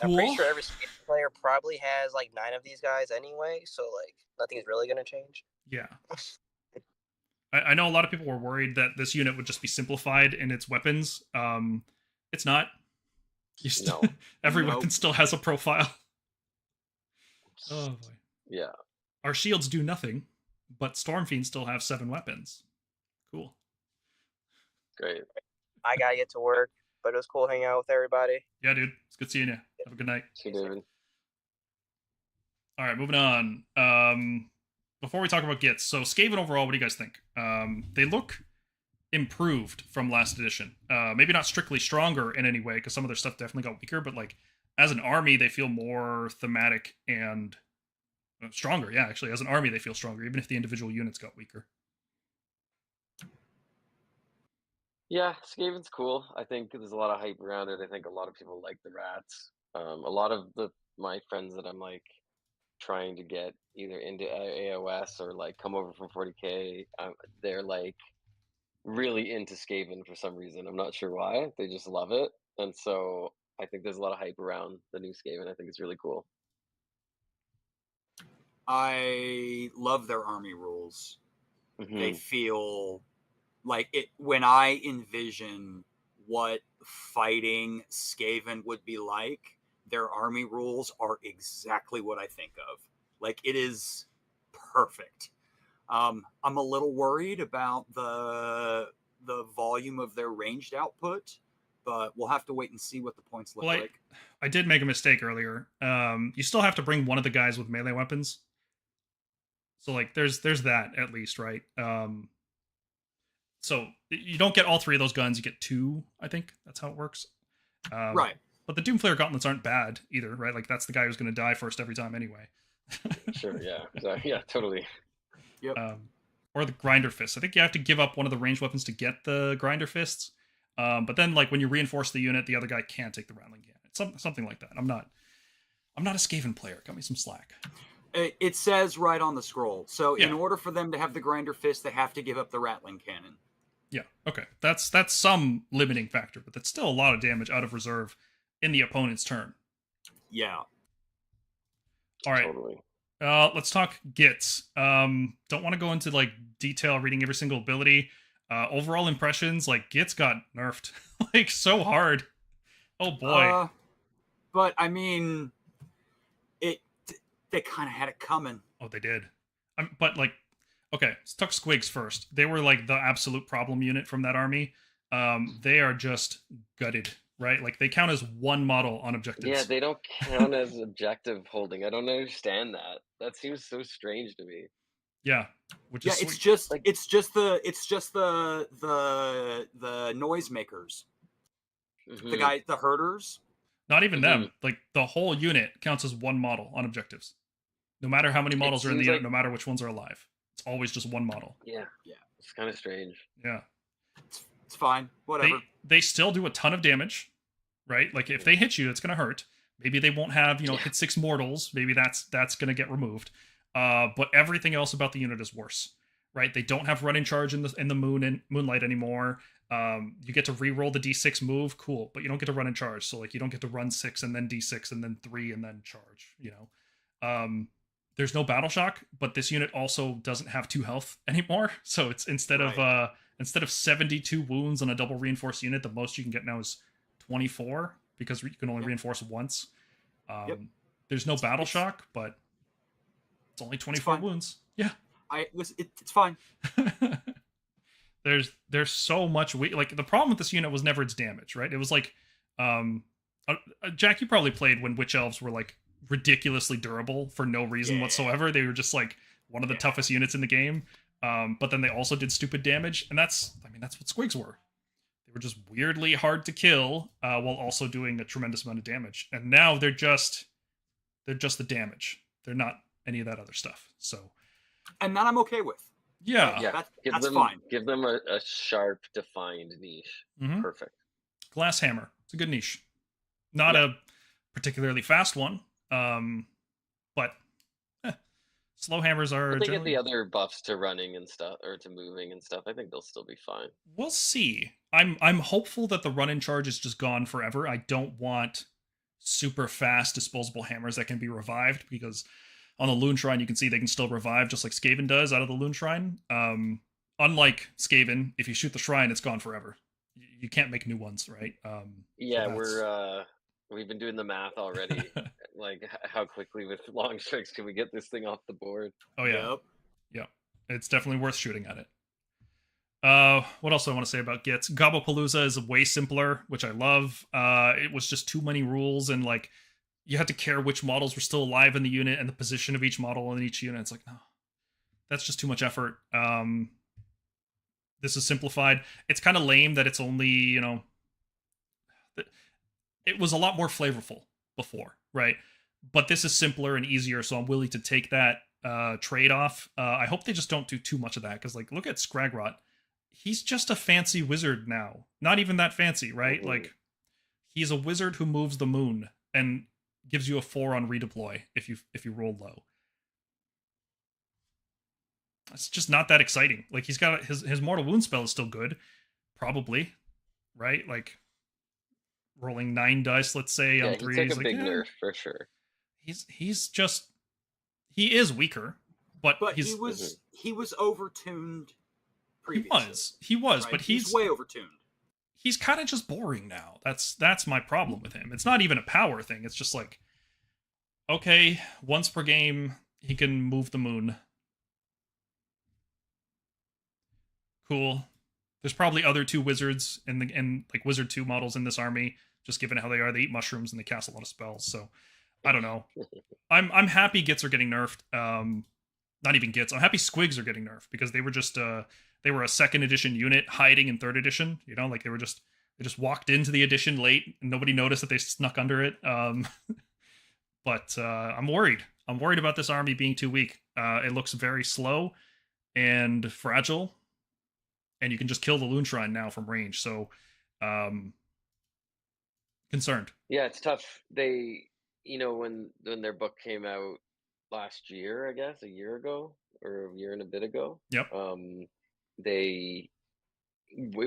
Cool. I'm pretty sure every Skaven player probably has like 9 of these guys anyway, so like nothing's really gonna change. Yeah. I know a lot of people were worried that this unit would just be simplified in its weapons. It's not. Every weapon still has a profile. Oh boy. Yeah. Our shields do nothing, but Stormfiends still have 7 weapons. Cool. Great. I gotta get to work, but it was cool hanging out with everybody. Yeah, dude. It's good seeing you. Have a good night. See you, David. All right, moving on. Before we talk about Gits, so Skaven overall, what do you guys think? They look improved from last edition. Maybe not strictly stronger in any way, because some of their stuff definitely got weaker, but like as an army, they feel more thematic and stronger. Yeah, actually, as an army, they feel stronger, even if the individual units got weaker. Yeah, Skaven's cool. I think there's a lot of hype around it. I think a lot of people like the rats. A lot of my friends that I'm like trying to get either into AOS or like come over from 40K, they're like really into Skaven for some reason. I'm not sure why. They just love it, and so I think there's a lot of hype around the new Skaven. I think it's really cool. I love their army rules. Mm-hmm. They feel like it when I envision what fighting Skaven would be like. Their army rules are exactly what I think of. Like, it is perfect. I'm a little worried about the volume of their ranged output, but we'll have to wait and see what the points look like. I did make a mistake earlier. You still have to bring one of the guys with melee weapons. So like there's that at least, right? So you don't get all three of those guns, you get two, I think. That's how it works. Right. But the Doomflayer gauntlets aren't bad either, right? Like that's the guy who's going to die first every time anyway. Sure, yeah. So, yeah, totally. Yep. Or the Grinder Fists. I think you have to give up one of the ranged weapons to get the Grinder Fists. But then like when you reinforce the unit, the other guy can't take the Rattling Cannon. It's something like that. I'm not a Skaven player. Cut me some slack. It says right on the scroll. So Yeah. in order for them to have the Grinder Fist, they have to give up the Rattling Cannon. Yeah, okay. That's some limiting factor, but that's still a lot of damage out of reserve in the opponent's turn. Yeah. All right. Totally. Let's talk Gits. Don't want to go into like detail reading every single ability. Overall impressions, like Gits got nerfed like so hard. Oh boy. But I mean, they kind of had it coming. Oh, they did. But like, okay, let's talk Squigs first. They were like the absolute problem unit from that army. They are just gutted, right? Like they count as one model on objectives. Yeah, they don't count as objective holding. I don't understand that. That seems so strange to me. Yeah, which is it's sweet. just like it's just the noisemakers, Mm-hmm. the herders. Not even them. Like the whole unit counts as one model on objectives. No matter how many models are in the unit, no matter which ones are alive. It's always just one model. Yeah. It's kind of strange. Yeah. It's fine. Whatever. They still do a ton of damage, right? Like if they hit you, it's gonna hurt. Maybe they won't have, hit 6 mortals. Maybe that's gonna get removed. But everything else about the unit is worse, right? They don't have running charge in the moonlight anymore. You get to re-roll the D6 move, cool, but you don't get to run in charge. So like you don't get to run 6 and then D6 and then 3 and then charge. There's no battle shock, but this unit also doesn't have 2 health anymore. So it's instead of 72 wounds on a double reinforced unit, the most you can get now is 24 because you can only reinforce once. There's no battle shock, but it's only 24 wounds. Yeah. It's fine. There's so much like the problem with this unit was never its damage, right? It was like Jack, you probably played when Witch Elves were like ridiculously durable for no reason whatsoever. They were just like one of the toughest units in the game. But then they also did stupid damage, and that's what Squigs were. They were just weirdly hard to kill while also doing a tremendous amount of damage. And now they're just the damage. They're not any of that other stuff. So, and that I'm okay with. Yeah, that's fine. Give them a sharp, defined niche. Mm-hmm. Perfect. Glass Hammer. It's a good niche. Not a particularly fast one, but slow hammers are. If they get the other buffs to running and stuff, or to moving and stuff, I think they'll still be fine. We'll see. I'm hopeful that the run-in charge is just gone forever. I don't want super fast disposable hammers that can be revived, because on the Loon Shrine you can see they can still revive just like Skaven does out of the Loon Shrine. Unlike Skaven, if you shoot the shrine, it's gone forever. You can't make new ones, right? We've been doing the math already. Like, how quickly with long strikes can we get this thing off the board? Oh yeah, yeah. It's definitely worth shooting at it. What else do I want to say about Gits? Gobblepalooza is way simpler, which I love. It was just too many rules, and like you had to care which models were still alive in the unit and the position of each model in each unit. It's like, no, that's just too much effort. This is simplified. It's kind of lame that it's only, you know, it was a lot more flavorful before, right? But this is simpler and easier, so I'm willing to take that trade-off. I hope they just don't do too much of that, because, like, look at Scragrot. He's just a fancy wizard now. Not even that fancy, right? Like, he's a wizard who moves the moon and gives you a 4 on redeploy if you roll low. It's just not that exciting. Like, he's got his Mortal Wound spell is still good, probably, right? Like, rolling 9 dice, let's say, on 3. He took a big nerf for sure. He's just, he is weaker, but he was overtuned previously. He was, right? But he's way overtuned. He's kind of just boring now. That's my problem with him. It's not even a power thing. It's just like, okay, once per game he can move the moon. Cool. There's probably other 2 wizards and like wizard 2 models in this army. Just given how they are, they eat mushrooms and they cast a lot of spells. So I don't know. I'm happy Gits are getting nerfed. Not even Gits. I'm happy Squigs are getting nerfed, because they were just they were a 2nd edition unit hiding in 3rd edition. You know, like they just walked into the edition late and nobody noticed that they snuck under it. But I'm worried. I'm worried about this army being too weak. It looks very slow and fragile, and you can just kill the Loon Shrine now from range. So concerned. Yeah, it's tough. They, you know, when their book came out last year, I guess, a year ago or a year and a bit ago. Yep. It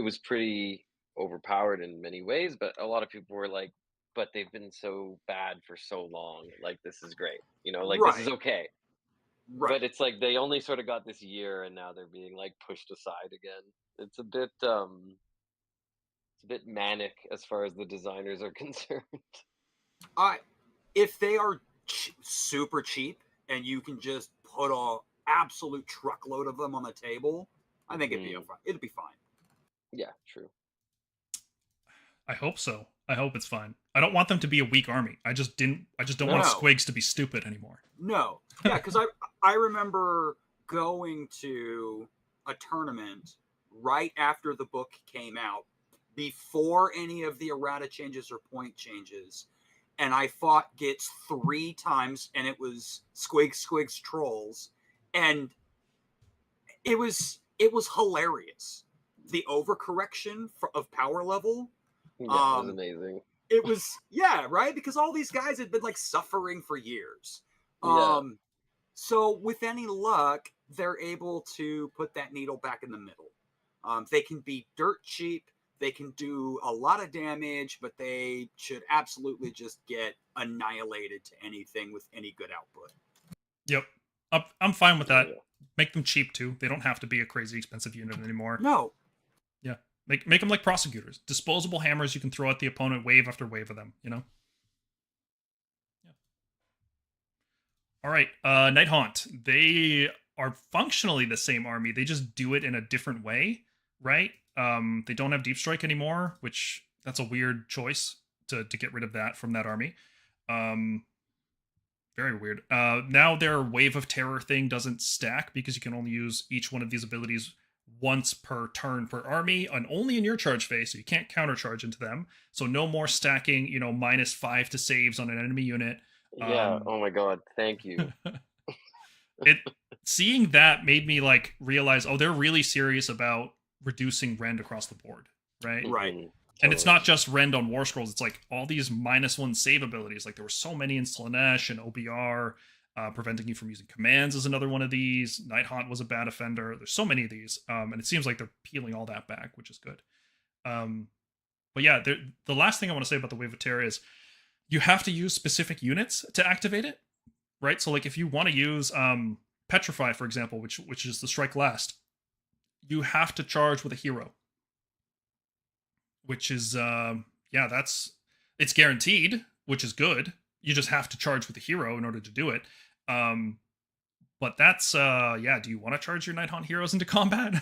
was pretty overpowered in many ways, but a lot of people were like, but they've been so bad for so long. Like, this is great. You know, like, this is okay. Right. But it's like they only sort of got this year, and now they're being like pushed aside again. It's a bit manic as far as the designers are concerned. If they are super cheap and you can just put an absolute truckload of them on the table, I think it'd be fine. Yeah, true. I hope so. I hope it's fine. I don't want them to be a weak army. I just don't want Squigs to be stupid anymore. No. Yeah, because I remember going to a tournament right after the book came out, before any of the errata changes or point changes, and I fought Gits 3 times, and it was Squigs trolls, and it was hilarious. The overcorrection of power level. Yeah, it was amazing. It was, yeah, right? Because all these guys had been like suffering for years. So with any luck, they're able to put that needle back in the middle. They can be dirt cheap. They can do a lot of damage, but they should absolutely just get annihilated to anything with any good output. Yep. I'm fine with that. Make them cheap too. They don't have to be a crazy expensive unit anymore. No. Yeah. Make them like prosecutors. Disposable hammers you can throw at the opponent wave after wave of them, you know? Yeah. All right. Night Haunt. They are functionally the same army. They just do it in a different way, right? They don't have Deep Strike anymore, which that's a weird choice to get rid of that from that army. Very weird. Now their Wave of Terror thing doesn't stack, because you can only use each one of these abilities once per turn per army, and only in your charge phase, so you can't countercharge into them. So no more stacking, you know, -5 to saves on an enemy unit. Yeah, oh my god, thank you. Seeing that made me like realize, oh, they're really serious about reducing rend across the board, right? Right. Totally. And it's not just rend on Warscrolls, it's like all these -1 save abilities. Like there were so many in Slanesh and OBR. Preventing you from using commands is another one of these. Night Haunt was a bad offender. There's so many of these, and it seems like they're peeling all that back, which is good. But yeah, the last thing I want to say about the Wave of Terror is you have to use specific units to activate it, right? So like if you want to use Petrify, for example, which is the strike last, you have to charge with a hero, which is it's guaranteed, which is good. You just have to charge with a hero in order to do it. But that's do you want to charge your Night Haunt heroes into combat?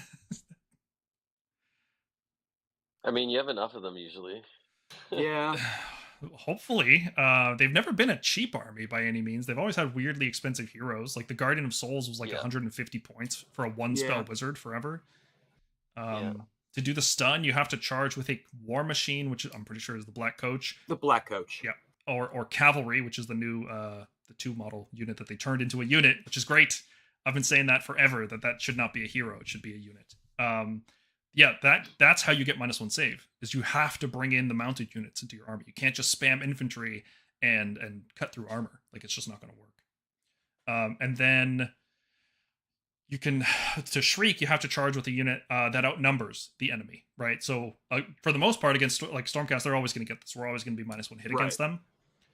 I mean, you have enough of them usually. Yeah. hopefully. They've never been a cheap army by any means. They've always had weirdly expensive heroes. Like the Guardian of Souls was like 150 points for a one spell wizard forever. To do the stun, you have to charge with a War Machine, which I'm pretty sure is the Black Coach. The Black Coach. Yeah. Or Cavalry, which is the new the 2 model unit that they turned into a unit, which is great. I've been saying that forever, that should not be a hero, it should be a unit. That's how you get -1 save, is you have to bring in the mounted units into your army. You can't just spam infantry and cut through armor. Like, it's just not going to work. And then you can, to Shriek, you have to charge with a unit that outnumbers the enemy, right? So for the most part, against like Stormcast, they're always going to get this. We're always going to be -1 hit against them.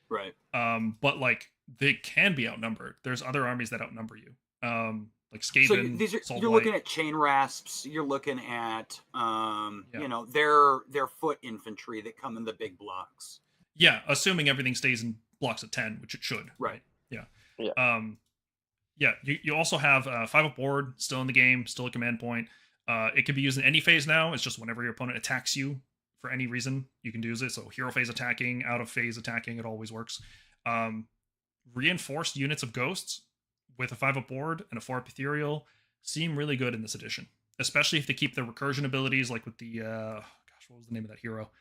Right. But like, they can be outnumbered. There's other armies that outnumber you. Like Skaven. So you're looking at chain rasps. You're looking at you know, their foot infantry that come in the big blocks. Yeah, assuming everything stays in blocks of 10, which it should. Right. Yeah. Yeah. You also have 5 up board still in the game, still a command point. It can be used in any phase now. It's just whenever your opponent attacks you for any reason, you can use it. So hero phase attacking, out of phase attacking, it always works. Reinforced units of ghosts with a 5 up board and a 4 up ethereal seem really good in this edition, especially if they keep the recursion abilities, like with the what was the name of that hero?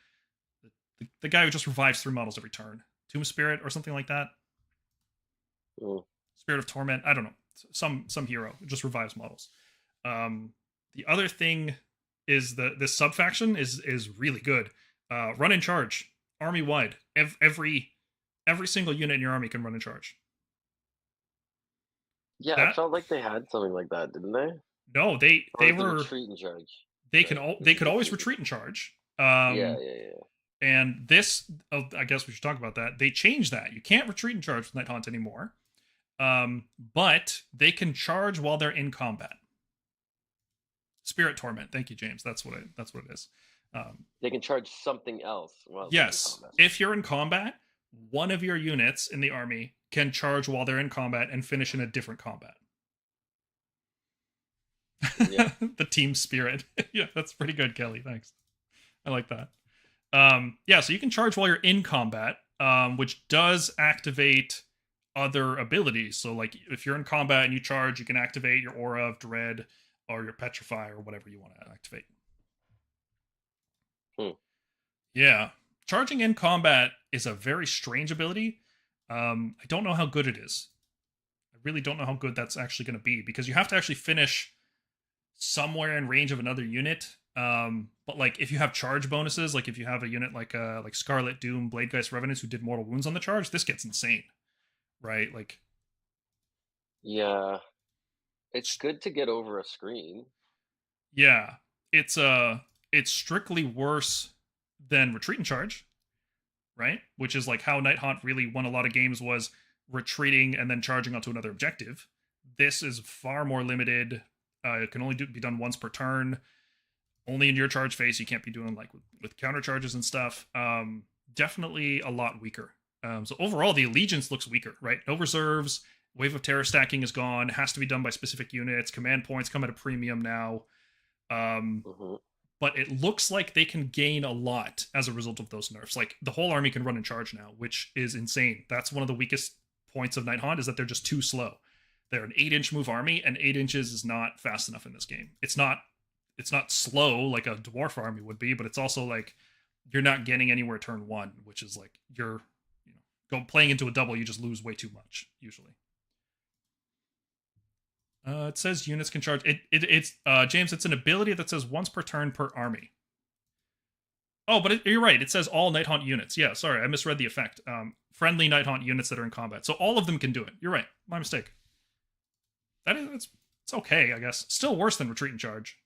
The guy who just revives 3 models every turn, Tomb Spirit or something like that. Spirit of Torment, I don't know, some hero who just revives models. The other thing is this sub faction is really good. Run in charge, army wide. Every single unit in your army can run in charge. Yeah, I felt like they had something like that, didn't they? No, they were retreat in charge. They could always retreat in charge. Yeah. And this, I guess we should talk about that. They changed that. You can't retreat in charge with Night Haunt anymore. But they can charge while they're in combat. Spirit Torment. Thank you, James. That's what it is. They can charge something else. Yes. If you're in combat, one of your units in the army can charge while they're in combat and finish in a different combat. Yeah. The team spirit. Yeah, that's pretty good, Kelly. Thanks. I like that. So you can charge while you're in combat, which does activate other abilities. So like if you're in combat and you charge, you can activate your Aura of Dread or your Petrify or whatever you want to activate. Yeah. Charging in combat is a very strange ability. I don't know how good it is. I really don't know how good that's actually going to be, because you have to actually finish somewhere in range of another unit. But like if you have charge bonuses, like if you have a unit like Scarlet Doom, Bladegeist Revenants who did mortal wounds on the charge, this gets insane. Right? Like, yeah, it's good to get over a screen. Yeah, it's strictly worse than retreat and charge, right? Which is like how Night Haunt really won a lot of games, was retreating and then charging onto another objective. This is far more limited. It can only be done once per turn. Only in your charge phase. You can't be doing like with counter charges and stuff. Definitely a lot weaker. So overall, the Allegiance looks weaker, right? No reserves. Wave of Terror stacking is gone. It has to be done by specific units. Command points come at a premium now. But it looks like they can gain a lot as a result of those nerfs. Like the whole army can run in charge now, which is insane. That's one of the weakest points of Night Haunt, is that they're just too slow. They're an 8-inch move army, and 8 inches is not fast enough in this game. It's not slow like a dwarf army would be, but it's also like you're not getting anywhere turn 1, which is like you're playing into a double, you just lose way too much usually. It says units can charge. It's James, it's an ability that says once per turn per army. Oh, but you're right. It says all Night Haunt units. Yeah, sorry, I misread the effect. Friendly Night Haunt units that are in combat. So all of them can do it. You're right. My mistake. It's okay, I guess. Still worse than retreat and charge.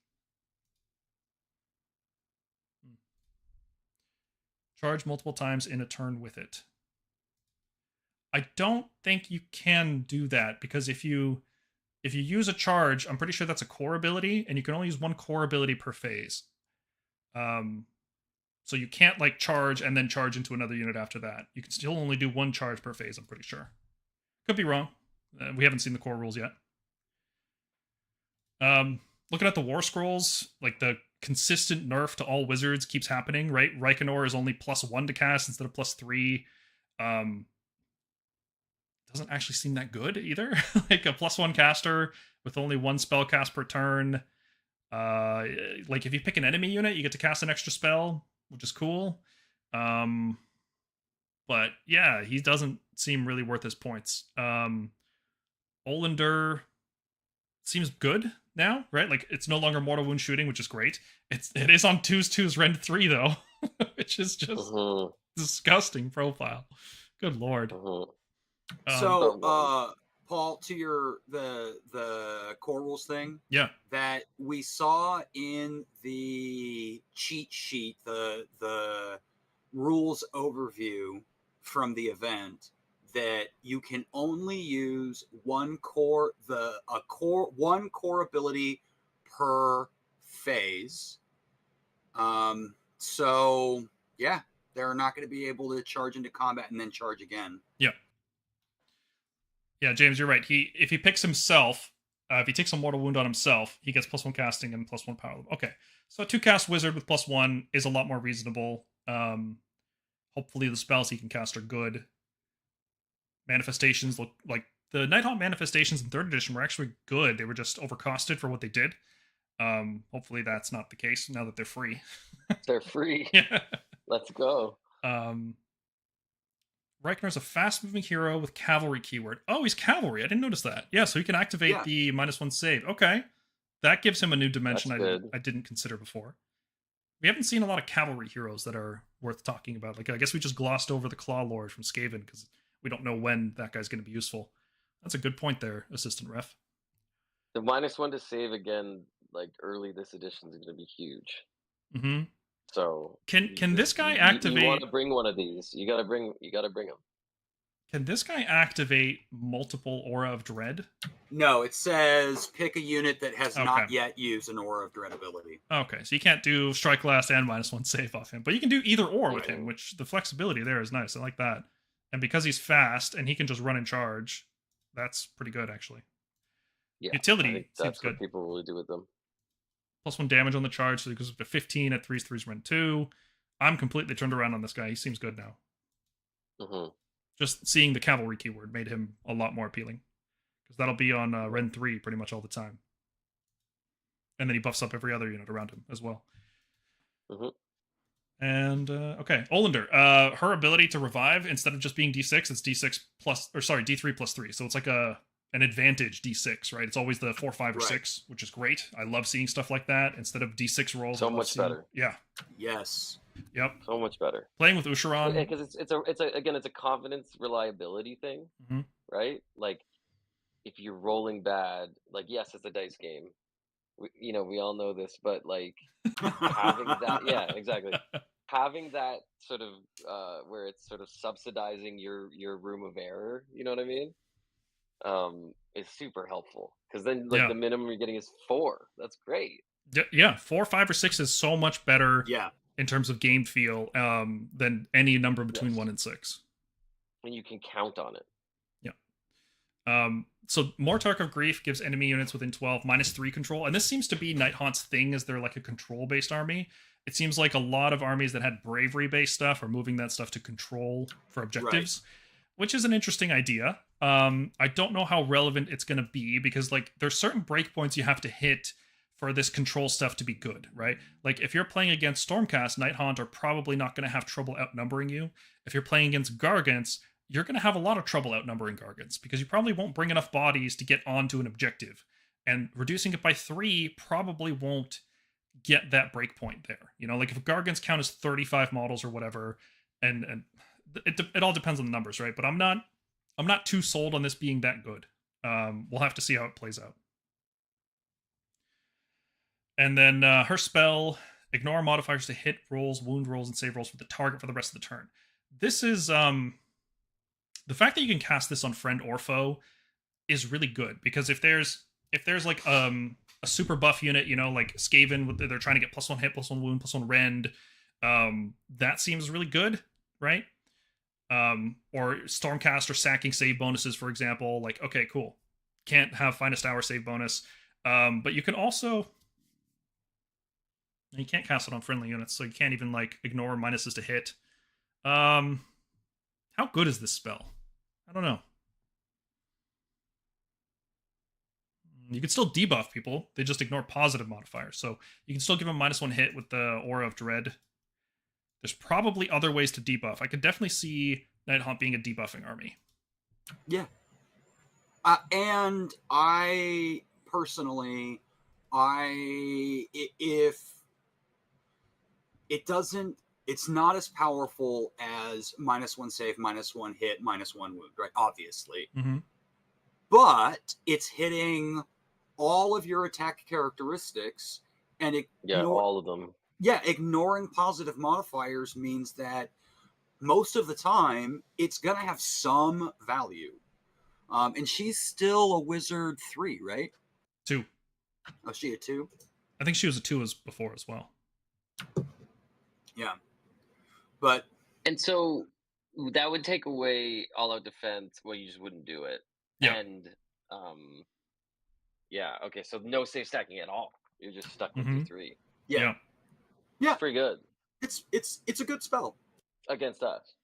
Charge multiple times in a turn with it. I don't think you can do that, because if you use a charge, I'm pretty sure that's a core ability, and you can only use one core ability per phase. So you can't like charge and then charge into another unit after that. You can still only do one charge per phase, I'm pretty sure. Could be wrong. We haven't seen the core rules yet. Looking at the Warscrolls, like the consistent nerf to all wizards keeps happening, right? Reikenor is only +1 to cast instead of +3. Doesn't actually seem that good either. Like a +1 caster with only 1 spell cast per turn. Like if you pick an enemy unit, you get to cast an extra spell, which is cool. But yeah, he doesn't seem really worth his points. Olander seems good now, right? Like it's no longer mortal wound shooting, which is great. It is on 2's Rend 3 though, which is just disgusting profile. Good lord. So Paul, to the core rules thing, yeah, that we saw in the cheat sheet, the rules overview from the event, that you can only use one core ability per phase. So yeah, they're not going to be able to charge into combat and then charge again. Yeah, James, you're right. If he picks himself, if he takes a mortal wound on himself, he gets +1 casting and +1 power level. Okay, so a 2-cast wizard with +1 is a lot more reasonable. Hopefully the spells he can cast are good. Manifestations look like the Nighthaunt manifestations in 3rd edition were actually good. They were just overcosted for what they did. Hopefully that's not the case now that they're free. They're free. Yeah. Let's go. Reichner's a fast-moving hero with cavalry keyword. Oh, he's cavalry. I didn't notice that. Yeah, so he can activate the -1 save. Okay. That gives him a new dimension I didn't consider before. We haven't seen a lot of cavalry heroes that are worth talking about. Like, I guess we just glossed over the Claw Lord from Skaven because we don't know when that guy's going to be useful. That's a good point there, Assistant Ref. The -1 to save again, like early this edition, is going to be huge. Mm-hmm. So can this guy activate? You want to bring one of these? You gotta bring him. Can this guy activate multiple Aura of Dread? No, it says pick a unit that has not yet used an Aura of Dread ability. Okay, so you can't do Strike Last and -1 save off him, but you can do either or with him, which the flexibility there is nice. I like that. And because he's fast and he can just run and charge, that's pretty good actually. Yeah, utility that's seems good. What people really do with them. +1 damage on the charge, so he goes up to 15 at 3's Rend 2. I'm completely turned around on this guy. He seems good now. Just seeing the cavalry keyword made him a lot more appealing. Because that'll be on Rend 3 pretty much all the time. And then he buffs up every other unit around him as well. And, okay, Olander. Her ability to revive, instead of just being D6, it's D3 +3. So it's like an advantage D6, right? It's always the 4, 5, or 6, which is great. I love seeing stuff like that instead of D6 rolls. So much better. Yeah. Yes. Yep. So much better. Playing with Usharan, because it's a confidence reliability thing, right? Like if you're rolling bad, like yes, it's a dice game. We all know this, but like having that, yeah, exactly. Having that sort of where it's sort of subsidizing your room of error. You know what I mean? Is super helpful because then the minimum you're getting is 4. That's great. Yeah, 4, 5, or 6 is so much better. Yeah. In terms of game feel, than any number between 1 and 6. And you can count on it. Yeah. So Mortarch of Grief gives enemy units within 12 -3 control, and this seems to be Nighthaunt's thing, is they're like a control-based army. It seems like a lot of armies that had bravery-based stuff are moving that stuff to control for objectives, which is an interesting idea. I don't know how relevant it's going to be, because like there's certain breakpoints you have to hit for this control stuff to be good, right? Like if you're playing against Stormcast, Nighthaunt are probably not going to have trouble outnumbering you. If you're playing against Gargants, you're going to have a lot of trouble outnumbering Gargants because you probably won't bring enough bodies to get onto an objective. And reducing it by 3 probably won't get that breakpoint there. Like if Gargants count as 35 models or whatever, and it all depends on the numbers, right? But I'm not too sold on this being that good. We'll have to see how it plays out. And then her spell, ignore modifiers to hit rolls, wound rolls, and save rolls with the target for the rest of the turn. This is, the fact that you can cast this on friend or foe is really good, because if there's like a super buff unit, like Skaven, they're trying to get +1 hit, +1 wound, +1 rend, that seems really good, right? Or Stormcast or sacking save bonuses, for example, like, okay, cool. Can't have finest hour save bonus. But you can also... You can't cast it on friendly units, so you can't even like ignore minuses to hit. How good is this spell? I don't know. You can still debuff people. They just ignore positive modifiers. So you can still give them -1 hit with the Aura of Dread. There's probably other ways to debuff. I could definitely see Nighthaunt being a debuffing army. Yeah. And I personally, if it doesn't, it's not as powerful as -1 save, -1 hit, -1 wound, right? Obviously. Mm-hmm. But it's hitting all of your attack characteristics, and all of them. Yeah, ignoring positive modifiers means that most of the time it's gonna have some value. And she's still a wizard 3, right? 2. Oh, she a 2? I think she was a 2 as before as well. Yeah. But and so that would take away all-out defense. Well, you just wouldn't do it. Yeah. And yeah, okay, so no safe stacking at all. You're just stuck with Mhm. your 3. yeah. It's pretty good It's a good spell. against us.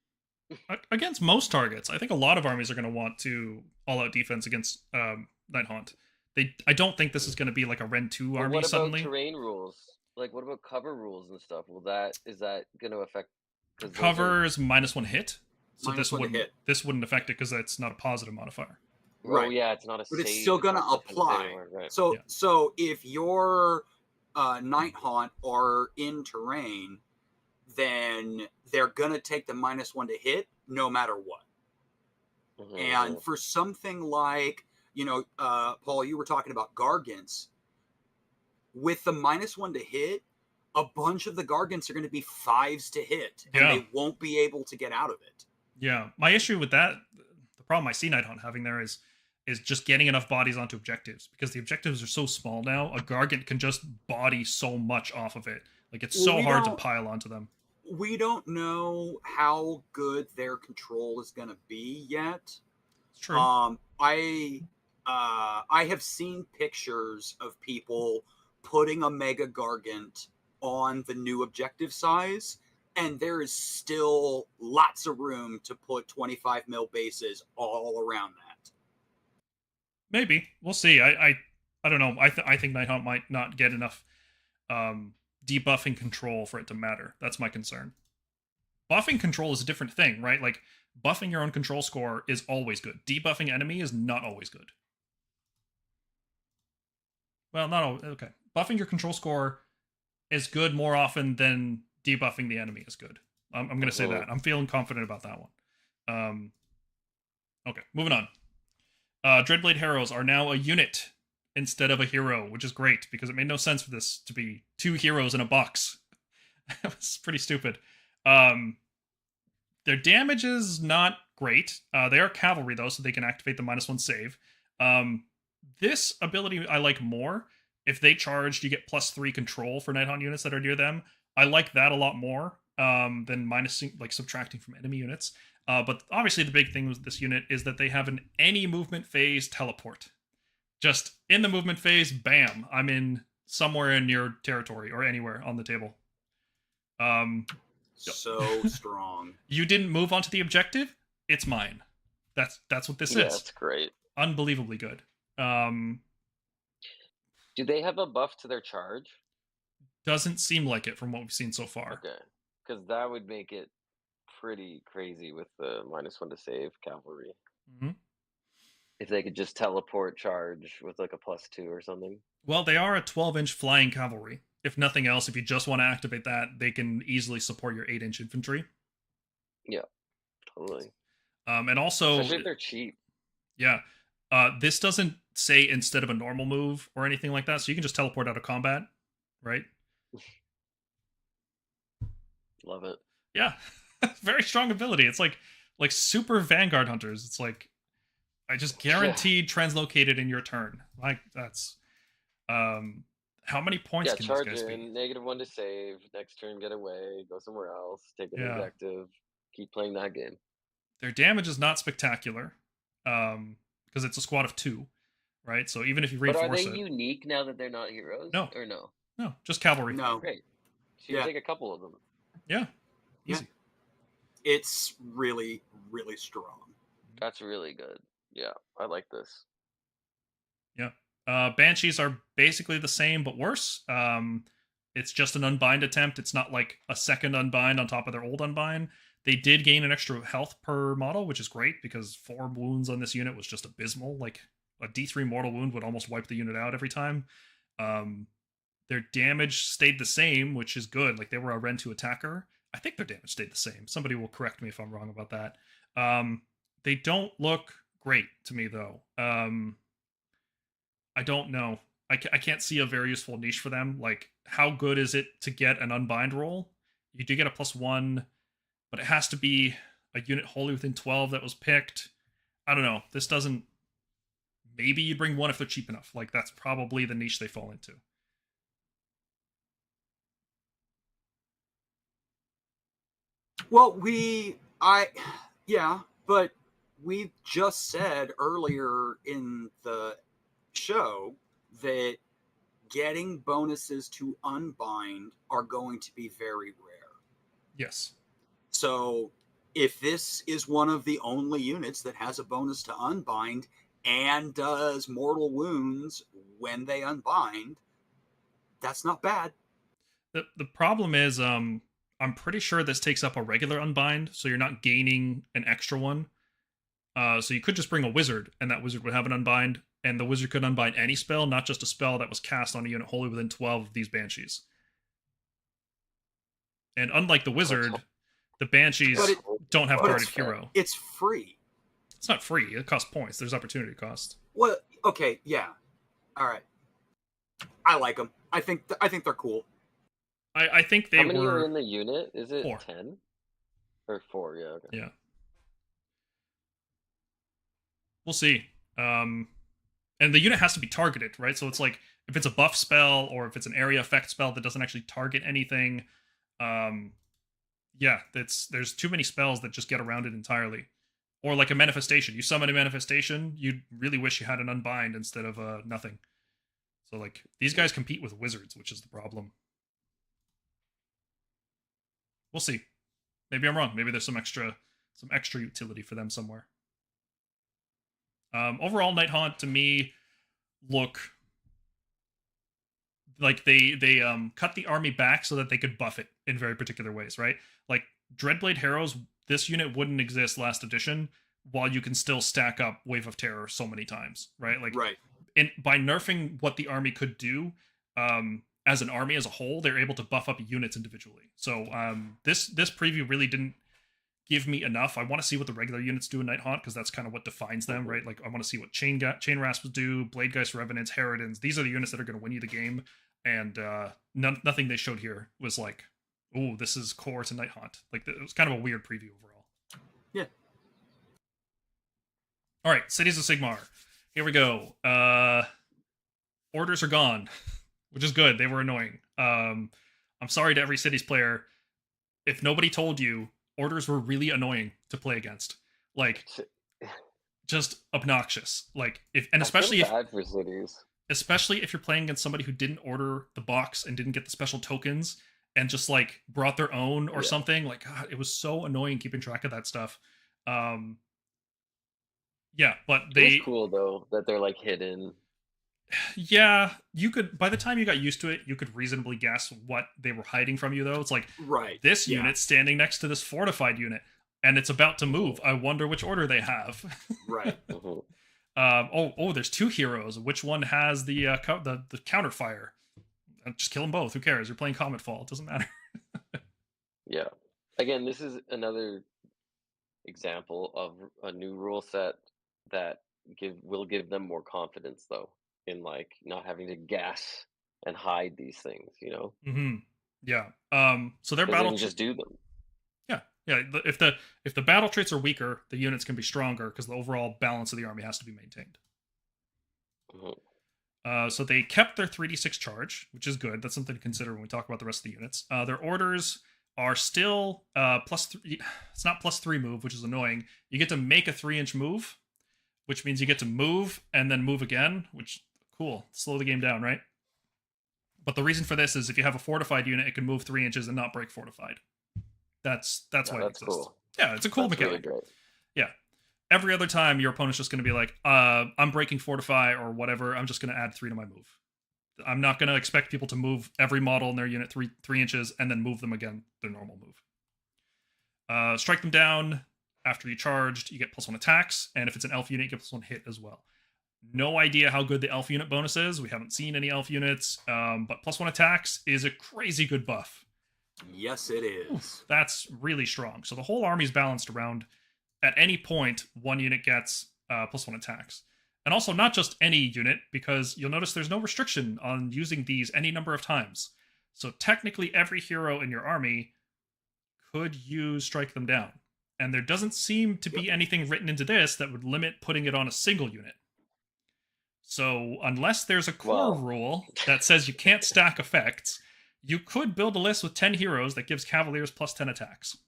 Against most targets. I think a lot of armies are going to want to all-out defense against Nighthaunt. I don't think this is going to be like a Ren 2 But army what about suddenly. terrain rules? Like, what about cover rules and stuff? Is that going to affect? Cover is -1 hit, so -1 this wouldn't affect it because it's not a positive modifier. Right. Oh yeah, it's not a. But save, it's still gonna not defense apply. anymore, right. So if your Nighthaunt are in terrain, then they're gonna take the -1 to hit no matter what. Mm-hmm. And for something like, Paul, you were talking about Gargants. With the -1 to hit, a bunch of the Gargants are going to be 5s to hit, and they won't be able to get out of it. Yeah, my issue with that, the problem I see Nighthaunt having there is just getting enough bodies onto objectives, because the objectives are so small now. A Gargant can just body so much off of it. Like, it's so hard to pile onto them. We don't know how good their control is going to be yet. It's true. I have seen pictures of people putting a Mega Gargant on the new objective size, and there is still lots of room to put 25 mil bases all around that. Maybe. We'll see. I don't know. I think Nighthaunt might not get enough debuffing control for it to matter. That's my concern. Buffing control is a different thing, right? Like, buffing your own control score is always good. Debuffing enemy is not always good. Well, not always. Okay. Buffing your control score is good more often than debuffing the enemy is good. I'm going to say that. I'm feeling confident about that one. Okay, moving on. Dreadblade Heroes are now a unit instead of a hero, which is great, because it made no sense for this to be 2 heroes in a box. It was pretty stupid. Their damage is not great. They are cavalry, though, so they can activate the -1 save. This ability I like more. If they charged, you get +3 control for Nighthaunt units that are near them. I like that a lot more than subtracting from enemy units. But obviously the big thing with this unit is that they have an any movement phase teleport. Just in the movement phase, bam, I'm in somewhere in your territory or anywhere on the table. So strong. You didn't move onto the objective? It's mine. That's what this is. That's great. Unbelievably good. Do they have a buff to their charge? Doesn't seem like it from what we've seen so far. Okay, because that would make it pretty crazy with the -1 to save cavalry. Mm-hmm. If they could just teleport charge with like a +2 or something. Well, they are a 12-inch flying cavalry. If nothing else, if you just want to activate that, they can easily support your 8-inch infantry. Yeah, totally. And also, especially if they're cheap. Yeah. This doesn't say instead of a normal move or anything like that, so you can just teleport out of combat, right? Love it. Yeah. Very strong ability. It's like super Vanguard hunters. It's like, I just guaranteed translocated in your turn. Like, that's how many points can charge these guys in, be? -1 to save, next turn get away, go somewhere else, take an objective, keep playing that game. Their damage is not spectacular, because it's a squad of 2, right? So even if you reinforce it... But are they unique now that they're not heroes? No. Or no? No, just cavalry. No. Great. So you take a couple of them. Yeah. Yeah. Easy. It's really, really strong. That's really good. Yeah, I like this. Yeah. Banshees are basically the same but worse. It's just an unbind attempt. It's not like a second unbind on top of their old unbind. They did gain an extra health per model, which is great because 4 wounds on this unit was just abysmal. Like a D3 mortal wound would almost wipe the unit out every time. Their damage stayed the same, which is good. Like they were a Ren 2 attacker. I think their damage stayed the same. Somebody will correct me if I'm wrong about that. They don't look great to me though. I don't know. I can't see a very useful niche for them. Like, how good is it to get an unbind roll? You do get a +1, but it has to be a unit wholly within 12 that was picked. I don't know. This doesn't... Maybe you bring one if they're cheap enough. Like, that's probably the niche they fall into. Well, but we just said earlier in the show that getting bonuses to unbind are going to be very rare. Yes. So if this is one of the only units that has a bonus to unbind and does mortal wounds when they unbind, that's not bad. The problem is, I'm pretty sure this takes up a regular unbind, so you're not gaining an extra one. So you could just bring a wizard, and that wizard would have an unbind, and the wizard could unbind any spell, not just a spell that was cast on a unit wholly within 12 of these banshees. And unlike the wizard, the banshees don't have guarded hero. It's free. It's not free. It costs points. There's opportunity cost. Well, okay, yeah. All right. I like them. I think they're cool. I think they How many were are in the unit? Is it 4. 10? Or 4, yeah. Okay. Yeah. We'll see. And the unit has to be targeted, right? So it's like, if it's a buff spell or if it's an area effect spell that doesn't actually target anything, yeah, there's too many spells that just get around it entirely. Or like a manifestation. You summon a manifestation, you really wish you had an unbind instead of nothing. So like, these guys compete with wizards, which is the problem. We'll see. Maybe I'm wrong. Maybe there's some extra utility for them somewhere. Overall, Night Haunt to me look like they cut the army back so that they could buff it in very particular ways, right? Like Dreadblade Heroes, this unit wouldn't exist last edition, while you can still stack up Wave of Terror so many times, right? Like, right. By nerfing what the army could do, as an army as a whole, they're able to buff up units individually. So this preview really didn't give me enough. I want to see what the regular units do in Night Haunt, because that's kind of what defines them, right? Like, I want to see what Chain Rasps do, Bladegeist Revenants, Harridans. These are the units that are going to win you the game. And nothing they showed here was like, oh, this is core to Night Haunt. Like, it was kind of a weird preview overall. Yeah. All right, Cities of Sigmar. Here we go. Orders are gone, which is good. They were annoying. I'm sorry to every Cities player. If nobody told you, orders were really annoying to play against. Like, just obnoxious. Like, especially if you're playing against somebody who didn't order the box and didn't get the special tokens and just like brought their own or something. Like, God, it was so annoying keeping track of that stuff. Yeah, but it's cool though that they're like hidden. Yeah, you could, by the time you got used to it, you could reasonably guess what they were hiding from you, though. It's like, right, this unit standing next to this fortified unit, and it's about to move. I wonder which order they have. Right. There's 2 heroes. Which one has the counter fire? Just kill them both. Who cares? You're playing Comet Fall. It doesn't matter. Yeah. Again, this is another example of a new rule set that will give them more confidence, though, in like not having to guess and hide these things, you know. Mm-hmm. Yeah. So their battle just do them. Yeah. If the battle traits are weaker, the units can be stronger because the overall balance of the army has to be maintained. Mm-hmm. So they kept their 3d6 charge, which is good. That's something to consider when we talk about the rest of the units. Their orders are still +3. It's not +3 move, which is annoying. You get to make a 3-inch move, which means you get to move and then move again, which cool. Slow the game down, right? But the reason for this is if you have a fortified unit, it can move 3 inches and not break fortified. That's why it exists. Cool. Yeah, it's a cool That's mechanic. Really great. Yeah. Every other time, your opponent's just going to be like, I'm breaking fortify or whatever. I'm just going to add 3 to my move. I'm not going to expect people to move every model in their unit 3 inches and then move them again their normal move. Strike them down. After you charged, you get +1 attacks, and if it's an elf unit, you get +1 hit as well. No idea how good the elf unit bonus is. We haven't seen any elf units, but +1 attacks is a crazy good buff. Yes, it is. That's really strong. So the whole army's balanced around, at any point, 1 unit gets +1 attacks. And also not just any unit, because you'll notice there's no restriction on using these any number of times. So technically every hero in your army could use Strike Them Down. And there doesn't seem to be anything written into this that would limit putting it on a single unit. So unless there's a core rule that says you can't stack effects, you could build a list with 10 heroes that gives Cavaliers +10 attacks.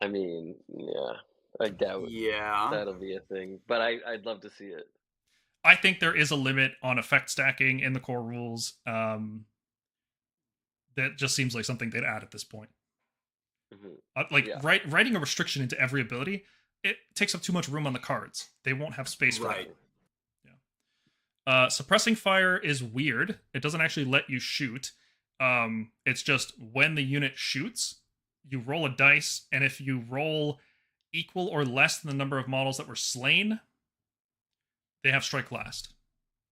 I mean, yeah, I doubt that'll be a thing, but I'd love to see it. I think there is a limit on effect stacking in the core rules. That just seems like something they'd add at this point. Writing a restriction into every ability, it takes up too much room on the cards. They won't have space for it. Yeah. Suppressing fire is weird. It doesn't actually let you shoot. It's just when the unit shoots, you roll a dice, and if you roll equal or less than the number of models that were slain, they have strike last.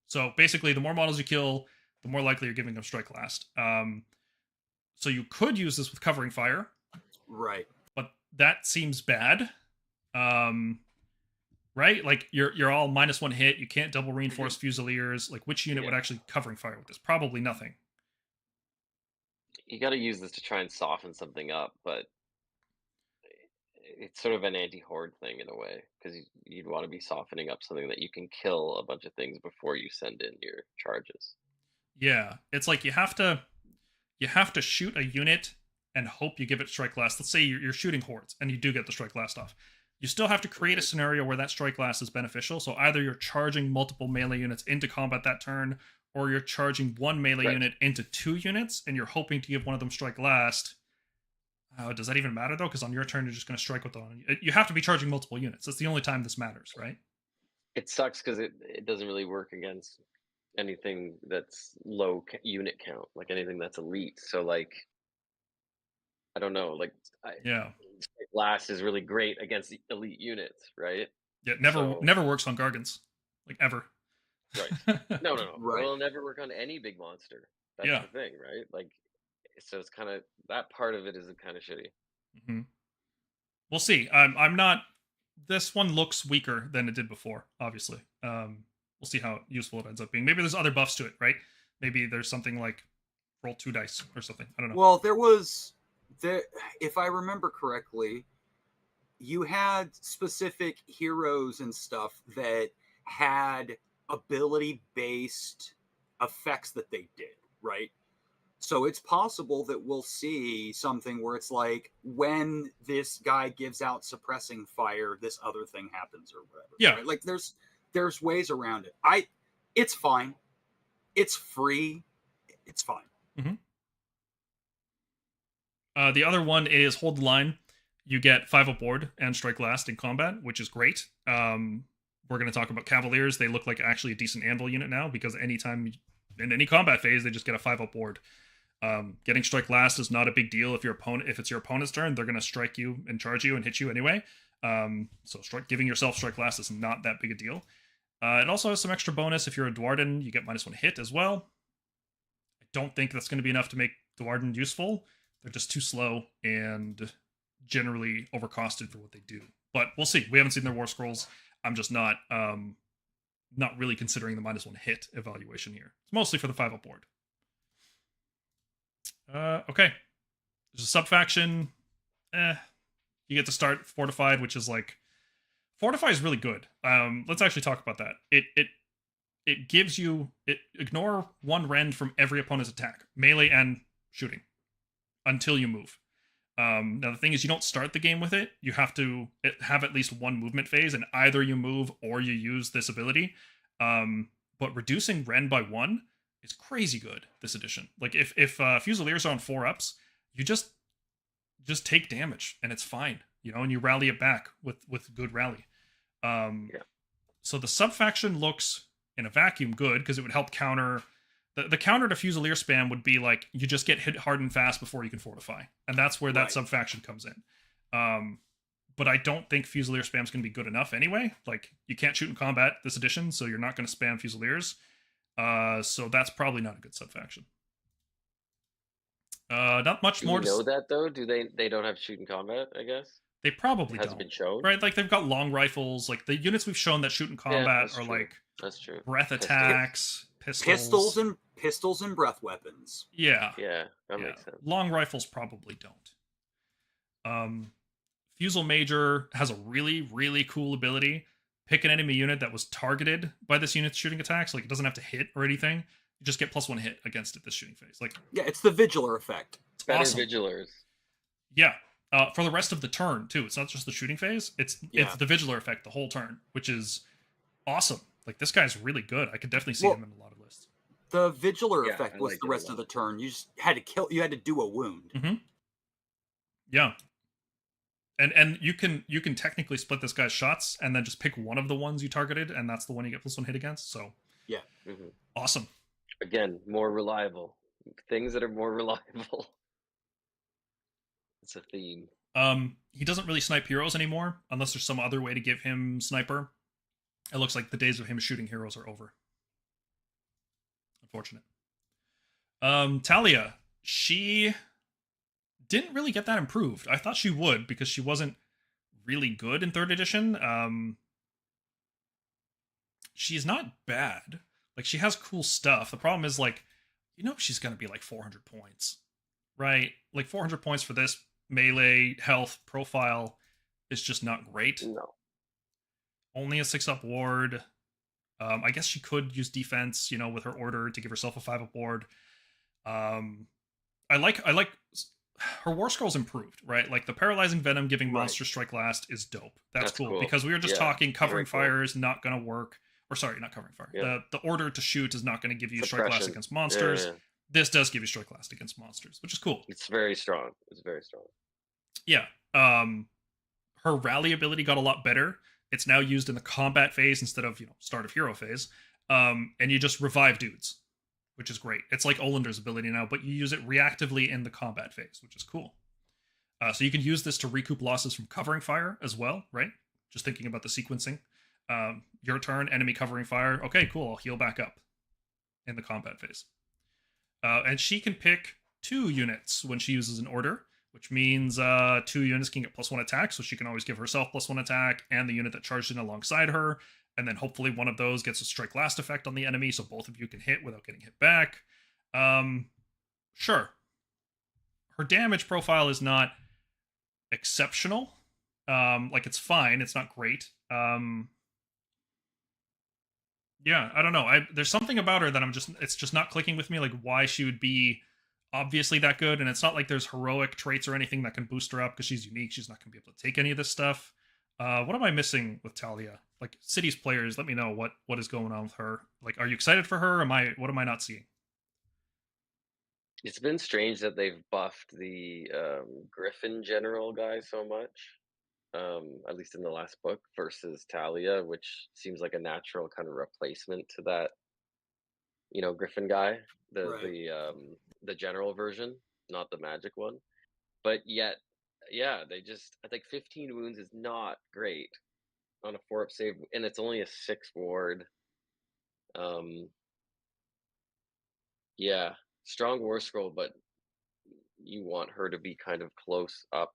So basically, the more models you kill, the more likely you're giving them strike last. So you could use this with covering fire. Right. But that seems bad. Right? Like, you're all -1 hit, you can't double reinforce Fusiliers. Like, which unit would actually covering fire with this? Probably nothing. You got to use this to try and soften something up, but it's sort of an anti-horde thing in a way, because you'd want to be softening up something that you can kill a bunch of things before you send in your charges. Yeah, it's like you have to shoot a unit and hope you give it strike last. Let's say you're shooting hordes and you do get the strike last off. You still have to create a scenario where that strike last is beneficial. So either you're charging multiple melee units into combat that turn, or you're charging 1 melee unit into 2 units, and you're hoping to give one of them strike last. Does that even matter, though? Because on your turn, you're just going to strike with one. You have to be charging multiple units. That's the only time this matters, right? It sucks because it doesn't really work against anything that's low unit count, like anything that's elite. So, like, I don't know. Like, last is really great against the elite units, right? Yeah, never works on Gargants, like, ever. Right. No. Right. Well, it'll never work on any big monster. That's the thing, right? Like, so it's kind of, that part of it is kind of shitty. Mm-hmm. We'll see. I'm not. This one looks weaker than it did before. Obviously, we'll see how useful it ends up being. Maybe there's other buffs to it, right? Maybe there's something like roll 2 dice or something. I don't know. Well, if I remember correctly, you had specific heroes and stuff that had ability-based effects that they did, right? So it's possible that we'll see something where it's like, when this guy gives out suppressing fire, this other thing happens or whatever. Yeah. Right? Like, there's ways around it. It's fine. It's free. It's fine. Mm-hmm. The other one is Hold the Line. You get 5 aboard and strike last in combat, which is great. We're going to talk about Cavaliers. They look like actually a decent anvil unit now, because anytime in any combat phase, they just get a 5 aboard. Getting strike last is not a big deal if it's your opponent's turn. They're going to strike you and charge you and hit you anyway. So giving yourself strike last is not that big a deal. It also has some extra bonus. If you're a Dwarden, you get -1 hit as well. I don't think that's going to be enough to make Dwarden useful. They're just too slow and generally overcosted for what they do. But we'll see. We haven't seen their War Scrolls. I'm just not really considering the -1 hit evaluation here. It's mostly for the 5 aboard. Okay. There's a sub-faction. You get to start Fortified, which is like... Fortify is really good. Let's actually talk about that. It gives you... Ignore 1 rend from every opponent's attack. Melee and shooting. Until you move. Now, the thing is, you don't start the game with it. You have to have at least 1 movement phase, and either you move or you use this ability. But reducing rend by 1 is crazy good this edition. Like if Fusiliers are on 4-ups, you just take damage and it's fine, you know, and you rally it back with good rally. So the sub-faction looks in a vacuum good because it would help counter the counter to Fusilier spam would be like you just get hit hard and fast before you can fortify, and that's where that sub-faction comes in. But I don't think Fusilier spam's going to be good enough anyway. Like, you can't shoot in combat this edition, so you're not going to spam Fusiliers. So that's probably not a good sub-faction. Not much more. Do you know that, though? Do they don't have shoot in combat, I guess? They probably don't. Been shown? Right? Like, they've got long rifles. Like, the units we've shown that shoot in combat are, like... That's true. Breath attacks, pistols. Pistols and breath weapons. Yeah. Yeah, that makes sense. Long rifles probably don't. Fusel Major has a really, really cool ability. Pick an enemy unit that was targeted by this unit's shooting attacks. Like, it doesn't have to hit or anything. You just get +1 hit against it this shooting phase. Like, yeah, it's the Vigiler effect. It's awesome. Vigilers. Yeah. For the rest of the turn, too. It's not just the shooting phase. It's the Vigiler effect the whole turn, which is awesome. Like, this guy's really good. I could definitely see him in a lot of lists. The Vigiler effect was the rest of the turn. You just had to kill. You had to do a wound. Mm-hmm. Yeah. And you can technically split this guy's shots and then just pick one of the ones you targeted, and that's the one you get +1 hit against. So yeah, awesome. Again, more reliable. Things that are more reliable. It's a theme. He doesn't really snipe heroes anymore, unless there's some other way to give him sniper. It looks like the days of him shooting heroes are over. Unfortunate. Talia, she didn't really get that improved. I thought she would, because she wasn't really good in 3rd edition. She's not bad. Like, she has cool stuff. The problem is, like, you know, she's going to be like 400 points, right? Like, 400 points for this melee health profile is just not great. No. Only a 6-up ward. I guess she could use defense, you know, with her order to give herself a 5-up ward. I like her Warscroll's improved, right? Like, the paralyzing venom giving monster strike last is dope. That's cool. Because we were just talking covering fire is not going to work. Or sorry, not covering fire. Yeah. The order to shoot is not going to give you strike last against monsters. Yeah. This does give you strike last against monsters, which is cool. It's very strong. Yeah. Her rally ability got a lot better. It's now used in the combat phase instead of, you know, start of hero phase. And you just revive dudes, which is great. It's like Olander's ability now, but you use it reactively in the combat phase, which is cool. So you can use this to recoup losses from covering fire as well, right? Just thinking about the sequencing. Your turn, enemy covering fire. Okay, cool. I'll heal back up in the combat phase. And she can pick 2 units when she uses an order, which means 2 units can get +1 attack, so she can always give herself +1 attack and the unit that charged in alongside her, and then hopefully one of those gets a strike last effect on the enemy, so both of you can hit without getting hit back. Sure. Her damage profile is not exceptional. Like, it's fine. It's not great. Yeah, I don't know. There's something about her that it's just not clicking with me, like why she would be obviously that good, and it's not like there's heroic traits or anything that can boost her up because she's unique. She's not going to be able to take any of this stuff. What am I missing with Talia? Like, Cities players, let me know what is going on with her. Like, are you excited for her? What am I not seeing? It's been strange that they've buffed the Griffin General guy so much. At least in the last book, versus Talia, which seems like a natural kind of replacement to that, you know, Griffin guy, the general version, not the magic one. But yet, yeah, I think 15 wounds is not great on a 4-up save, and it's only a 6 ward. Yeah, strong Warscroll, but you want her to be kind of close up.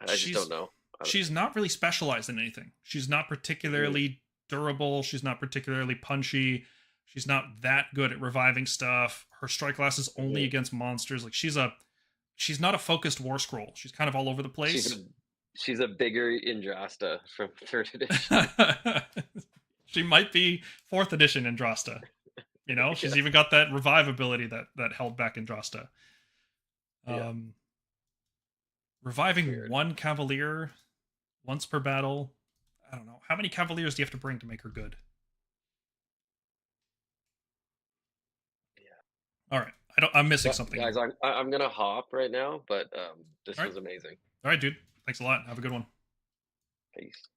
I just don't know. She's not really specialized in anything. She's not particularly durable. She's not particularly punchy. She's not that good at reviving stuff. Her strike last is only against monsters. Like, she's not a focused Warscroll. She's kind of all over the place. She's a bigger Indrasta from 3rd edition. She might be 4th edition Indrasta. You know, she's even got that revive ability that held back Indrasta. Reviving 1 Cavalier once per battle. I don't know. How many Cavaliers do you have to bring to make her good? Yeah, All right. I'm missing something. Guys, I'm gonna hop right now, but this All right. was amazing. All right, dude. Thanks a lot. Have a good one. Peace.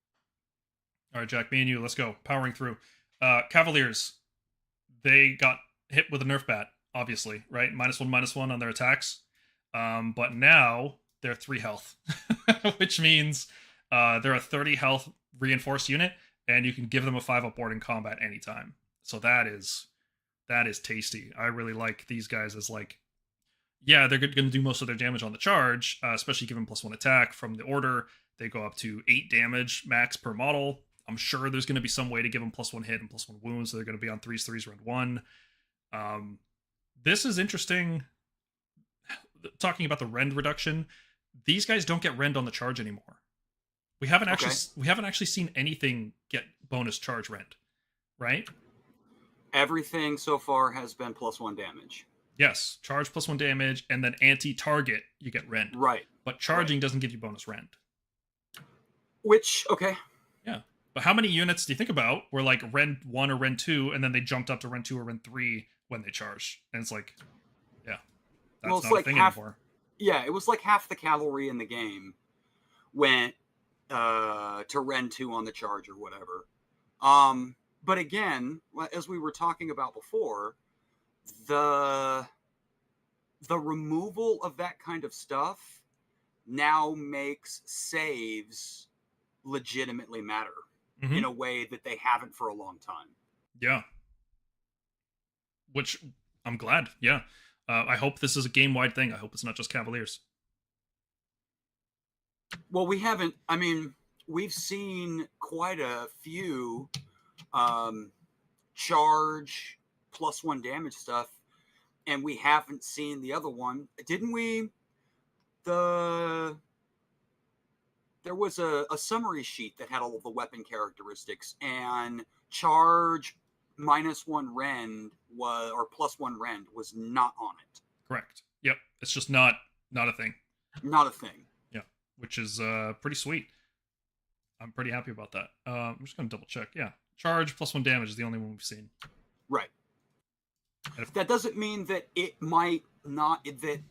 All right, Jack, me and you, let's go. Powering through. Cavaliers, they got hit with a nerf bat, obviously, right? -1/-1 on their attacks. But now they're 3 health, which means they're a 30 health reinforced unit, and you can give them a 5-up board in combat anytime. So that is tasty. I really like these guys as like, yeah, they're going to do most of their damage on the charge, especially given +1 attack from the order. They go up to 8 damage max per model. I'm sure there's going to be some way to give them +1 hit and +1 wound, so they're going to be on 3s round 1. This is interesting. Talking about the rend reduction, these guys don't get rend on the charge anymore. We haven't actually seen anything get bonus charge rend, right? Everything so far has been +1 damage. Yes, charge +1 damage, and then anti-target you get rend. Right. But charging doesn't give you bonus rend. Which, okay. Yeah. But how many units do you think about were like rend 1 or rend 2, and then they jumped up to rend 2 or rend 3 when they charged? And it's like, yeah, that's not a thing anymore. Yeah, it was like half the cavalry in the game went to rend 2 on the charge or whatever. But again, as we were talking about before, the removal of that kind of stuff now makes saves legitimately matter in a way that they haven't for a long time. Yeah. Which I'm glad. Yeah. I hope this is a game-wide thing. I hope it's not just Cavaliers. Well, we've seen quite a few charge +1 damage stuff, and we haven't seen the other one. Didn't we? There was a summary sheet that had all of the weapon characteristics, and charge -1 rend or +1 rend was not on it. Correct. Yep. It's just not a thing. Not a thing. Yeah. Which is pretty sweet. I'm pretty happy about that. I'm just going to double check. Yeah. Charge +1 damage is the only one we've seen. Right. That doesn't mean that it might not, that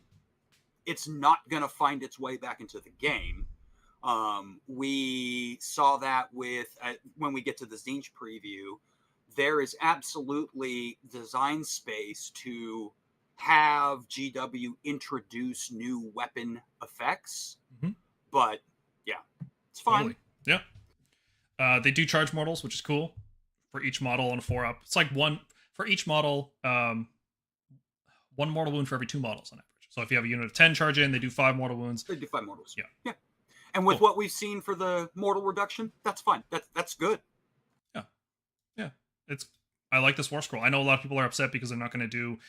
it's not going to find its way back into the game. We saw that with, when we get to the Zinch preview, there is absolutely design space to have GW introduce new weapon effects. But yeah, it's fine. Totally. Yeah. They do charge mortals, which is cool for each model on a 4-up. It's like one for each model, 1 mortal wound for every 2 models on average. So if you have a unit of 10 charge in, they do 5 mortal wounds. They do 5 mortals. Yeah. And with what we've seen for the mortal reduction, that's fine. That's good. Yeah. I like this Warscroll. I know a lot of people are upset because they're not going to do,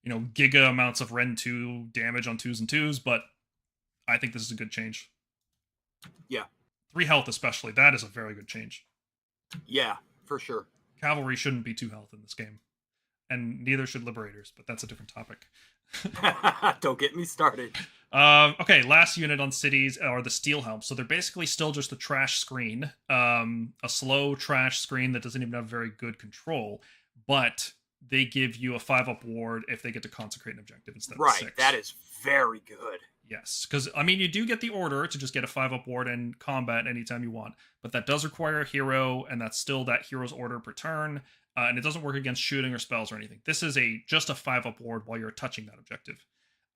giga amounts of Rend 2 damage on 2s and 2s, but I think this is a good change. Yeah. 3 health especially. That is a very good change. Yeah, for sure. Cavalry shouldn't be 2 health in this game. And neither should Liberators, but that's a different topic. Don't get me started. Okay, last unit on cities are the Steel Helms. So they're basically still just a trash screen. A slow trash screen that doesn't even have very good control. But they give you a 5-up ward if they get to consecrate an objective instead of 6. Right, that is very good. Yes, because, you do get the order to just get a 5-up ward in combat anytime you want. But that does require a hero, and that's still that hero's order per turn. And it doesn't work against shooting or spells or anything. This is just a 5-up ward while you're touching that objective.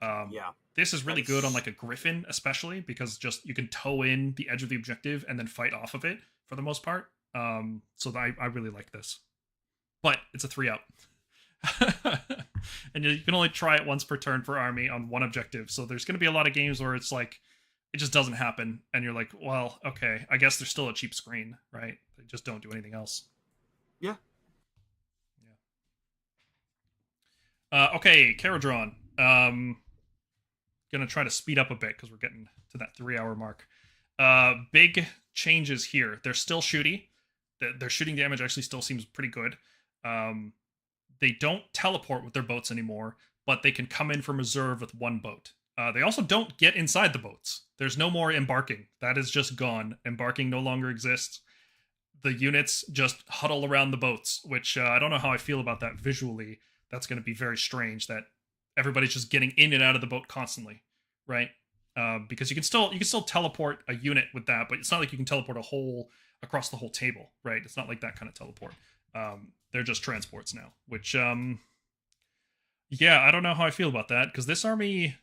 Yeah. This is really good on like a Griffin, especially, because just you can toe in the edge of the objective and then fight off of it for the most part. So I really like this. But it's a 3-up. And you can only try it once per turn per army on one objective. So there's going to be a lot of games where it's like, it just doesn't happen. And you're like, well, okay, I guess there's still a cheap screen, right? They just don't do anything else. Yeah. Okay, Caradron. Gonna try to speed up a bit because we're getting to that 3-hour mark. Big changes here. They're still shooty. Their shooting damage actually still seems pretty good. They don't teleport with their boats anymore, but they can come in from reserve with 1 boat. They also don't get inside the boats. There's no more embarking. That is just gone. Embarking no longer exists. The units just huddle around the boats, which I don't know how I feel about that visually. that's going to be very strange that everybody's just getting in and out of the boat constantly, right? Because you can still teleport a unit with that, but it's not like you can teleport across the whole table, right? It's not like that kind of teleport. They're just transports now, which yeah, I don't know how I feel about that, because this army,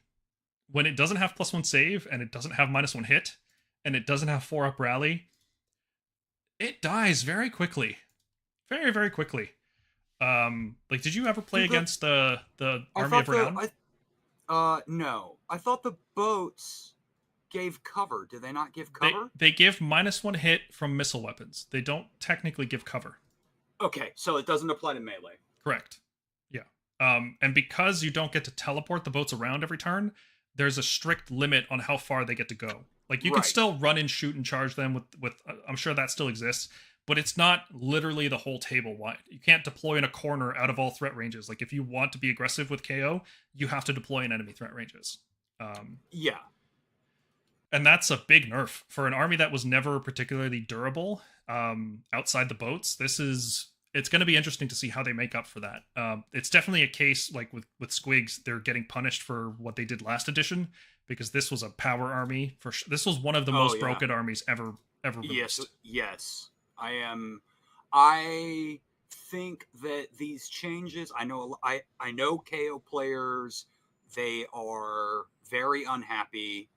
when it doesn't have +1 save and it doesn't have -1 hit and it doesn't have 4-up rally, it dies very quickly, very, very quickly. Like, did you ever play against the army of renown? No, I thought the boats gave cover. Do they not give cover? They give -1 hit from missile weapons. They don't technically give cover. Okay, so it doesn't apply to melee. Correct. Yeah. And because you don't get to teleport the boats around every turn, there's a strict limit on how far they get to go. Like, you can still run and shoot and charge them with I'm sure that still exists, but it's not literally the whole table wide. You can't deploy in a corner out of all threat ranges. Like, if you want to be aggressive with KO, you have to deploy in enemy threat ranges. Yeah. And that's a big nerf for an army that was never particularly durable outside the boats. It's going to be interesting to see how they make up for that. It's definitely a case, like with Squigs, they're getting punished for what they did last edition, because this was a power army. This was one of the most broken armies ever released. Yes. I think that these changes, I know KO players, they are very unhappy.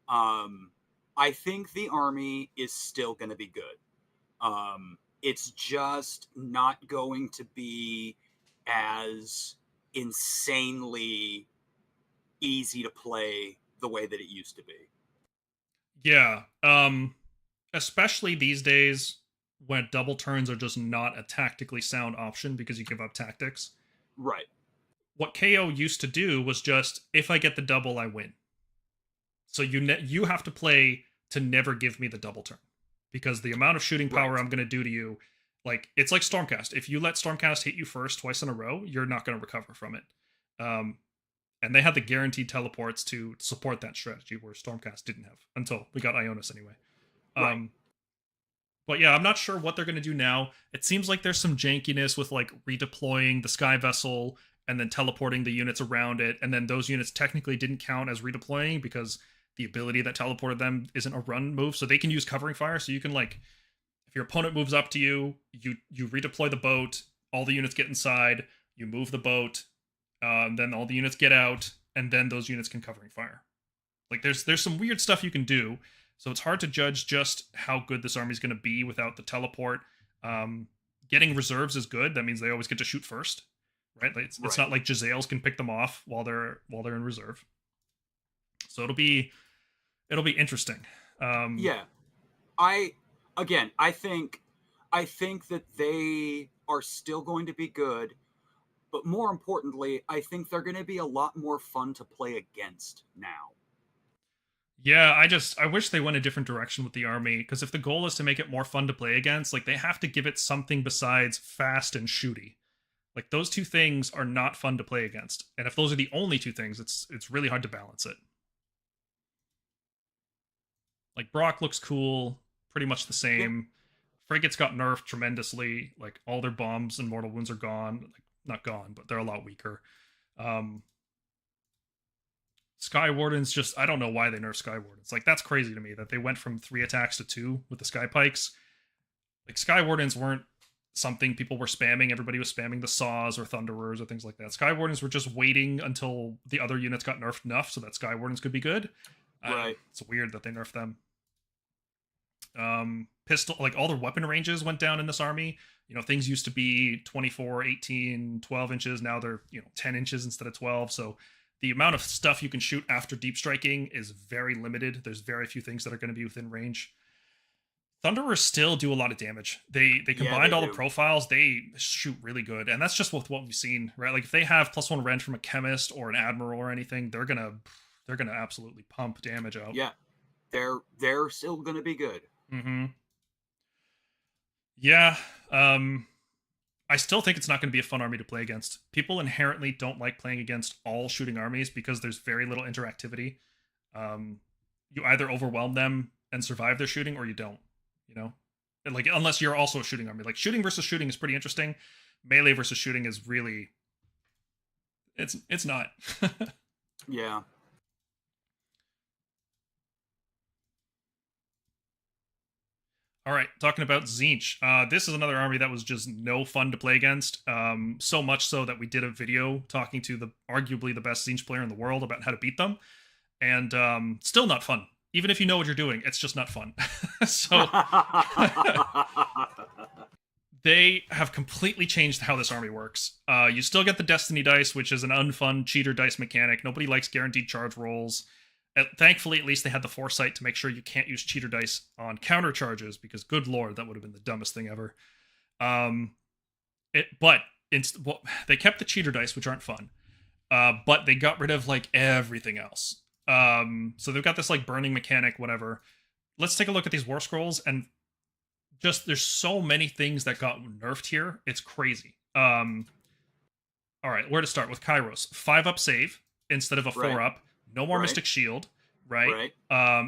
I think the army is still going to be good. It's just not going to be as insanely easy to play the way that it used to be. Yeah. Especially these days when double turns are just not a tactically sound option because you give up tactics. Right. What KO used to do was just, if I get the double, I win. So you have to play to never give me the double turn, because the amount of shooting power I'm going to do to you, like, it's like Stormcast. If you let Stormcast hit you first twice in a row, you're not going to recover from it. And they had the guaranteed teleports to support that strategy, where Stormcast didn't have, until we got Ionis anyway. But yeah, I'm not sure what they're going to do now. It seems like there's some jankiness with, like, redeploying the Sky Vessel and then teleporting the units around it, and then those units technically didn't count as redeploying because the ability that teleported them isn't a run move, so they can use covering fire. So you can, like, if your opponent moves up to you, you redeploy the boat, all the units get inside, you move the boat, then all the units get out, and then those units can covering fire. Like, there's some weird stuff you can do, so it's hard to judge just how good this army is going to be without the teleport. Getting reserves is good. That means they always get to shoot first, right? Like, it's not like Giselles can pick them off while they're in reserve. So it'll be interesting. Yeah, I think that they are still going to be good, but more importantly, I think they're going to be a lot more fun to play against now. Yeah, I wish they went a different direction with the army, because if the goal is to make it more fun to play against, like, they have to give it something besides fast and shooty. Like, those two things are not fun to play against, and if those are the only two things, it's really hard to balance it. Like, Brock looks cool, pretty much the same. Yeah. Frigates got nerfed tremendously. Like, all their bombs and mortal wounds are gone. Like, not gone, but they're a lot weaker. Sky Wardens, just, I don't know why they nerfed Sky Wardens. Like, that's crazy to me that they went from 3 attacks to 2 with the Sky Pikes. Like, Sky Wardens weren't something people were spamming. Everybody was spamming the Saws or Thunderers or things like that. Sky Wardens were just waiting until the other units got nerfed enough so that Sky Wardens could be good. Right. It's weird that they nerfed them. Pistol, like, all their weapon ranges went down in this army. You know, things used to be 24, 18, 12 inches. Now they're, 10 inches instead of 12. So the amount of stuff you can shoot after deep striking is very limited. There's very few things that are going to be within range. Thunderers still do a lot of damage. They combined all the profiles. They shoot really good, and that's just with what we've seen, right? Like, if they have +1 rend from a chemist or an admiral or anything, they're gonna absolutely pump damage out. Yeah, they're still gonna be good. Mm-hmm. Yeah. I still think it's not going to be a fun army to play against. People inherently don't like playing against all shooting armies because there's very little interactivity. You either overwhelm them and survive their shooting, or you don't. And, like, unless you're also a shooting army. Like, shooting versus shooting is pretty interesting. Melee versus shooting is really It's not. Yeah. All right, talking about Tzeentch. This is another army that was just no fun to play against. So much so that we did a video talking to the arguably the best Tzeentch player in the world about how to beat them, and still not fun. Even if you know what you're doing, it's just not fun. So they have completely changed how this army works. You still get the Destiny dice, which is an unfun cheater dice mechanic. Nobody likes guaranteed charge rolls. Thankfully, at least they had the foresight to make sure you can't use cheater dice on counter charges, because good lord, that would have been the dumbest thing ever. They kept the cheater dice, which aren't fun, but they got rid of like everything else. So they've got this like burning mechanic, whatever. Let's take a look at these war scrolls, and just there's so many things that got nerfed here. It's crazy. All right, where to start with Kairos? 5-up save instead of a 4-up. No more Mystic Shield, right?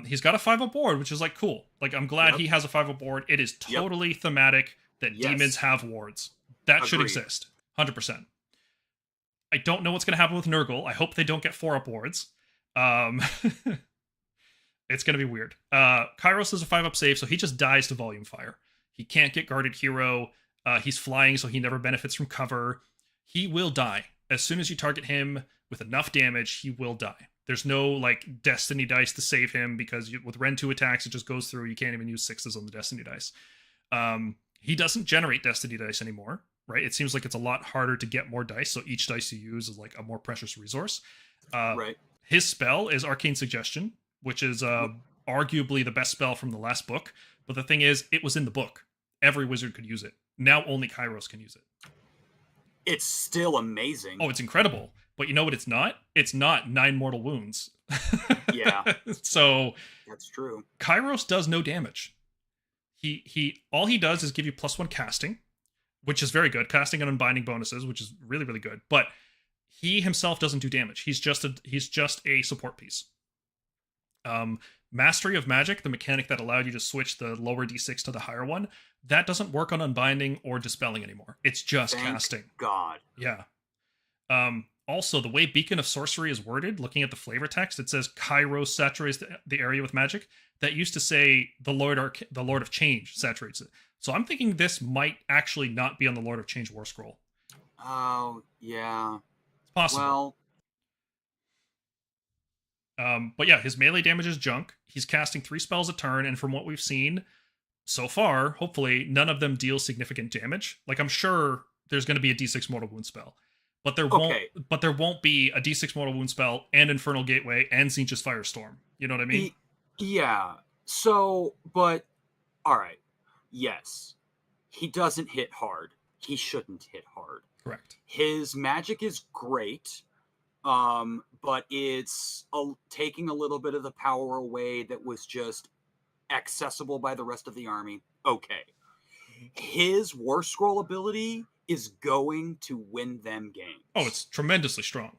He's got a 5-up board, which is like cool. Like I'm glad he has a 5-up board. It is totally thematic that demons have wards. That should exist, 100%. I don't know what's going to happen with Nurgle. I hope they don't get 4-up wards. It's going to be weird. Kairos is a 5-up save, so he just dies to Volume Fire. He can't get Guarded Hero. He's flying, so he never benefits from cover. He will die. As soon as you target him with enough damage, he will die. There's no like Destiny dice to save him, because with Ren 2 attacks, it just goes through. You can't even use 6s on the Destiny dice. He doesn't generate Destiny dice anymore, right? It seems like it's a lot harder to get more dice, so each dice you use is like a more precious resource. His spell is Arcane Suggestion, which is arguably the best spell from the last book. But the thing is, it was in the book. Every wizard could use it. Now only Kairos can use it. It's still amazing. Oh, it's incredible. But you know what it's not? It's not 9 mortal wounds. Yeah. So that's true. Kairos does no damage. All he does is give you +1 casting, which is very good. Casting and unbinding bonuses, which is really, really good. But he himself doesn't do damage. He's just a support piece. Mastery of Magic, the mechanic that allowed you to switch the lower d6 to the higher one, that doesn't work on unbinding or dispelling anymore. It's just casting. God. Yeah. Also, the way Beacon of Sorcery is worded, looking at the flavor text, it says Kairos saturates the area with magic. That used to say the Lord of Change saturates it. So I'm thinking this might actually not be on the Lord of Change War Scroll. Oh, yeah. It's possible. Well, but yeah, his melee damage is junk. He's casting 3 spells a turn, and from what we've seen so far, hopefully, none of them deal significant damage. Like, I'm sure there's going to be a D6 Mortal Wound spell. But there won't be a D6 Mortal Wound spell and Infernal Gateway and Tzeentch's Firestorm. You know what I mean? Yeah. So, but all right. Yes. He doesn't hit hard. He shouldn't hit hard. Correct. His magic is great, but it's taking a little bit of the power away that was just accessible by the rest of the army. Okay. His War Scroll ability is going to win them games. Oh, it's tremendously strong.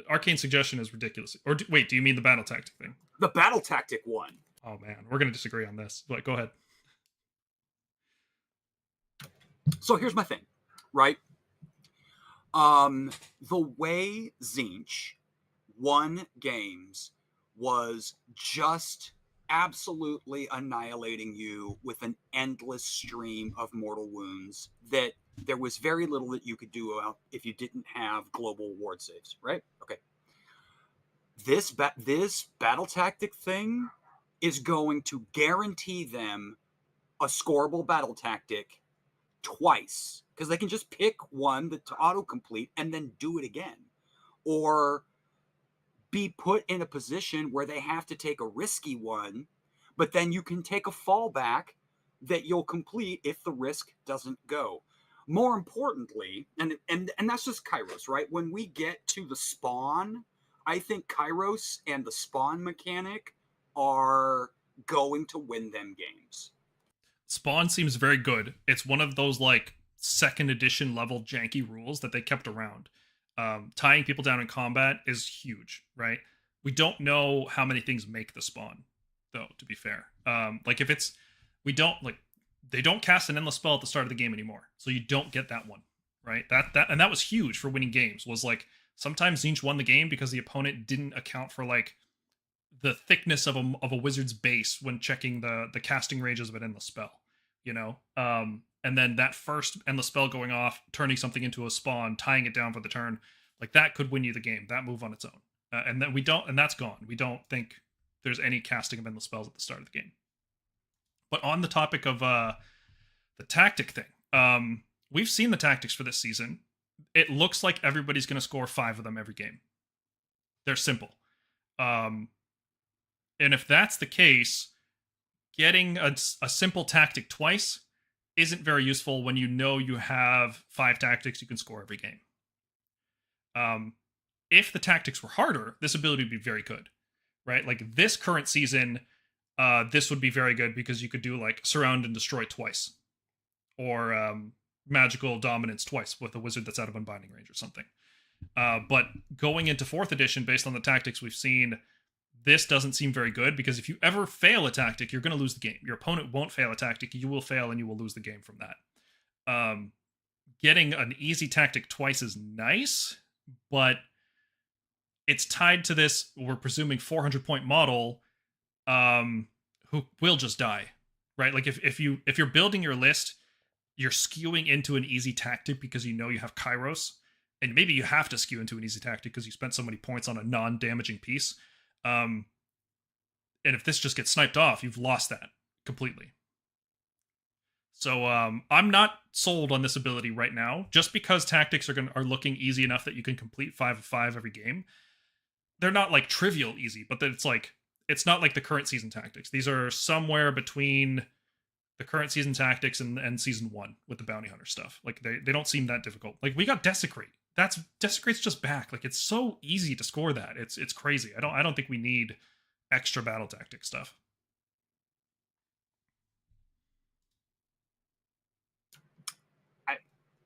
Arcane Suggestion is ridiculous. Or wait, do you mean the battle tactic thing? The battle tactic one. Oh man, we're going to disagree on this. But go ahead. So here's my thing, right? The way Tzeentch won games was just absolutely annihilating you with an endless stream of mortal wounds that there was very little that you could do if you didn't have global ward saves, right? Okay. This battle tactic thing is going to guarantee them a scoreable battle tactic twice, because they can just pick one to autocomplete and then do it again, or be put in a position where they have to take a risky one, but then you can take a fallback that you'll complete if the risk doesn't go. More importantly, and that's just Kairos, right? When we get to the spawn, I think Kairos and the spawn mechanic are going to win them games. Spawn seems very good. It's one of those like 2nd edition level janky rules that they kept around. Tying people down in combat is huge, right? We don't know how many things make the spawn, though, to be fair. Like if it's, they don't cast an endless spell at the start of the game anymore, so you don't get that one, right? That was huge for winning games, was like sometimes Tzeentch won the game because the opponent didn't account for like the thickness of a wizard's base when checking the casting ranges of an endless spell, you know. And then that first endless spell going off, turning something into a spawn, tying it down for the turn, like that could win you the game. That move on its own, and then that's gone. We don't think there's any casting of endless spells at the start of the game. But on the topic of the tactic thing, we've seen the tactics for this season. It looks like everybody's going to score 5 of them every game. They're simple. And if that's the case, getting a simple tactic twice isn't very useful when you know you have 5 tactics you can score every game. If the tactics were harder, this ability would be very good, right? Like this current season, this would be very good because you could do like surround and destroy twice, or magical dominance twice with a wizard that's out of unbinding range or something. But going into 4th edition, based on the tactics we've seen, this doesn't seem very good, because if you ever fail a tactic, you're going to lose the game. Your opponent won't fail a tactic. You will fail and you will lose the game from that. Getting an easy tactic twice is nice, but it's tied to this, we're presuming 400-point model, who will just die, right? Like if you're building your list, you're skewing into an easy tactic because you know you have Kairos, and maybe you have to skew into an easy tactic because you spent so many points on a non-damaging piece. And if this just gets sniped off, you've lost that completely. So I'm not sold on this ability right now, just because tactics are looking easy enough that you can complete 5 of 5 every game. They're not like trivial easy, but it's not like the current season tactics. These are somewhere between the current season tactics and season 1 with the bounty hunter stuff. Like they don't seem that difficult. Like we got Desecrate. Desecrate's just back. Like it's so easy to score that. It's crazy. I don't think we need extra battle tactic stuff.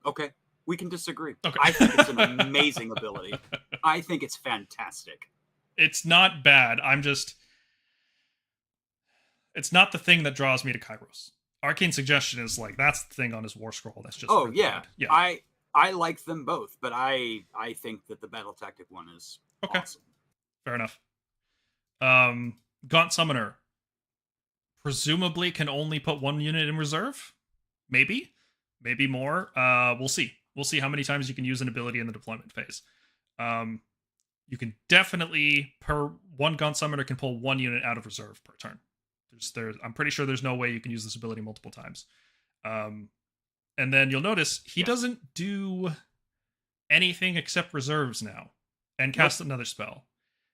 Okay, we can disagree. Okay. I think it's an amazing ability. I think it's fantastic. It's not bad. It's not the thing that draws me to Kairos. Arcane Suggestion is like, that's the thing on his Warscroll. That's just really yeah. good. Yeah. I like them both, but I think that the battle tactic one is awesome. Fair enough. Gaunt Summoner presumably can only put 1 unit in reserve. Maybe more. We'll see. We'll see how many times you can use an ability in the deployment phase. You can definitely, per 1 Gaunt Summoner can pull 1 unit out of reserve per turn. I'm pretty sure there's no way you can use this ability multiple times. And then you'll notice he doesn't do anything except reserves now, and cast another spell.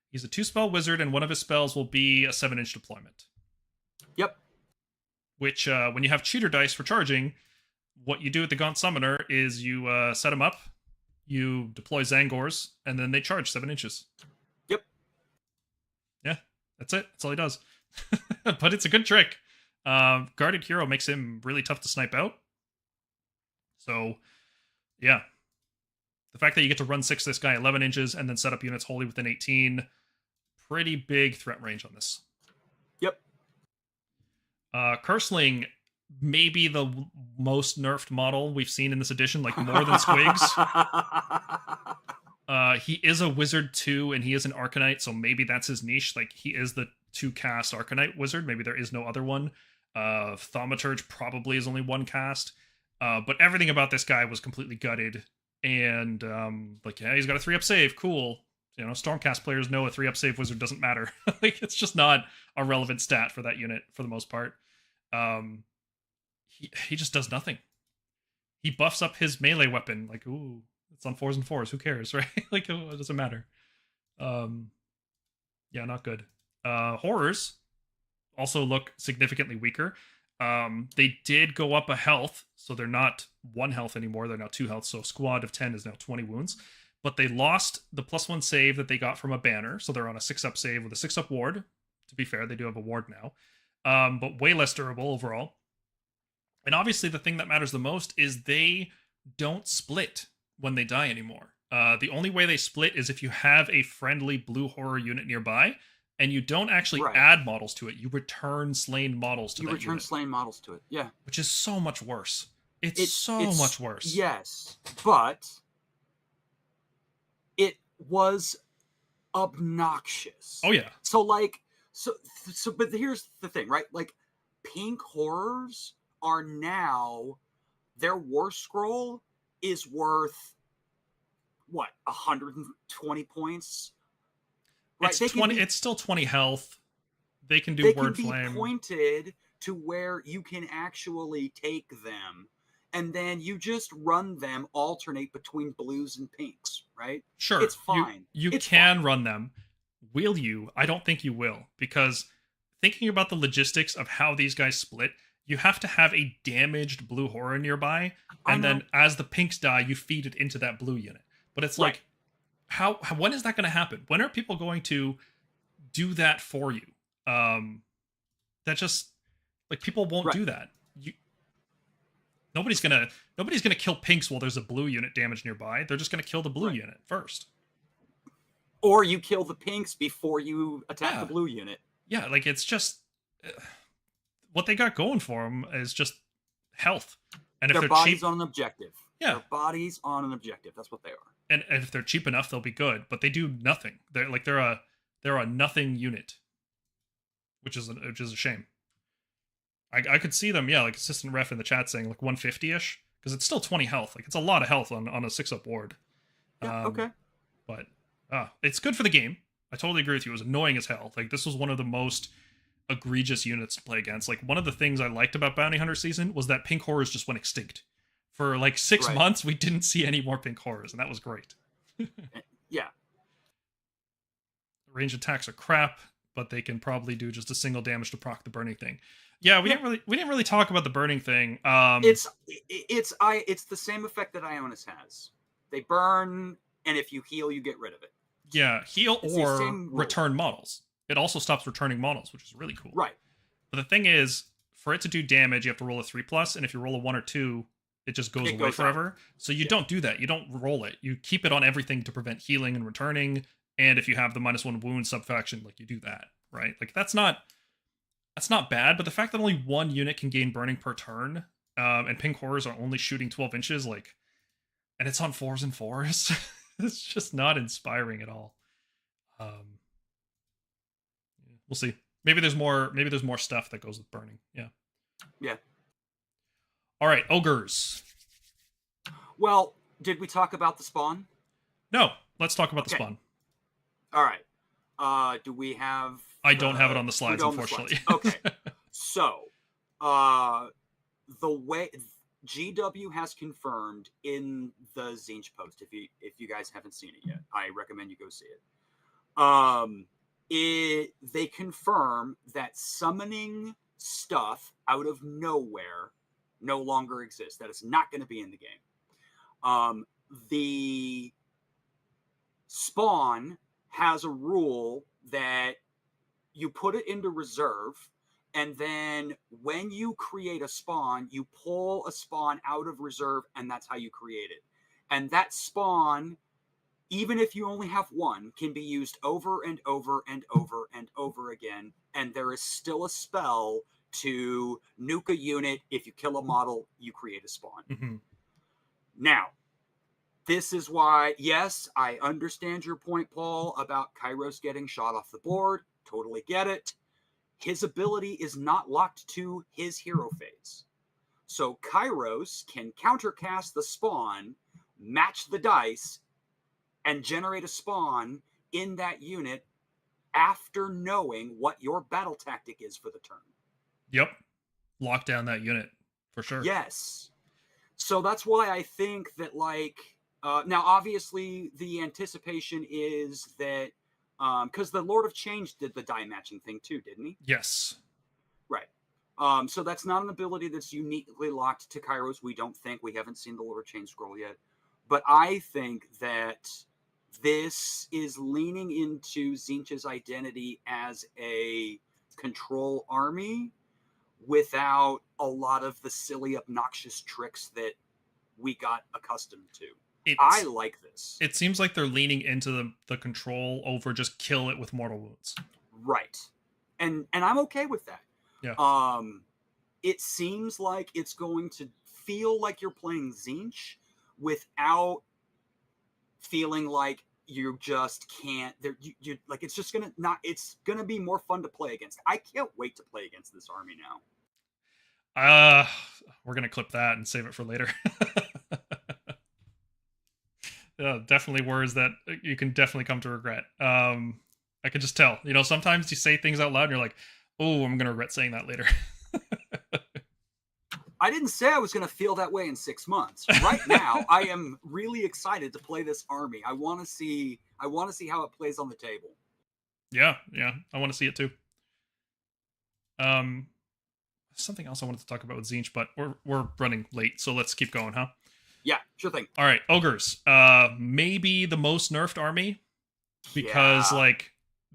He's a 2-spell wizard, and one of his spells will be a 7-inch deployment. Yep. Which, when you have cheater dice for charging, what you do with the Gaunt Summoner is you set them up, you deploy Zangors, and then they charge 7 inches. Yep. Yeah, that's it. That's all he does. But it's a good trick. Guarded Hero makes him really tough to snipe out. So, yeah. The fact that you get to run 6 this guy 11 inches and then set up units wholly within 18, pretty big threat range on this. Yep. Curseling, maybe the most nerfed model we've seen in this edition, like more than Squigs. He is a wizard too, and he is an Arcanite, so maybe that's his niche. Like, he is the 2-cast Arcanite wizard. Maybe there is no other one. Thaumaturge probably is only 1 cast. But everything about this guy was completely gutted. And, he's got a 3-up save. Cool. You know, Stormcast players know a 3-up save wizard doesn't matter. Like, it's just not a relevant stat for that unit for the most part. He just does nothing. He buffs up his melee weapon. Like, ooh, it's on 4s and 4s. Who cares, right? Like, it doesn't matter. Yeah, not good. Horrors also look significantly weaker. They did go up a health, so they're not 1 health anymore. They're now 2 health. So squad of 10 is now 20 wounds. But they lost the +1 save that they got from a banner, so they're on a 6-up save with a 6-up ward. To be fair, they do have a ward now, but way less durable overall. And obviously, the thing that matters the most is they don't split when they die anymore. The only way they split is if you have a friendly blue horror unit nearby, and you don't actually add models to it. You return slain models to that unit. You return slain models to it, yeah. Which is so much worse. It's so much worse. Yes, but was obnoxious. Oh yeah. So but here's the thing, right? Like, pink horrors are now, their Warscroll is worth what, 120 points? Right? It's 20. It's still 20 health. They can do word flame. They can be pointed to where you can actually take them, and then you just run them alternate between blues and pinks, right? Sure. It's fine. You It's can fine. run them. Will you? I don't think you will, because thinking about the logistics of how these guys split, you have to have a damaged blue horror nearby, and then as the pinks die, you feed it into that blue unit. But it's like, how when is that going to happen? When are people going to do that for you? That just, like, people won't do that. Nobody's gonna kill pinks while there's a blue unit damaged nearby. They're just gonna kill the blue unit first. Or you kill the pinks before you attack the blue unit. Yeah, like, it's just what they got going for them is just health. And if their they're body's cheap, on an objective. Yeah, their body's on an objective. That's what they are. And if they're cheap enough, they'll be good. But they do nothing. They're a nothing unit, which is a shame. I could see them, like assistant ref in the chat saying like 150-ish, because it's still 20 health. Like, it's a lot of health on a 6-up ward. Yeah, okay. But it's good for the game. I totally agree with you. It was annoying as hell. Like, this was one of the most egregious units to play against. Like, one of the things I liked about Bounty Hunter season was that pink horrors just went extinct. For like 6 months, we didn't see any more pink horrors, and that was great. Yeah. Range attacks are crap, but they can probably do just a single damage to proc the burning thing. Yeah, we didn't really talk about the burning thing. It's the same effect that Ionis has. They burn, and if you heal, you get rid of it. Yeah, heal or return models. It also stops returning models, which is really cool. Right. But the thing is, for it to do damage, you have to roll a 3+, and if you roll a 1 or 2, it just goes away forever. So you don't do that. You don't roll it. You keep it on everything to prevent healing and returning. And if you have the -1 wound subfaction, like, you do that, right? Like, that's not bad. But the fact that only one unit can gain burning per turn, and pink horrors are only shooting 12 inches, like, and it's on 4s and 4s, it's just not inspiring at all. We'll see. Maybe there's more stuff that goes with burning. Yeah. Yeah. All right, ogres. Well, did we talk about the spawn? No, let's talk about the spawn. All right. Do we have... I don't have it on the slides, unfortunately. Okay. So, the way... GW has confirmed in the Zinch post, if you guys haven't seen it yet, I recommend you go see it. They confirm that summoning stuff out of nowhere no longer exists. That is not going to be in the game. The spawn has a rule that you put it into reserve, and then when you create a spawn, you pull a spawn out of reserve, and that's how you create it. And that spawn, even if you only have one, can be used over and over and over and over again, and there is still a spell to nuke a unit. If you kill a model, you create a spawn. Mm-hmm. Now, this is why, yes, I understand your point, Paul, about Kairos getting shot off the board. Totally get it. His ability is not locked to his hero phase. So Kairos can countercast the spawn, match the dice, and generate a spawn in that unit after knowing what your battle tactic is for the turn. Yep. Lock down that unit, for sure. Yes. So that's why I think that, like... now, obviously, the anticipation is that... because the Lord of Change did the die matching thing too, didn't he? Yes. Right. So that's not an ability that's uniquely locked to Kairos. We don't think. We haven't seen the Lord of Change scroll yet. But I think that this is leaning into Zinch's identity as a control army without a lot of the silly, obnoxious tricks that we got accustomed to. I like this. It seems like they're leaning into the control over just kill it with mortal wounds. Right. And I'm okay with that. Yeah. It seems like it's going to feel like you're playing Zinch without feeling like you just can't. You like it's just gonna not. It's gonna be more fun to play against. I can't wait to play against this army now. We're gonna clip that and save it for later. Definitely words that you can definitely come to regret. I can just tell. Sometimes you say things out loud and you're like, "Oh, I'm gonna regret saying that later." I didn't say I was going to feel that way in 6 months. Right now, I am really excited to play this army. I want to see how it plays on the table. Yeah, I want to see it too. Something else I wanted to talk about with Tzeentch, but we're running late, so let's keep going, huh? Yeah, sure thing. All right, ogres. Maybe the most nerfed army because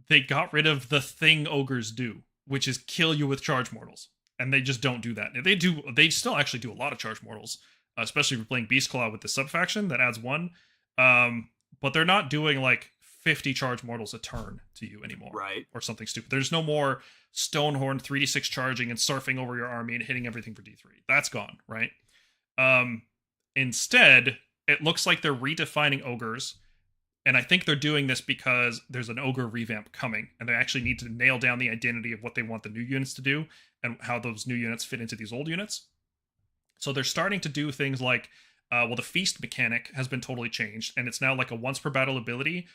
they got rid of the thing ogres do, which is kill you with charge mortals. And they just don't do that. They still actually do a lot of charge mortals, especially if you're playing Beastclaw with the sub-faction that adds 1. But they're not doing 50 charge mortals a turn to you anymore. Right. Or something stupid. There's no more Stonehorn 3d6 charging and surfing over your army and hitting everything for d3. That's gone, right? Instead, it looks like they're redefining ogres. And I think they're doing this because there's an ogre revamp coming, and they actually need to nail down the identity of what they want the new units to do and how those new units fit into these old units. So they're starting to do things like, the feast mechanic has been totally changed, and it's now like a once per battle ability.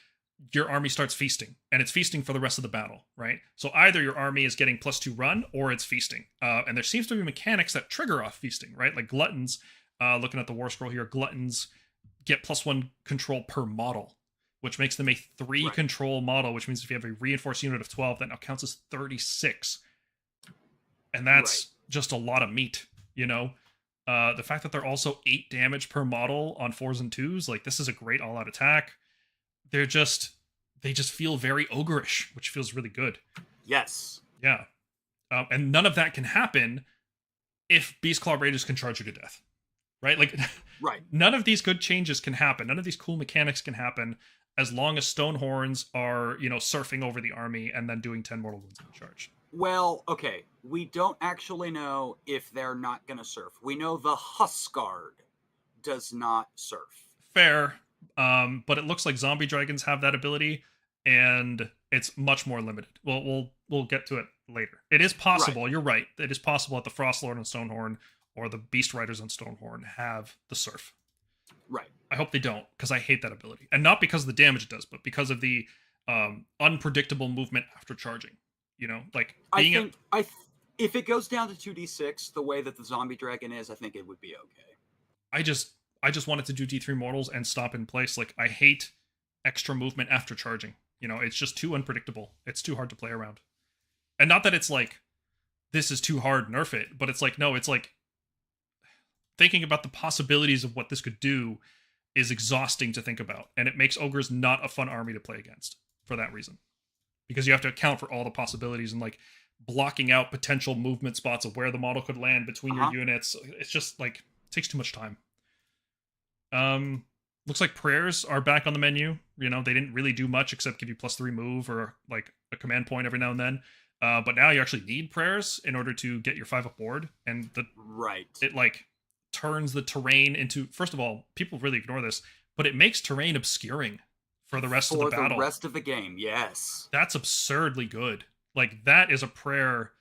Your army starts feasting, and it's feasting for the rest of the battle, right? So either your army is getting +2 run, or it's feasting. And there seems to be mechanics that trigger off feasting, right? Like gluttons, looking at the Warscroll here, gluttons get +1 control per model, which makes them a 3 control model, which means if you have a reinforced unit of 12, that now counts as 36. And that's just a lot of meat, The fact that they're also 8 damage per model on 4s and 2s, this is a great all-out attack. They just feel very ogreish, which feels really good. Yes. Yeah. And none of that can happen if Beastclaw Raiders can charge you to death. Right? Right. None of these good changes can happen. None of these cool mechanics can happen as long as Stonehorns are, surfing over the army and then doing 10 mortal wounds in the charge. Well, okay. We don't actually know if they're not going to surf. We know the Huskard does not surf. Fair. But it looks like zombie dragons have that ability, and it's much more limited. We'll get to it later. It is possible. Right. You're right. It is possible that the Frostlord on Stonehorn or the Beast Riders on Stonehorn have the surf. Right. I hope they don't, because I hate that ability. And not because of the damage it does, but because of the unpredictable movement after charging. If it goes down to 2d6, the way that the zombie dragon is, I think it would be okay. I just want it to do D3 mortals and stop in place. I hate extra movement after charging. It's just too unpredictable. It's too hard to play around. And not that it's this is too hard, nerf it, but it's no, it's thinking about the possibilities of what this could do is exhausting to think about. And it makes ogres not a fun army to play against for that reason. Because you have to account for all the possibilities and blocking out potential movement spots of where the model could land between your units. It's just takes too much time. Looks like prayers are back on the menu. They didn't really do much except give you +3 move or a command point every now and then. But now you actually need prayers in order to get your 5-up board. And it turns the terrain into, first of all, people really ignore this, but it makes terrain obscuring for the rest of the battle. For the rest of the game, yes. That's absurdly good. That is a prayer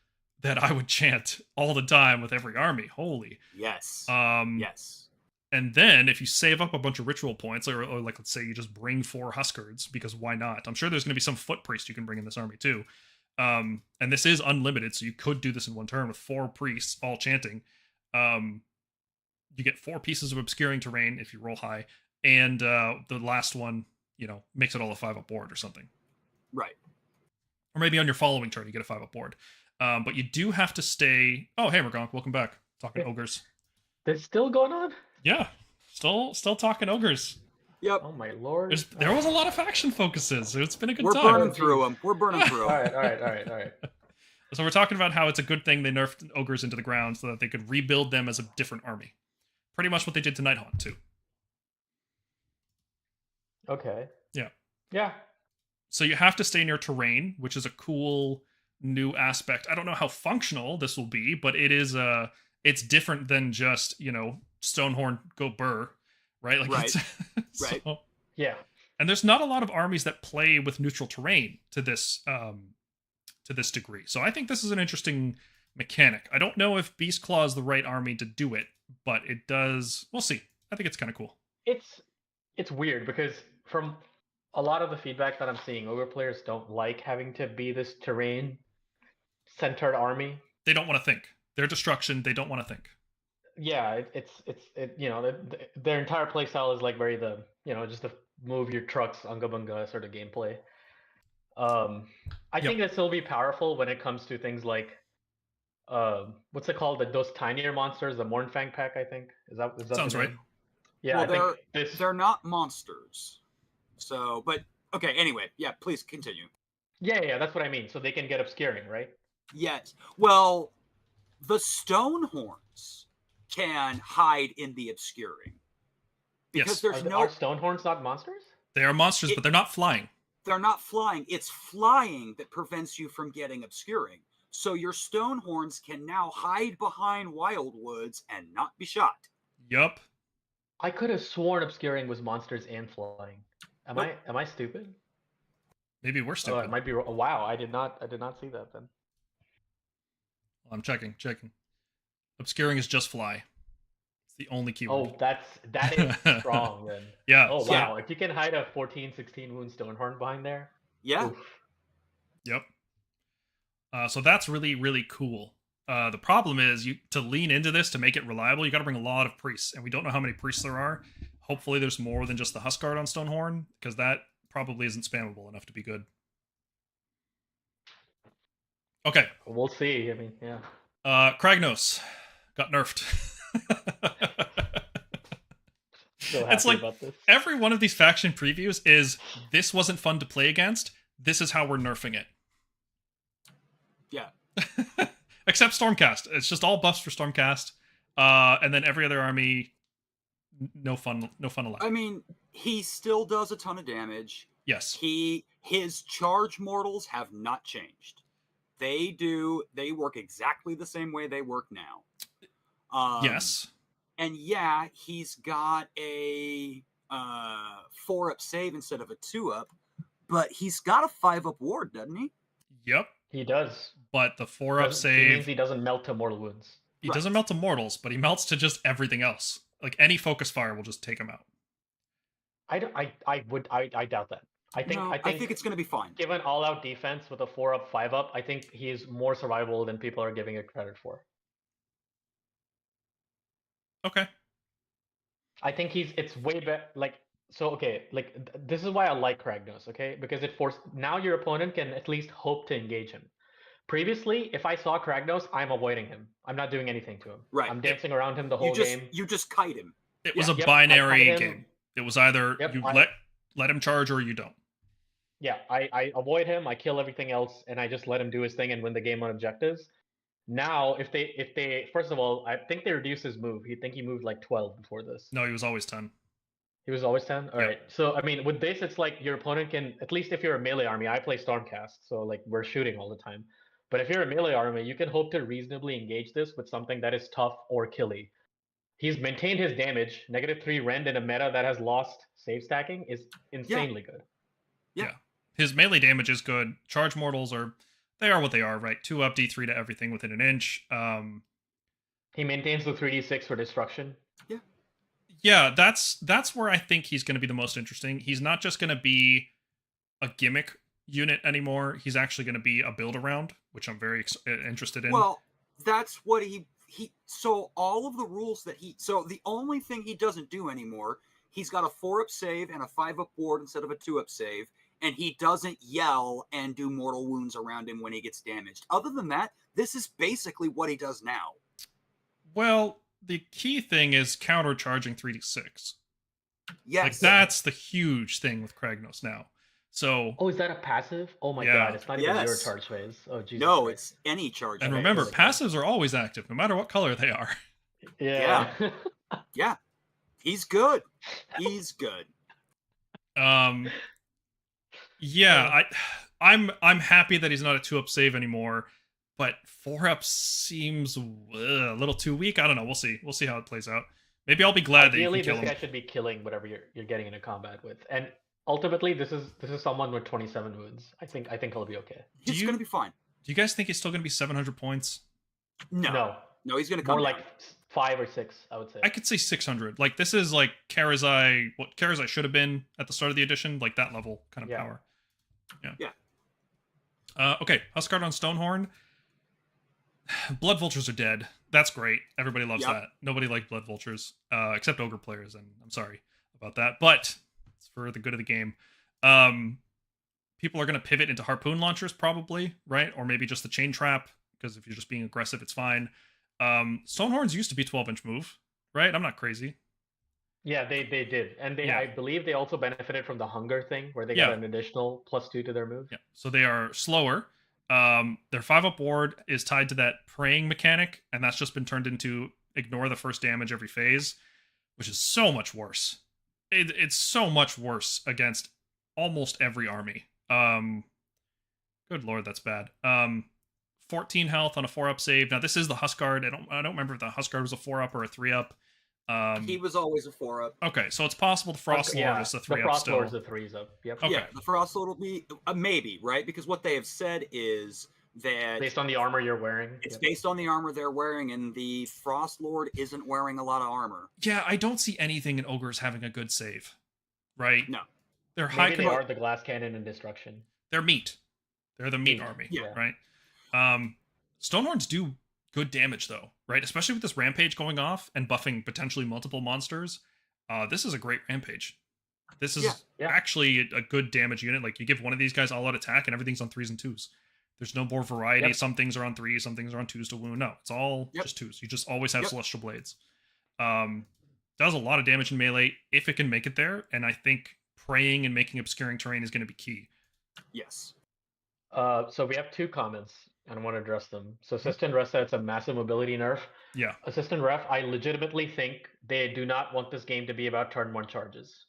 that I would chant all the time with every army. Holy. Yes. Yes. And then if you save up a bunch of ritual points, or let's say you just bring 4 Huskards, because why not? I'm sure there's going to be some foot priest you can bring in this army too. And this is unlimited, so you could do this in one turn with 4 priests all chanting. You get 4 pieces of obscuring terrain if you roll high, and the last one, makes it all a 5-up board or something. Right. Or maybe on your following turn you get a 5-up board. But you do have to stay. Oh, hey, Mergonk, welcome back. Talking ogres. That's still going on? Yeah, still talking ogres. Yep. Oh my lord. There was a lot of faction focuses. So it's been a good time. We're burning through them. All right. So we're talking about how it's a good thing they nerfed ogres into the ground so that they could rebuild them as a different army. Pretty much what they did to Nighthaunt too. Okay. Yeah. Yeah. So you have to stay near terrain, which is a cool new aspect. I don't know how functional this will be, but it is it's different than just, Stonehorn go burr, right? Right. So, right. Yeah. And there's not a lot of armies that play with neutral terrain to this degree. So I think this is an interesting mechanic. I don't know if Beast Claw is the right army to do it, but it does. We'll see. I think it's kind of cool. It's weird because from a lot of the feedback that I'm seeing, ogre players don't like having to be this terrain centered army. They don't want to think. Their destruction, they don't want to think. Yeah, their entire playstyle is like very just the move your trucks unga bunga sort of gameplay. I think that still be powerful when it comes to things like what's it called? Those tinier monsters, the Mornfang pack, I think. Is that Sounds right? Yeah, well, they're not monsters. So, but okay, anyway, yeah, please continue. Yeah, that's what I mean. So they can get obscuring, right? Yes. Well, the Stonehorns can hide in the obscuring. Because there's Are Stonehorns not monsters? They are monsters, but they're not flying. They're not flying. It's flying that prevents you from getting obscuring. So your Stonehorns can now hide behind Wildwoods and not be shot. Yup. I could have sworn obscuring was monsters and flying. Am I stupid? Maybe we're stupid. Oh, it might be. Wow, I did not see that then. I'm checking. Obscuring is just fly. It's the only keyword. Oh, that is strong then. Yeah. Oh wow, if you can hide a 14-16 wound Stonehorn behind there. Yeah. Oof. Yep. So that's really, really cool. The problem is to lean into this to make it reliable, you got to bring a lot of priests, and we don't know how many priests there are. Hopefully, there's more than just the Huskard on Stonehorn, because that probably isn't spammable enough to be good. Okay. We'll see. I mean, yeah. Kragnos got nerfed. It's like every one of these faction previews is this wasn't fun to play against. This is how we're nerfing it. Yeah. Except Stormcast. It's just all buffs for Stormcast. And then every other army, no fun allowed. I mean, he still does a ton of damage. Yes. His charge mortals have not changed. They work exactly the same way they work now. Yes. And yeah, he's got a 4-up save instead of a 2-up, but he's got a 5-up ward, doesn't he? Yep. He does. But the 4-up save means he doesn't melt to mortal wounds. He doesn't melt to mortals, but he melts to just everything else. Like any focus fire will just take him out. I doubt that. I think it's going to be fine. Given all-out defense with a 4-up, 5-up, I think he is more survivable than people are giving it credit for. Okay. I think it's way better. This is why I like Kragnos, okay? Because now your opponent can at least hope to engage him. Previously, if I saw Kragnos, I'm avoiding him. I'm not doing anything to him. Right. I'm dancing around him the whole game. You just kite him. It was a binary game. It was either let him charge or you don't. Yeah, I avoid him, I kill everything else, and I just let him do his thing and win the game on objectives. Now, if they first of all, I think they reduced his move. He moved like 12 before this. No, he was always 10. He was always 10? All right. So, I mean, with this, it's like your opponent can, at least if you're a melee army, I play Stormcast, so like we're shooting all the time. But if you're a melee army, you can hope to reasonably engage this with something that is tough or killy. He's maintained his damage. -3 rend in a meta that has lost save stacking is insanely good. Yeah. His melee damage is good. Charge mortals they are what they are, right? 2-up, D3 to everything within an inch. He maintains the 3d6 for destruction. Yeah. Yeah, that's where I think he's going to be the most interesting. He's not just going to be a gimmick unit anymore. He's actually going to be a build around, which I'm very interested in. Well, that's what so all of the rules so the only thing he doesn't do anymore, he's got a 4-up save and a 5-up ward instead of a 2-up save, and he doesn't yell and do mortal wounds around him when he gets damaged. Other than that, this is basically what he does now. Well, the key thing is countercharging 3d6. Yes. Like, that's the huge thing with Kragnos now. So, is that a passive? Oh my god, it's not even your charge phase. Oh Jesus. No, Christ. it's any charge. And phase. remember, passives are always active, no matter what color they are. Yeah. Yeah. He's good. He's good. Yeah, I'm happy that he's not a 2-up save anymore, but 4-up seems a little too weak. I don't know. We'll see. We'll see how it plays out. Maybe I'll be glad that you can kill him. This guy should be killing whatever you're getting into combat with. And ultimately, this is someone with 27 wounds. I think he'll be okay. He's going to be fine. Do you guys think he's still going to be 700 points? No, he's going to come more down. like 5 or 6, I would say. I could say 600. Like, this is like Karazai, what Karazai should have been at the start of the edition, like that level kind of power. Yeah. Okay, Huskard on Stonehorn. Blood Vultures are dead. That's great. Everybody loves that. Nobody liked Blood Vultures, except Ogre players, and I'm sorry about that, but it's for the good of the game. People are going to pivot into Harpoon Launchers, probably, right? Or maybe just the Chain Trap, because if you're just being aggressive, it's fine. Stonehorns used to be 12-inch move, right? I'm not crazy. Yeah, they did. And I believe they also benefited from the hunger thing, where they got an additional +2 to their move. Yeah, so they are slower. Their 5-up ward is tied to that praying mechanic, and that's just been turned into ignore the first damage every phase, which is so much worse. It's so much worse against almost every army. Good lord, that's bad. 14 health on a 4-up save. Now, this is the Huskard. I don't remember if the Huskard was a 4-up or a 3-up. He was always a 4-up. Okay, so it's possible the Frost Lord is a 3-up. The Frost still. Lord's a 3-up. Yep. Okay. Yeah, the Frost Lord will be maybe, right? Because what they have said is that based on the armor you're wearing. It's based on the armor they're wearing, and the Frost Lord isn't wearing a lot of armor. Yeah, I don't see anything in Ogres having a good save, right? No. They're Maybe they are the Glass Cannon and Destruction. They're meat. They're the meat army, right? Stonehorns do good damage, though, right? Especially with this Rampage going off and buffing potentially multiple monsters. This is a great Rampage. This is actually a good damage unit. Like, you give one of these guys all-out attack and everything's on 3s and 2s. There's no more variety. Some things are on 3s, some things are on 2s to wound. No, it's all just 2s. You just always have Celestial Blades. Does a lot of damage in melee if it can make it there, and I think praying and making obscuring terrain is going to be key. Yes. So we have 2 comments, and I want to address them. So Assistant Ref said it's a massive mobility nerf. Yeah. Assistant Ref, I legitimately think they do not want this game to be about turn 1 charges.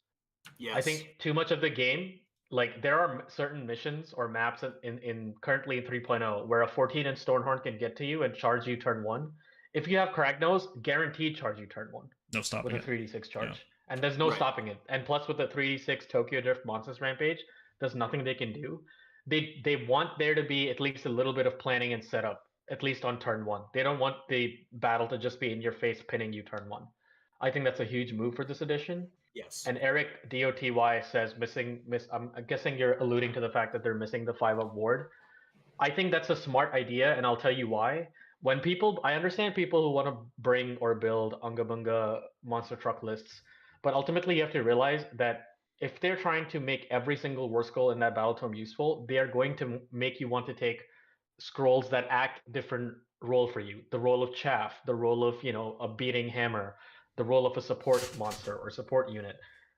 Yes. I think too much of the game, like, there are certain missions or maps in currently in 3.0 where a 14-inch Stonehorn can get to you and charge you turn 1. If you have Cragnose, guaranteed charge you turn 1. No stopping with a 3d6 charge. Yeah. And there's no stopping it. And plus with the 3d6 Tokyo Drift Monsters Rampage, there's nothing they can do. They want there to be at least a little bit of planning and setup, at least on turn 1. They don't want the battle to just be in your face pinning you turn 1. I think that's a huge move for this edition. Yes. And Eric DOTY says I'm guessing you're alluding to the fact that they're missing the 5-up ward. I think that's a smart idea, and I'll tell you why. I understand people who want to bring or build Unga Bunga monster truck lists, but ultimately you have to realize that if they're trying to make every single Warscroll in that battle tome useful, they are going to make you want to take scrolls that act different role for you. The role of chaff, the role of, a beating hammer, the role of a support monster or support unit.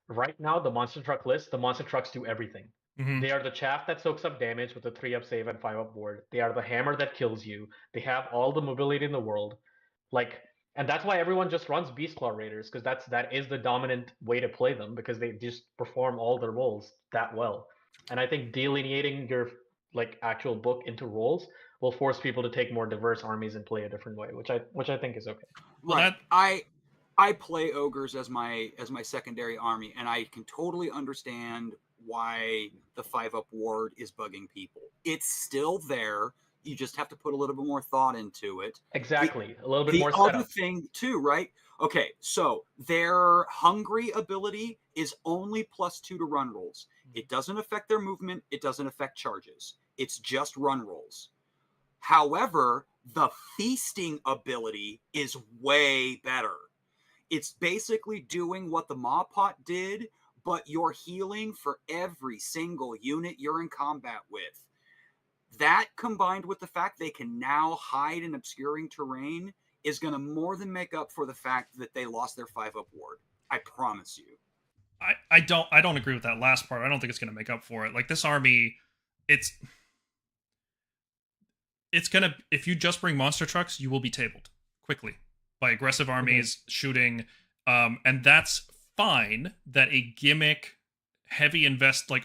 Right now, the monster truck list, the monster trucks do everything. Mm-hmm. They are the chaff that soaks up damage with a 3-up save and 5-up ward. They are the hammer that kills you. They have all the mobility in the world. And that's why everyone just runs Beastclaw Raiders, because that is the dominant way to play them, because they just perform all their roles that well. And I think delineating your actual book into roles will force people to take more diverse armies and play a different way, which I think is okay. Right. I play ogres as my secondary army, and I can totally understand why the 5-up ward is bugging people. It's still there. You just have to put a little bit more thought into it. Exactly. A little bit more setup. The setup. other thing too, right? Okay, so their hungry ability is only +2 to run rolls. It doesn't affect their movement. It doesn't affect charges. It's just run rolls. However, the feasting ability is way better. It's basically doing what the Maw Pot did, but you're healing for every single unit you're in combat with. That, combined with the fact they can now hide in obscuring terrain, is going to more than make up for the fact that they lost their 5-up ward. I promise you. I don't agree with that last part. I don't think it's going to make up for it. Like, this army, it's going to, if you just bring monster trucks, you will be tabled quickly by aggressive armies shooting. And that's fine that a gimmick heavy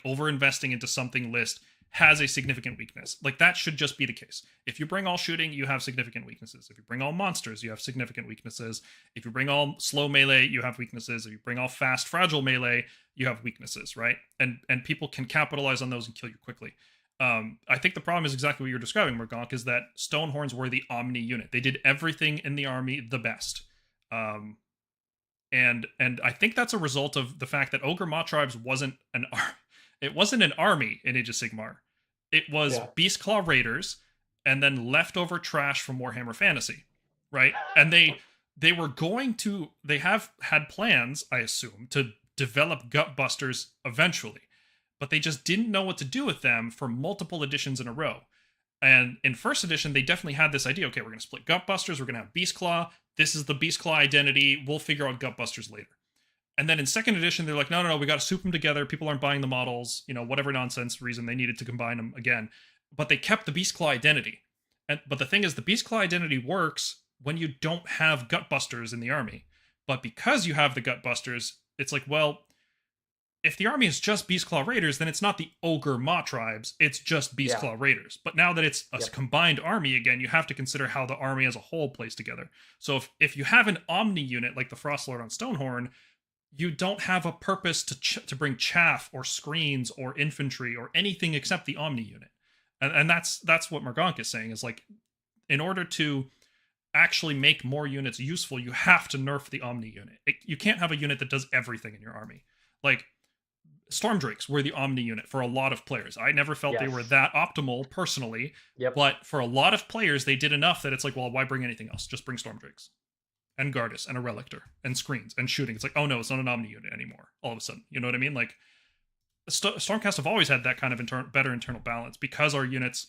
over investing into something list has a significant weakness. Like, that should just be the case. If you bring all shooting, you have significant weaknesses. If you bring all monsters, you have significant weaknesses. If you bring all slow melee, you have weaknesses. If you bring all fast, fragile melee, you have weaknesses, right? And people can capitalize on those and kill you quickly. I think the problem is exactly what you're describing, Morgonk, is that Stonehorns were the Omni unit. They did everything in the army the best. And I think that's a result of the fact that Ogre Maw Tribes wasn't an army in Age of Sigmar. It was Beastclaw Raiders and then leftover trash from Warhammer Fantasy, right? And they have had plans, I assume, to develop Gutbusters eventually, but they just didn't know what to do with them for multiple editions in a row. And in first edition, they definitely had this idea, okay, we're going to split Gutbusters, we're going to have Beastclaw, this is the Beastclaw identity, we'll figure out Gutbusters later. And then in second edition, they're like, no, we got to soup them together. People aren't buying the models, whatever nonsense reason they needed to combine them again. But they kept the Beastclaw identity. But the thing is, the Beastclaw identity works when you don't have Gutbusters in the army. But because you have the Gutbusters, it's like, well, if the army is just Beastclaw Raiders, then it's not the Ogre Maw Tribes, it's just Beastclaw Raiders. But now that it's a combined army again, you have to consider how the army as a whole plays together. So if you have an Omni unit like the Frostlord on Stonehorn, you don't have a purpose to bring chaff or screens or infantry or anything except the Omni unit. And that's what Morgonk is saying, is like, in order to actually make more units useful, you have to nerf the Omni unit. You can't have a unit that does everything in your army. Like, Storm Drakes were the Omni unit for a lot of players. I never felt they were that optimal personally, but for a lot of players, they did enough that it's like, well, why bring anything else? Just bring Storm Drakes. And Gardas, and a Relictor, and screens, and shooting. It's like, oh no, it's not an Omni unit anymore, all of a sudden. You know what I mean? Like, Stormcast have always had that kind of better internal balance, because our units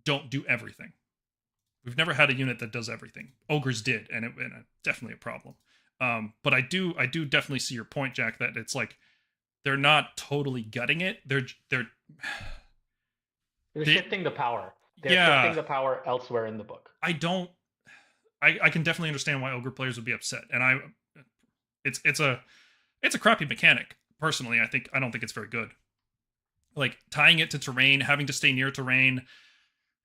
don't do everything. We've never had a unit that does everything. Ogres did, and it's definitely a problem. But I do definitely see your point, Jack, that it's like, they're not totally gutting it. They're shifting the power. They're shifting the power elsewhere in the book. I can definitely understand why Ogre players would be upset, and it's a crappy mechanic. Personally, I don't think it's very good. Like, tying it to terrain, having to stay near terrain.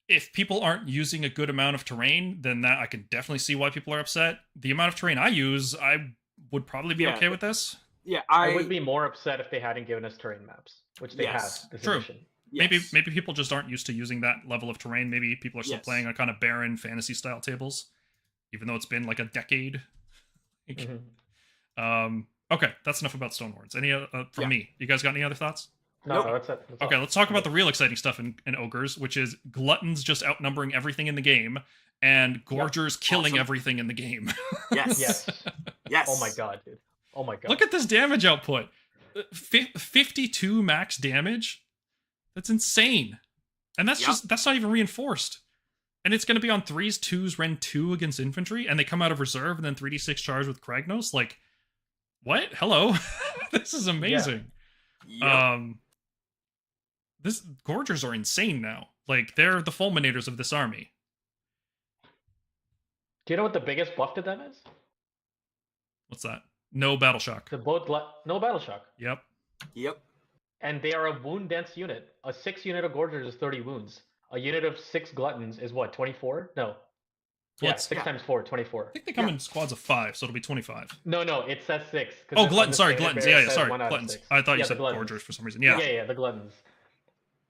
If people aren't using a good amount of terrain, then that I can definitely see why people are upset. The amount of terrain I use, I would probably be okay with this. Yeah, I would be more upset if they hadn't given us terrain maps, which they have this edition. Yes. Maybe people just aren't used to using that level of terrain. Maybe people are still playing on kind of barren fantasy style tables, even though it's been like a decade. Okay, that's enough about Stonehorns. Any from me? You guys got any other thoughts? No, that's it. That's okay, all. Let's talk about the real exciting stuff in Ogres, which is Gluttons just outnumbering everything in the game, and Gorgers killing everything in the game. Yes. Oh my god, dude. Oh my god. Look at this damage output. 52 max damage? That's insane. And that's not even reinforced. And it's going to be on 3s, 2s, Ren 2 against infantry, and they come out of reserve and then 3d6 charge with Kragnos? Like, what? Hello? This is amazing. This Gorgers are insane now. Like, they're the fulminators of this army. Do you know what the biggest buff to them is? What's that? No battle shock. No battle shock. Yep. And they are a wound dense unit. A 6 unit of Gorgers is 30 wounds. A unit of 6 Gluttons is what, 24? No. Well, 6 times 4, 24. I think they come in squads of 5, so it'll be 25. No, it says 6. Oh, Gluttons. Sorry, Gluttons. Yeah, sorry. Gluttons. I thought you said Gluttons. Gorgers for some reason. Yeah, the Gluttons.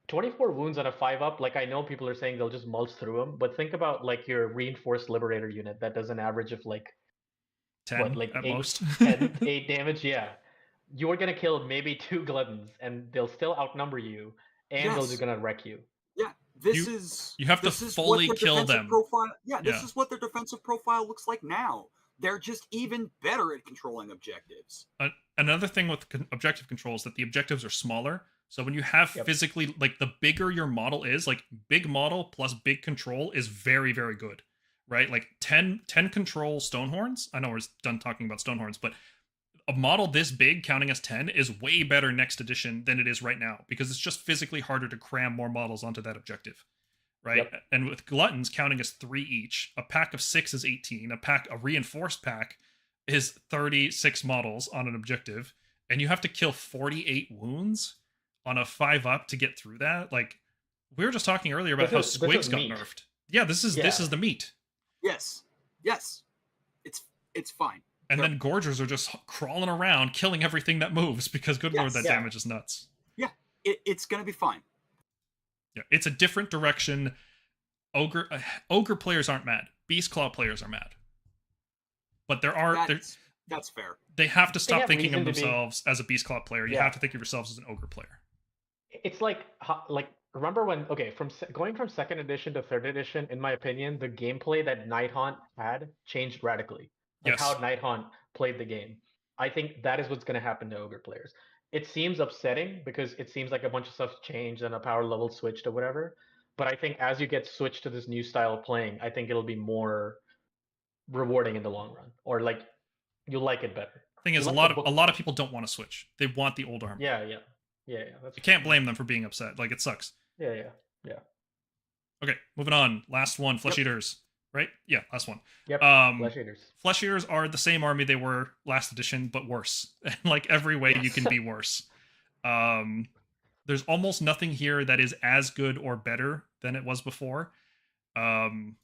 24 wounds on a 5-up. Like, I know people are saying they'll just mulch through them, but think about, like, your reinforced Liberator unit that does an average of, like, 10 at most. 8 damage, yeah. You're going to kill maybe 2 Gluttons, and they'll still outnumber you, and they're just going to wreck you. Yeah, you have to fully kill them. This is what their defensive profile looks like now. They're just even better at controlling objectives. Another thing with objective control is that the objectives are smaller. So when you have physically, like, the bigger your model is, like, big model plus big control is very, very good, right? Like 10 control Stonehorns. I know we're done talking about Stonehorns, but a model this big counting as 10 is way better next edition than it is right now, because it's just physically harder to cram more models onto that objective, right? And with Gluttons counting as 3 each, a pack of 6 is 18, a reinforced pack is 36 models on an objective, and you have to kill 48 wounds on a 5-up to get through that. Like, We were just talking earlier about how This squigs is got meat. nerfed. Yeah, this is the meat. Yes. It's fine. And then Gorgers are just crawling around, killing everything that moves because good lord, that Yeah. damage is nuts. Yeah, it's gonna be fine. Yeah, it's a different direction. Ogre players aren't mad. Beast Claw players are mad. But That's fair. they have to stop have thinking of reason to be- themselves as a Beast Claw player. You Yeah. have to think of yourselves as an Ogre player. It's like remember when going from second edition to third edition, in my opinion, the gameplay that Night Haunt had changed radically. Like Yes. how Night Haunt played the game. I think that is what's going to happen to Ogre players. It seems upsetting because it seems like a bunch of stuff changed and a power level switched or whatever. But I think as you get switched to this new style of playing, I think it'll be more rewarding in the long run, or like you'll like it better. Thing is, You a like lot the of people don't want to switch. They want the old armor. Yeah. That's You can't blame them for being upset. Like, it sucks. Yeah. Okay, moving on. Last one, Flesh Eaters. Right? Yeah, last one. Yep. Flesh Eaters. Flesh Eaters are the same army they were last edition, but worse. Like, every way you can be worse. There's almost nothing here that is as good or better than it was before. I'm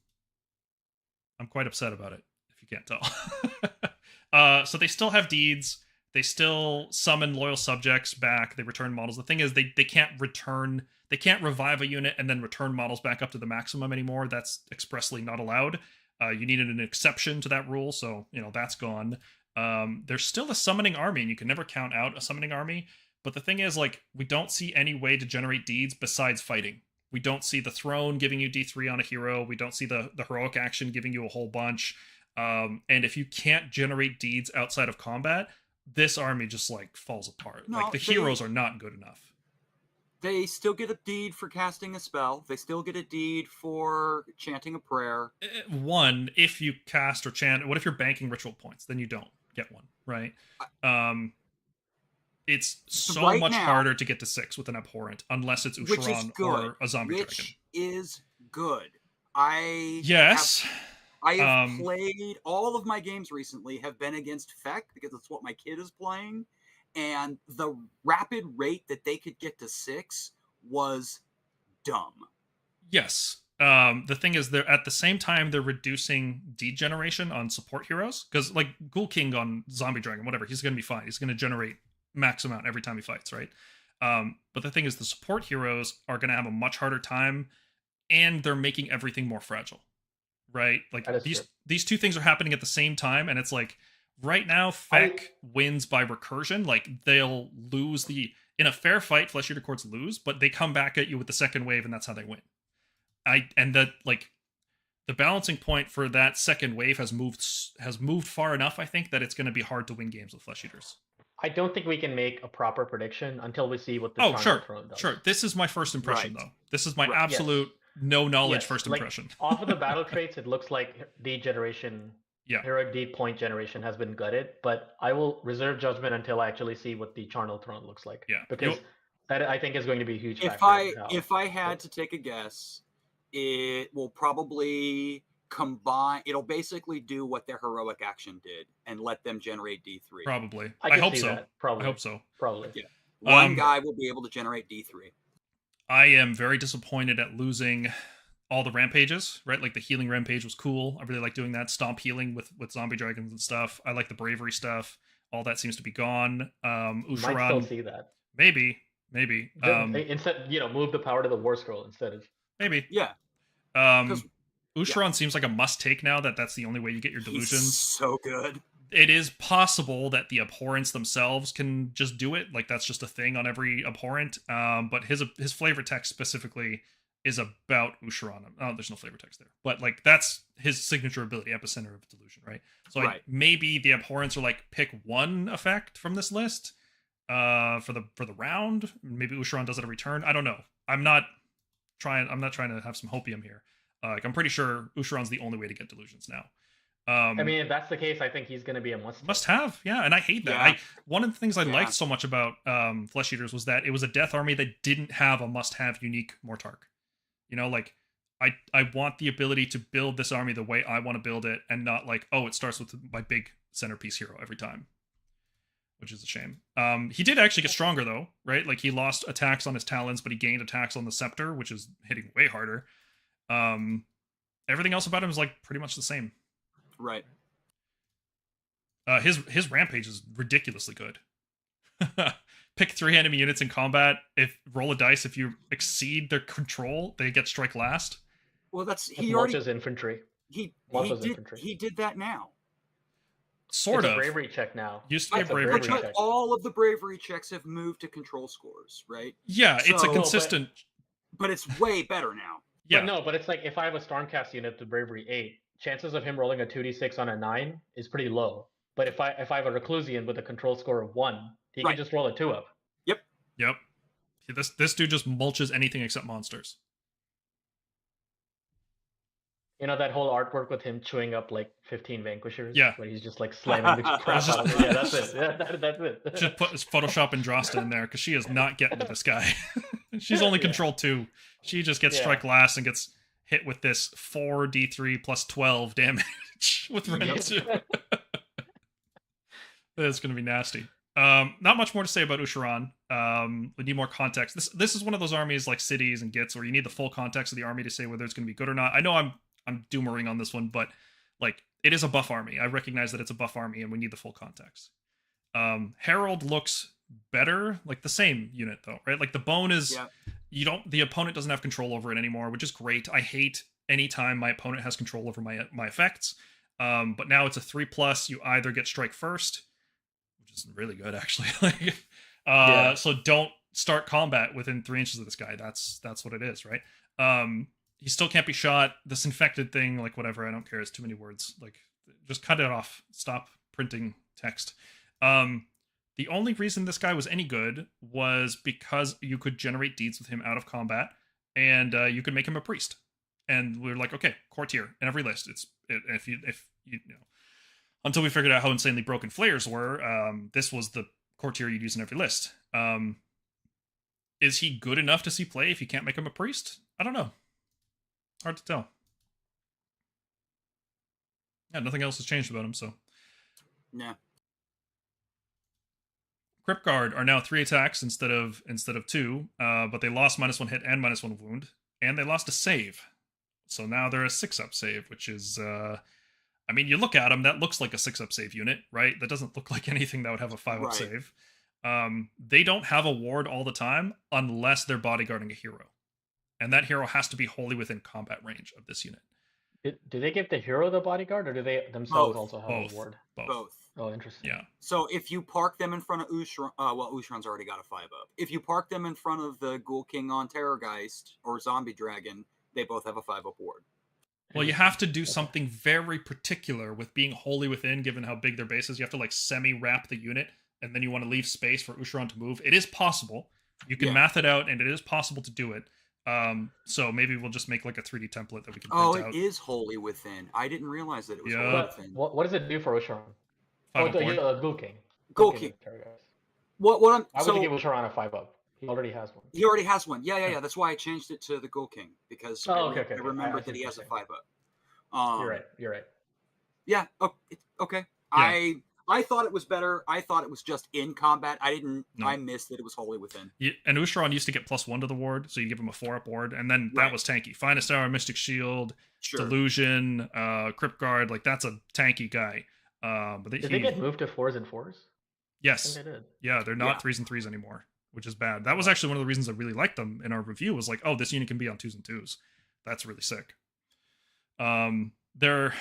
quite upset about it, if you can't tell. So they still have deeds. They still summon loyal subjects back. They return models. The thing is, they can't return. They can't revive a unit and then return models back up to the maximum anymore. That's expressly not allowed. You needed an exception to that rule, so that's gone. There's still a summoning army, and you can never count out a summoning army. But the thing is, like, we don't see any way to generate deeds besides fighting. We don't see the throne giving you D3 on a hero. We don't see the heroic action giving you a whole bunch. And if you can't generate deeds outside of combat, this army just like falls apart. No, like the heroes are not good enough. They still get a deed for casting a spell. They still get a deed for chanting a prayer. One, if you cast or chant, what if you're banking ritual points? Then you don't get one, right? It's so Right much now- harder to get to 6 with an abhorrent, unless it's Which is Usharan good. or a zombie dragon. Which is good. Yes. I have played all of my games recently have been against Feck because that's what my kid is playing, and the rapid rate that they could get to 6 was dumb. Yes. The thing is, they're at the same time they're reducing degeneration on support heroes, because like Ghoul King on Zombie Dragon, whatever, he's gonna be fine. He's gonna generate max amount every time he fights, right? But the thing is, the support heroes are gonna have a much harder time, and they're making everything more fragile, right? Like these two things are happening at the same time, and it's like right now Feck wins by recursion. Like they'll lose in a fair fight, Flesh Eater Courts lose, but they come back at you with the second wave, and that's how they win. The balancing point for that second wave has moved far enough, I think, that it's going to be hard to win games with Flesh Eaters. I don't think we can make a proper prediction until we see what the Throne does. Sure. This is my first impression, though. This is my Right, absolute no knowledge Yes, first like, impression. Off of the battle traits, it looks like deed generation, Yeah. heroic deed point generation has been gutted, but I will reserve judgment until I actually see what the Charnel Throne looks like. Yeah. Because that I think is going to be a huge factor. If I had to take a guess, it will probably combine. It'll basically do what their heroic action did and let them generate D3. Probably. I hope so. That. Probably. I hope so. Probably. Yeah. One guy will be able to generate D3. I am very disappointed at losing all the rampages, right? Like the healing rampage was cool. I really like doing that. Stomp healing with zombie dragons and stuff. I like the bravery stuff. All that seems to be gone. Usharan, Might still see that. Maybe. Instead, move the power to the Warscroll instead of. Maybe. Yeah. Usharan seems like a must-take now. That's the only way you get your delusions. He's so good. It is possible that the abhorrents themselves can just do it. Like that's just a thing on every abhorrent. But his flavor text specifically is about Usharan. Oh, there's no flavor text there. But like that's his signature ability, Epicenter of Delusion, right? So maybe the abhorrents are like pick one effect from this list for the round. Maybe Usharan does it every turn. I don't know. I'm not trying to have some hopium here. I'm pretty sure Usharan's the only way to get delusions now. I mean, if that's the case, I think he's going to be a must have, yeah, and I hate that. Yeah. One of the things I liked so much about Flesh Eaters was that it was a death army that didn't have a must-have unique Mortarch. Like I want the ability to build this army the way I want to build it, and not like, oh, it starts with my big centerpiece hero every time. which is a shame. He did actually get stronger though, right? Like he lost attacks on his talons, but he gained attacks on the scepter, which is hitting way harder. Everything else about him is like pretty much the same. Right. His rampage is ridiculously good. Pick 3 enemy units in combat. If roll a dice, if you exceed their control, they get strike last. Well, that's Mulch's infantry. He did that now. Sort it's of a bravery check now. Used to be a bravery check. But all of the bravery checks have moved to control scores, right? Yeah, it's a consistent. But it's way better now. Yeah. But it's like if I have a Stormcast unit to bravery 8, chances of him rolling a 2d6 on a 9 is pretty low. But if I have a Reclusian with a control score of 1, he can just roll a 2 up. Yep. This dude just mulches anything except monsters. You know that whole artwork with him chewing up like 15 Vanquishers? Yeah. Where he's just like slamming the crap out of it. Yeah, that's it. Yeah, that's it. Just put Photoshop Andrasta in there because she is not getting to this guy. She's only control 2. She just gets strike last and gets hit with this 4d3 plus 12 damage with Rend 2. It's going to be nasty. Not much more to say about Usharan. We need more context. This is one of those armies like cities and Gits where you need the full context of the army to say whether it's going to be good or not. I know I'm doomering on this one, but like it is a buff army. I recognize that it's a buff army and we need the full context. Herald looks better, like the same unit though, right? Like the bone is the opponent doesn't have control over it anymore, which is great. I hate anytime my opponent has control over my effects. But now it's a 3+. You either get strike first, which is really good actually. So don't start combat within 3 inches of this guy. That's what it is, right? He still can't be shot. This infected thing, like whatever, I don't care. It's too many words. Like, just cut it off. Stop printing text. The only reason this guy was any good was because you could generate deeds with him out of combat, and you could make him a priest. And we were like, okay, courtier in every list. If you know, until we figured out how insanely broken flayers were, this was the courtier you'd use in every list. Is he good enough to see play if you can't make him a priest? I don't know. Hard to tell. Yeah, nothing else has changed about him, so. Yeah. Crypt Guard are now 3 attacks instead of 2, but they lost -1 hit and -1 wound, and they lost a save. So now they're a 6-up save, which is, I mean, you look at them, that looks like a 6-up save unit, right? That doesn't look like anything that would have a 5-up save. They don't have a ward all the time unless they're bodyguarding a hero. And that hero has to be wholly within combat range of this unit. Do they give the hero the bodyguard, or do they themselves also have a ward? Both. Oh, interesting. Yeah. So if you park them in front of Ushran, Ushran's already got a 5-up. If you park them in front of the Ghoul King on Terrorgeist or Zombie Dragon, they both have a 5-up ward. Well, you have to do something very particular with being wholly within, given how big their base is. You have to like semi-wrap the unit, and then you want to leave space for Ushran to move. It is possible. You can math it out, and it is possible to do it. So maybe we'll just make like a 3D template that we can print out. Oh, it is wholly within. I didn't realize that it was wholly within. What does it do for Ushran? Ghoul King. Ghoul King. What I'm I would give Ushran a 5-up. He already has one. He already has one. Yeah. That's why I changed it to the Ghoul King, because I remembered that he has a 5-up. You're right. Yeah. Okay. Yeah. I thought it was better. I thought it was just in combat. I missed that it was wholly within. Yeah, and Ushran used to get +1 to the ward, so you give him a 4-up ward, and then that was tanky. Finest Hour, Mystic Shield, Delusion, Crypt Guard, like that's a tanky guy. But did they get moved to 4s and 4s? Yes. I think they did. Yeah, they're not 3s and 3s anymore, which is bad. That was actually one of the reasons I really liked them in our review, was like, oh, this unit can be on 2s and 2s. That's really sick. Their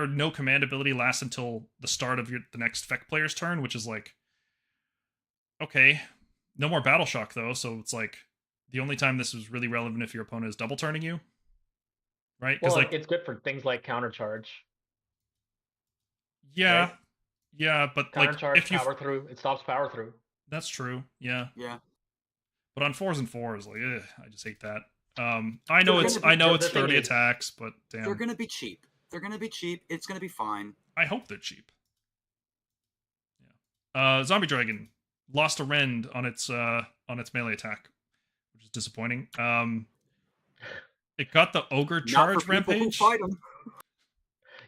no command ability lasts until the start of the next Feck player's turn, which is like, okay, no more Battle Shock though, so it's like the only time this is really relevant if your opponent is double turning you, right? Well, like it's good for things like countercharge. Yeah, right? Yeah, but like if you power through, it stops power through. That's true. Yeah. But on 4s and 4s, like, I just hate that. I know it's 30 attacks, but damn. They're gonna be cheap. It's gonna be fine. I hope they're cheap. Yeah. Zombie Dragon lost a rend on its melee attack, which is disappointing. It got the ogre charge rampage. Fight 'em.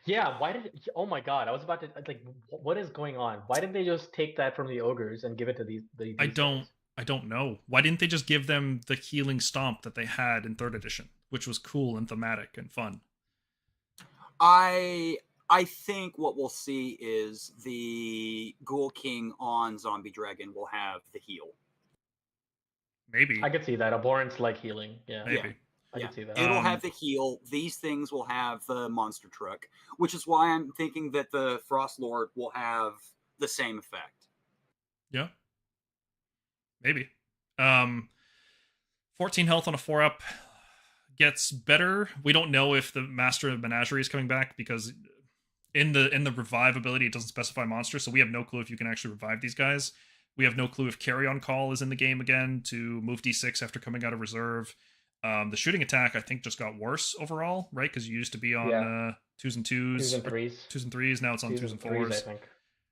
Yeah, why did? Oh my god, I was about to like, what is going on? Why didn't they just take that from the ogres and give it to these I guys? don't know. Why didn't they just give them the healing stomp that they had in 3rd edition, which was cool and thematic and fun? I think what we'll see is the Ghoul King on Zombie Dragon will have the heal. Maybe. I could see that. Abhorrence like healing. Yeah. Maybe. I could see that. It'll have the heal. These things will have the monster truck, which is why I'm thinking that the Frost Lord will have the same effect. Yeah. Maybe. 14 health on a 4-up gets better. We don't know if the Master of Menagerie is coming back because in the revive ability it doesn't specify monster, so we have no clue if you can actually revive these guys. We have no clue if Carry On Call is in the game again to move D6 after coming out of reserve. The shooting attack I think just got worse overall, right? Because you used to be on 2s and 2s, 2s and 3s. 2s and 3s. Now it's on 2s and 4s. I think.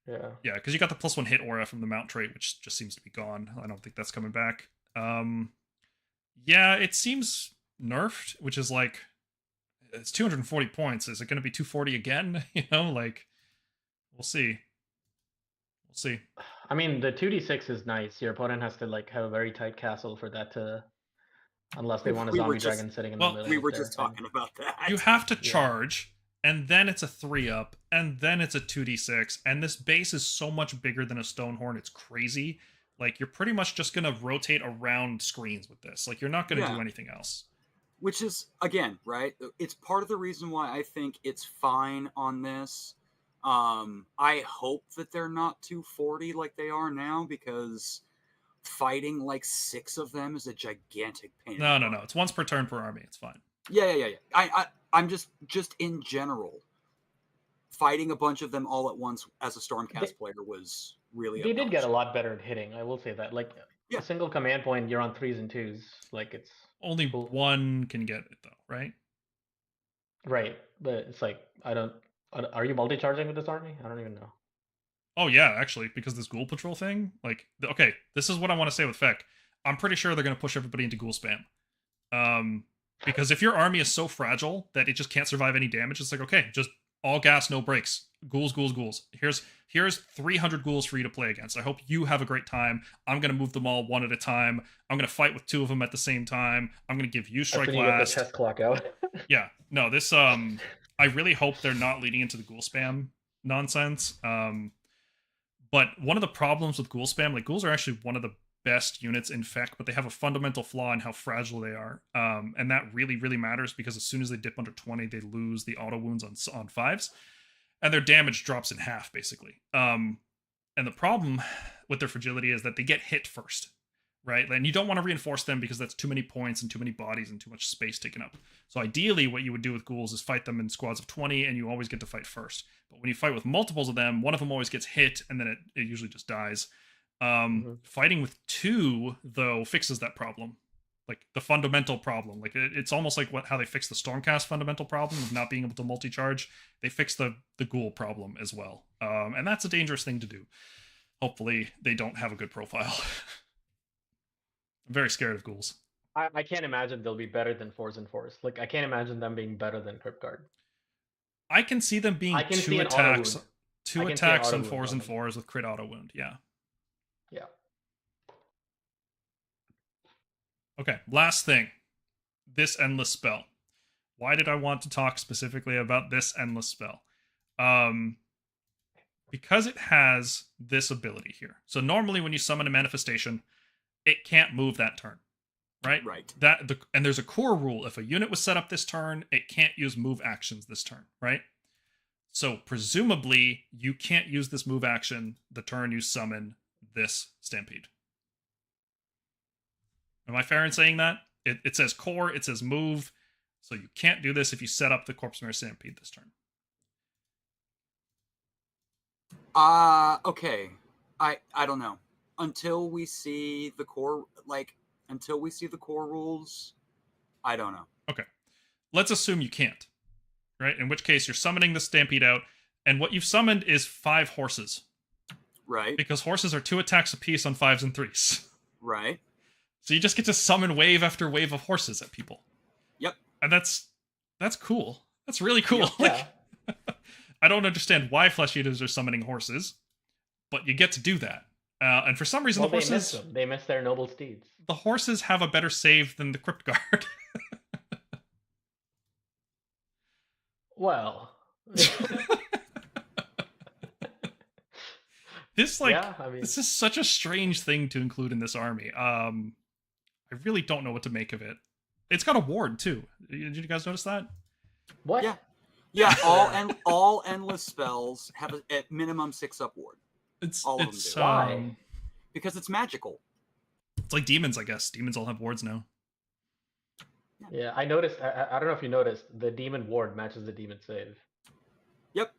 Yeah. Yeah, because you got the +1 hit aura from the mount trait, which just seems to be gone. I don't think that's coming back. Yeah, it seems nerfed, which is like, it's 240 points. Is it going to be 240 again? You know, like, we'll see. We'll see. I mean, the 2d6 is nice. Your opponent has to like have a very tight castle for that to, unless they want a zombie dragon sitting in the middle. We were just talking about that. You have to charge, and then it's a 3-up, and then it's a 2d6, and this base is so much bigger than a Stonehorn. It's crazy. Like, you're pretty much just going to rotate around screens with this. Like, you're not going to do anything else. Which is, again, right? It's part of the reason why I think it's fine on this. I hope that they're not 240 like they are now, because fighting like 6 of them is a gigantic pain. No. It's once per turn per army. It's fine. Yeah. I'm just in general, fighting a bunch of them all at once as a Stormcast player was really. They did get a lot better at hitting. I will say that. Like a single command point, you're on 3s and 2s. Like it's only cool. One can get it though, right? Right, but it's like are you multi-charging with this army? I don't even know. Oh yeah, actually, because this Ghoul Patrol thing, like, okay, this is what I want to say with Feck. I'm pretty sure they're going to push everybody into Ghoul Spam. Because if your army is so fragile that it just can't survive any damage, it's like, okay, just all gas, no brakes. Ghouls. Here's 300 ghouls for you to play against. I hope you have a great time. I'm going to move them all one at a time. I'm going to fight with 2 of them at the same time. I'm going to give you strike last. Get the chest clock out. Yeah, no, this, I really hope they're not leading into the Ghoul Spam nonsense. But one of the problems with Ghoul Spam, like, ghouls are actually one of the best units in Feck, but they have a fundamental flaw in how fragile they are. And that really, really matters, because as soon as they dip under 20, they lose the auto wounds on 5s. And their damage drops in half, basically. And the problem with their fragility is that they get hit first, right? And you don't want to reinforce them because that's too many points and too many bodies and too much space taken up. So ideally, what you would do with ghouls is fight them in squads of 20, and you always get to fight first. But when you fight with multiples of them, one of them always gets hit, and then it usually just dies. Fighting with 2, though, fixes that problem. Like, the fundamental problem. Like, it's almost like how they fixed the Stormcast fundamental problem of not being able to multi-charge. They fixed the ghoul problem as well. And that's a dangerous thing to do. Hopefully, they don't have a good profile. I'm very scared of ghouls. I can't imagine they'll be better than 4s and 4s. Like, I can't imagine them being better than Crypt Guard. I can see them being 2 attacks. 2 attacks on 4s and 4s with crit auto wound, yeah. Yeah. Okay, last thing. This endless spell. Why did I want to talk specifically about this endless spell? Because it has this ability here. So normally when you summon a manifestation, it can't move that turn, right? Right. And there's a core rule. If a unit was set up this turn, it can't use move actions this turn, right? So presumably, you can't use this move action the turn you summon this Stampede. Am I fair in saying that? It says core, it says move, so you can't do this if you set up the Corpse Mare Stampede this turn. Okay. I don't know. Until we see the core rules, I don't know. Okay. Let's assume you can't. Right? In which case you're summoning the Stampede out, and what you've summoned is 5 horses. Right. Because horses are 2 attacks apiece on 5s and 3s. Right. So you just get to summon wave after wave of horses at people. Yep. And that's cool. That's really cool. Yeah. I don't understand why flesh eaters are summoning horses, but you get to do that. And for some reason, Well, the horses they miss their noble steeds. the horses have a better save than the crypt guard. Well, This like yeah, I mean, this is such a strange thing to include in this army. I really don't know what to make of it. It's got a ward too. Did you guys notice that? what? Yeah. Yeah, all endless spells have at minimum 6-up ward. All of them do. Why? Because it's magical. It's like demons, I guess. Demons all have wards now. Yeah, I noticed. I don't know if you noticed, the demon ward matches the demon save. Yep.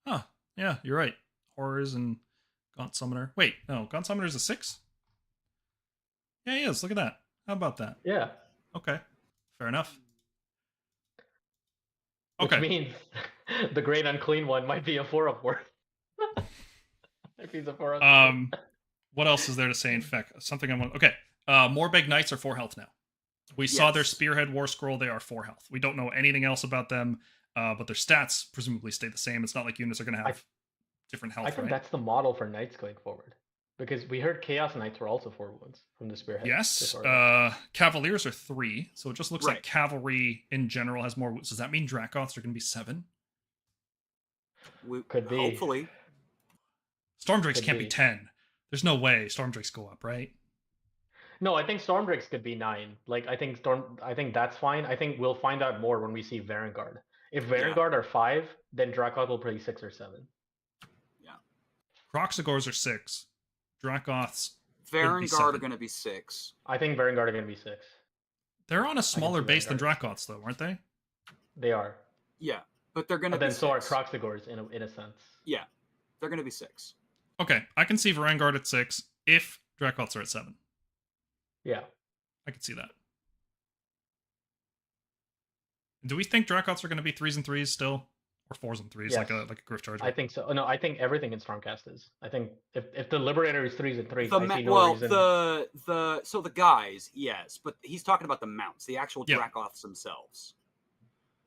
Huh. Yeah, you're right. Horrors and Gaunt Summoner. Wait, no, Gaunt Summoner is a 6? Yeah, he is. Look at that. How about that? Yeah. Okay. Fair enough. Which Okay. means the great unclean one might be a 4-up ward. If he's a 4-up. What else is there to say in Feck? Something I want. Okay. Morbeg Knights are 4 health now. We saw their Spearhead Warscroll. They are 4 health. We don't know anything else about them, but their stats presumably stay the same. It's not like units are going to have different health. I think that's the model for knights going forward, because we heard Chaos Knights were also 4 wounds from the Spearhead. Yes. Cavaliers are 3, so it just looks like cavalry in general has more wounds. Does that mean Dracoths are going to be 7? Could be. Hopefully. Stormdrakes can't be 10. There's no way Stormdrakes go up, right? No, I think Stormdrakes could be 9. Like, I think that's fine. I think we'll find out more when we see Varangard. If Varangard are 5, then Dracoth will play 6 or 7. Yeah. Kroxigors are 6. Dracoths. Varangard are going to be 6. I think Varangard are going to be 6. They're on a smaller base than Dracoths, though, aren't they? They are. Yeah, but they're going to be. Then 6. So are Kroxigors in a sense. Yeah, they're going to be 6. Okay, I can see Varangard at 6 if Dracoths are at 7. Yeah. I can see that. Do we think Dracoths are going to be 3s and 3s still? Or 4s and 3s, Yes. like a Griff Charger? I think so. No, I think everything in Stormcast is. I think if the Liberator is 3s and 3s, I see no reason. So the guys, yes, but he's talking about the mounts, the actual Dracoths themselves.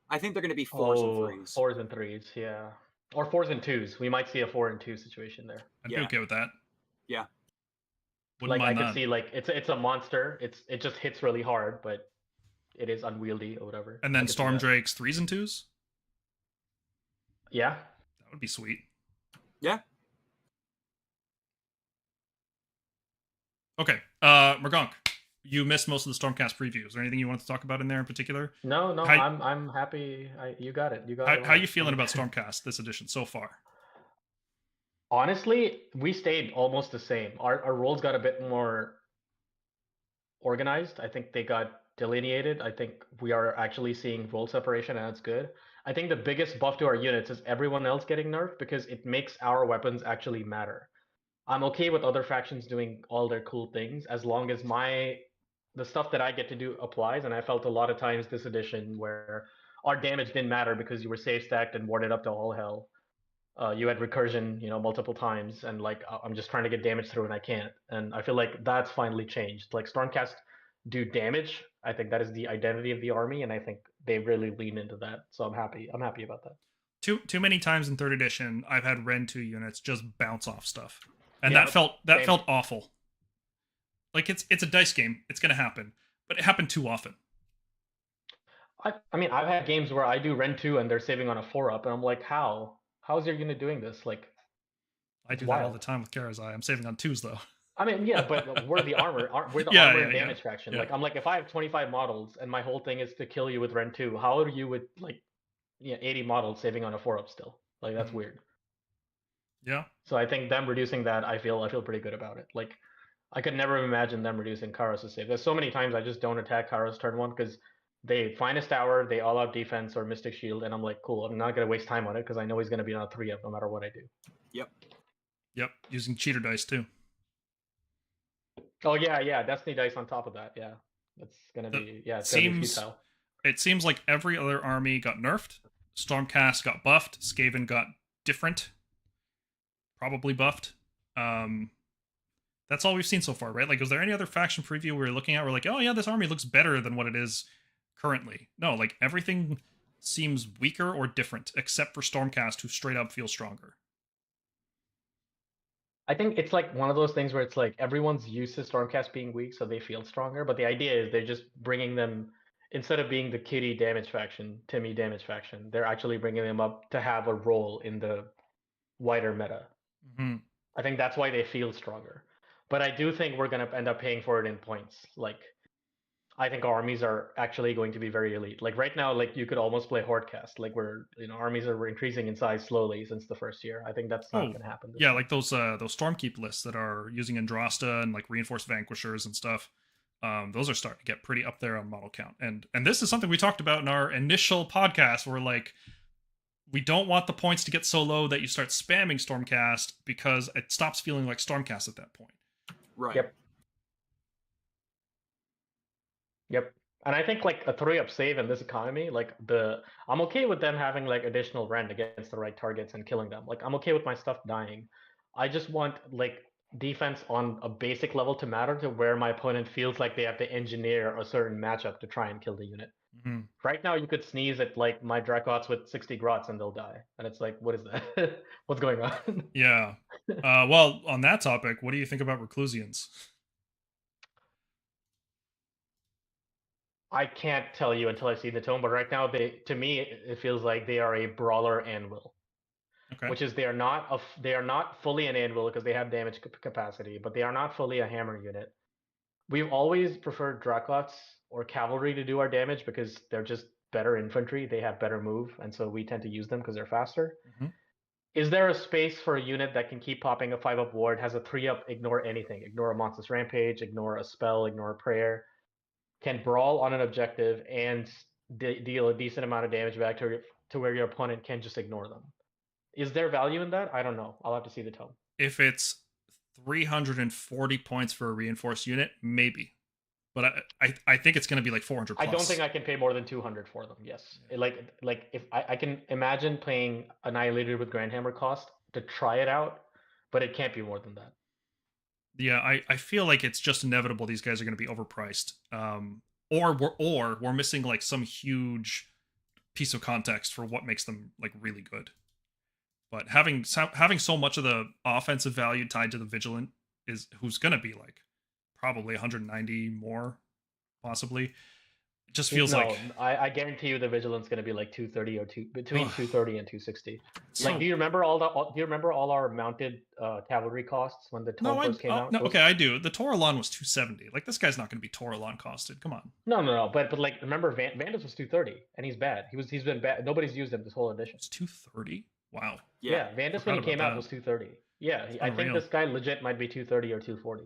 I think they're going to be 4s and 3s. 4s and 3s, yeah. Or 4s and 2s. We might see a 4 and 2 situation there. I'd be okay with that. Yeah. Wouldn't like I mind could that. see, like it's a monster. It just hits really hard, but it is unwieldy or whatever. And then Stormdrakes 3s and 2s? Yeah. That would be sweet. Yeah. Okay. Mergonk, you missed most of the Stormcast preview. Is there anything you want to talk about in there in particular? No, I'm happy. You got it. You got it. How are you feeling about Stormcast this edition so far? Honestly, we stayed almost the same. Our roles got a bit more organized. I think they got delineated. I think we are actually seeing role separation, and that's good. I think the biggest buff to our units is everyone else getting nerfed, because it makes our weapons actually matter. I'm okay with other factions doing all their cool things as long as the stuff that I get to do applies. And I felt a lot of times this edition where our damage didn't matter because you were safe stacked and warded up to all hell. You had recursion, multiple times, and like I'm just trying to get damage through and I can't. And I feel like that's finally changed. Like Stormcast do damage. I think that is the identity of the army, and I think they really lean into that. So I'm happy. I'm happy about that. Too many times in 3rd edition, I've had Ren 2 units just bounce off stuff, and that felt awful. Like it's a dice game. It's gonna happen, but it happened too often. I mean, I've had games where I do Ren 2 and they're saving on a 4-up, and I'm like, how? How's your unit doing this? Like, I do that all the time with Karazai. I'm saving on 2s though. I mean, yeah, but we're the armor. We're the armor and damage faction. Yeah. Like, I'm like, if I have 25 models and my whole thing is to kill you with Ren 2, how are you with like 80 models saving on a 4-up still? Like, that's weird. Yeah. So I think them reducing that, I feel pretty good about it. Like, I could never imagine them reducing Kairos' save. There's so many times I just don't attack Kairos turn 1 because they Finest Hour, they all out defense or Mystic Shield, and I'm like, cool, I'm not gonna waste time on it because I know he's gonna be on a 3-up no matter what I do. Yep. Using cheater dice too. Oh yeah, Destiny dice on top of that. Yeah, it's gonna be it's gonna be futile. It seems like every other army got nerfed. Stormcast got buffed. Skaven got different, probably buffed. That's all we've seen so far, right? Like, was there any other faction preview we were looking at? We're like, oh yeah, this army looks better than what it is currently. No, like everything seems weaker or different, except for Stormcast, who straight up feels stronger. I think it's like one of those things where it's like everyone's used to Stormcast being weak, so they feel stronger. But the idea is they're just bringing them, instead of being the Kitty damage faction, Timmy damage faction, they're actually bringing them up to have a role in the wider meta. Mm-hmm. I think that's why they feel stronger. But I do think we're going to end up paying for it in points. Like, I think armies are actually going to be very elite. Like right now, like you could almost play Hordecast. Like armies are increasing in size slowly since the first year. I think that's not going to happen. Yeah, like those Stormkeep lists that are using Andrasta and like reinforced vanquishers and stuff. Those are starting to get pretty up there on model count. And this is something we talked about in our initial podcast, where like we don't want the points to get so low that you start spamming Stormcast, because it stops feeling like Stormcast at that point. Right. Yep. And I think like a 3-up save in this economy, like I'm okay with them having like additional rend against the right targets and killing them. Like I'm okay with my stuff dying. I just want like defense on a basic level to matter, to where my opponent feels like they have to engineer a certain matchup to try and kill the unit. Mm-hmm. Right now you could sneeze at like my Dracots with 60 grots and they'll die. And it's like, what is that? What's going on? Yeah. Well, on that topic, what do you think about Reclusians? I can't tell you until I see the tome, but right now to me it feels like they are a brawler anvil. Okay. Which is they are not fully an anvil because they have damage capacity, but they are not fully a hammer unit. We've always preferred Dracots or cavalry to do our damage because they're just better infantry. They have better move, and so we tend to use them because they're faster. Mm-hmm. Is there a space for a unit that can keep popping a 5-up ward, has a 3-up, ignore anything, ignore a monstrous rampage, ignore a spell, ignore a prayer, can brawl on an objective and deal a decent amount of damage back to where your opponent can just ignore them? Is there value in that? I don't know. I'll have to see the tome. If it's 340 points for a reinforced unit, maybe. But I think it's going to be like 400 plus. I don't think I can pay more than 200 for them. Yes, yeah. Like if I can imagine paying Annihilator with Grandhammer cost to try it out, but it can't be more than that. Yeah, I feel like it's just inevitable these guys are going to be overpriced. Or we're missing like some huge piece of context for what makes them like really good. But having so much of the offensive value tied to the Vigilant who's going to be like probably 190 more, possibly. It just feels like I guarantee you the Vigilant's going to be like 230 or between 230 and 260. So, like, do you remember all our mounted cavalry costs when the tome first came out? No, okay, I do. The Toralon was 270. Like this guy's not going to be Toralon costed. Come on. No. But like remember Vandus was 230 and he's bad. He's been bad. Nobody's used him this whole edition. It's 230. Wow. Yeah, Vandus when he came out was 230. Yeah, I think this guy legit might be 230 or 240.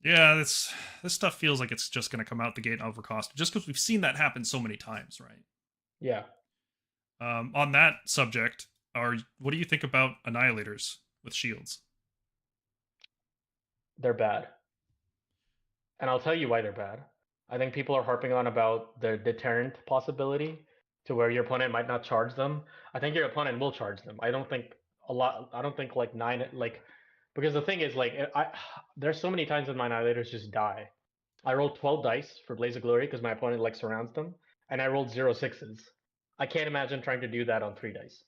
Yeah, this stuff feels like it's just going to come out the gate overcost, just because we've seen that happen so many times, right? Yeah. On that subject, what do you think about Annihilators with shields? They're bad. And I'll tell you why they're bad. I think people are harping on about the deterrent possibility to where your opponent might not charge them. I think your opponent will charge them. I don't think like 9 like, because the thing is like there's so many times that my Annihilators just die. I rolled 12 dice for Blaze of Glory because my opponent like surrounds them, and I rolled 0 6s. I can't imagine trying to do that on 3 dice.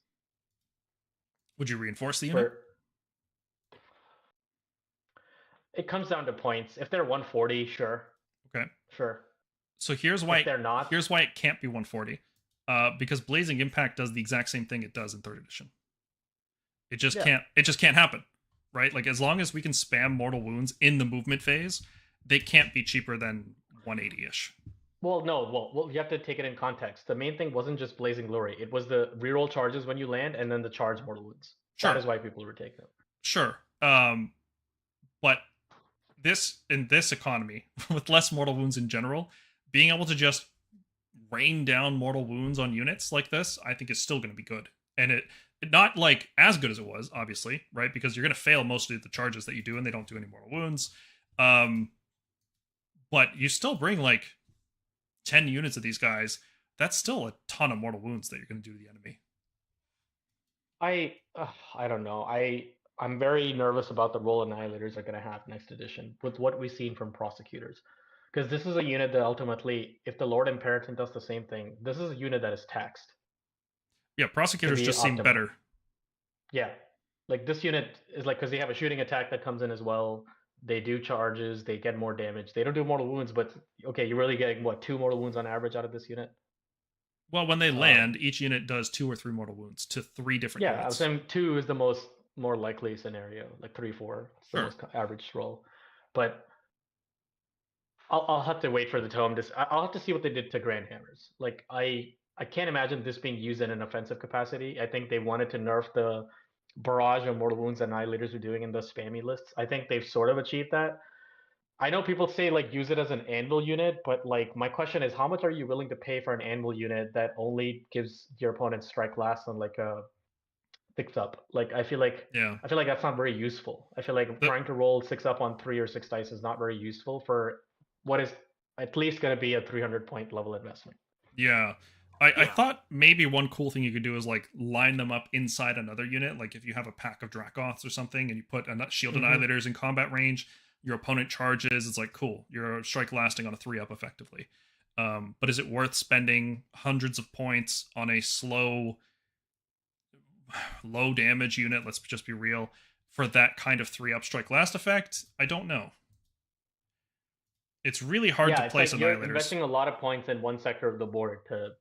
Would you reinforce the unit? It comes down to points. If they're 140, sure. Okay. Sure. So here's why they're not. Here's why it can't be 140. Because Blazing Impact does the exact same thing it does in 3rd edition. It just can't happen. Right? Like as long as we can spam Mortal Wounds in the movement phase, they can't be cheaper than 180-ish. Well, no. Well, you have to take it in context. The main thing wasn't just Blazing Glory. It was the reroll charges when you land and then the charge Mortal Wounds. Sure. That is why people were taking them. Sure. But in this economy, with less Mortal Wounds in general, being able to just rain down Mortal Wounds on units like this, I think is still going to be good. And it not like as good as it was, obviously, right? Because you're going to fail mostly the charges that you do, and they don't do any Mortal Wounds. But you still bring like 10 units of these guys. That's still a ton of Mortal Wounds that you're going to do to the enemy. I don't know. I'm very nervous about the role Annihilators are going to have next edition with what we've seen from Prosecutors. Because this is a unit that ultimately, if the Lord Imperator does the same thing, this is a unit that is taxed. Yeah, prosecutors be just seem optimal. better. Yeah, like this unit is like, because they have a shooting attack that comes in as well. They do charges. They get more damage. They don't do mortal wounds, but okay, you're really getting what, 2 mortal wounds on average out of this unit. Well, when they land, each unit does 2 or 3 mortal wounds to 3 different Yeah, I units. was saying 2 is the more likely scenario. Like 3, 4, it's the Sure. most average roll. But I'll have to wait for the tome. I'll have to see what they did to Grand Hammers. Like I can't imagine this being used in an offensive capacity. I think they wanted to nerf the barrage of mortal wounds that annihilators are doing in the spammy lists. I think they've sort of achieved that. I know people say like use it as an anvil unit, but like my question is, how much are you willing to pay for an anvil unit that only gives your opponent strike last on like a six up? Like I feel like that's not very useful. I feel like trying to roll 6 up on 3 or 6 dice is not very useful for what is at least going to be a 300-point level investment. Yeah. I thought maybe one cool thing you could do is like line them up inside another unit. Like if you have a pack of Dracoths or something and you put shield annihilators in combat range, your opponent charges. It's like, cool, you're strike lasting on a 3 up effectively. But is it worth spending hundreds of points on a slow, low damage unit? Let's just be real. For that kind of 3 up strike last effect, I don't know. It's really hard to place like annihilators. You're investing a lot of points in one sector of the board to.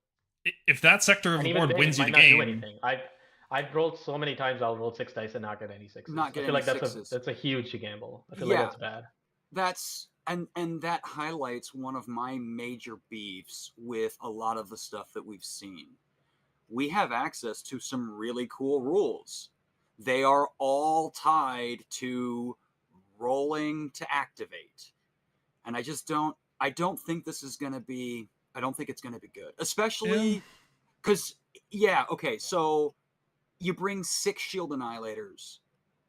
If that sector of the board wins you the game, do anything. I've rolled so many times. I'll roll 6 dice and not get any sixes. Not get I feel any like sixes. that's a huge gamble. I feel like that's bad. That's and that highlights one of my major beefs with a lot of the stuff that we've seen. We have access to some really cool rules. They are all tied to rolling to activate. And I don't think this is going to be, I don't think it's going to be good. Especially because, okay, so you bring 6 shield annihilators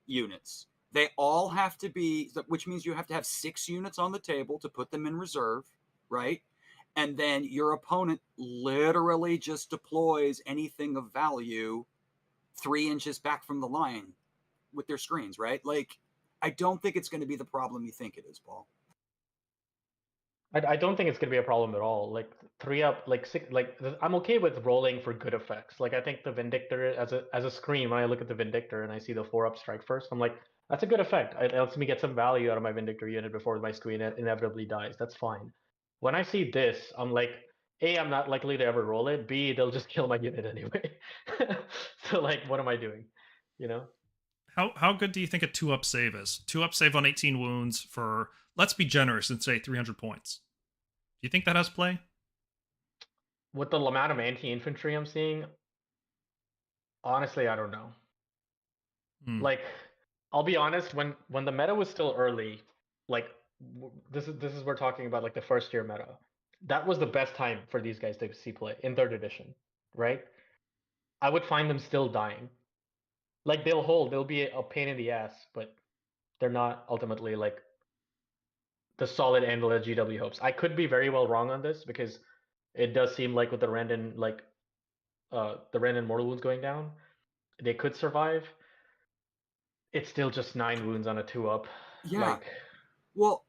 units. They all have to be, which means you have to have 6 units on the table to put them in reserve, right? And then your opponent literally just deploys anything of value 3 inches back from the line with their screens, right? Like, I don't think it's going to be the problem you think it is, Paul. I don't think it's going to be a problem at all. Like 3 up, like 6, like I'm okay with rolling for good effects. Like I think the Vindictor as a screen, when I look at the Vindictor and I see the 4 up strike first, I'm like, that's a good effect. It lets me get some value out of my Vindictor unit before my screen inevitably dies. That's fine. When I see this, I'm like, A, I'm not likely to ever roll it. B, they'll just kill my unit anyway. So like, what am I doing? You know? How good do you think a 2 up save is? 2 up save on 18 wounds for, let's be generous and say 300 points. Do you think that has play? With the amount of anti-infantry I'm seeing, honestly, I don't know. Like, I'll be honest, when the meta was still early, like this is we're talking about like the first year meta. That was the best time for these guys to see play in 3rd edition, right? I would find them still dying. Like they'll be a pain in the ass, but they're not ultimately like the solid anvil that GW hopes. I could be very well wrong on this because it does seem like with the Rend and mortal wounds going down, they could survive. It's still just 9 wounds on a 2 up. Yeah. Well,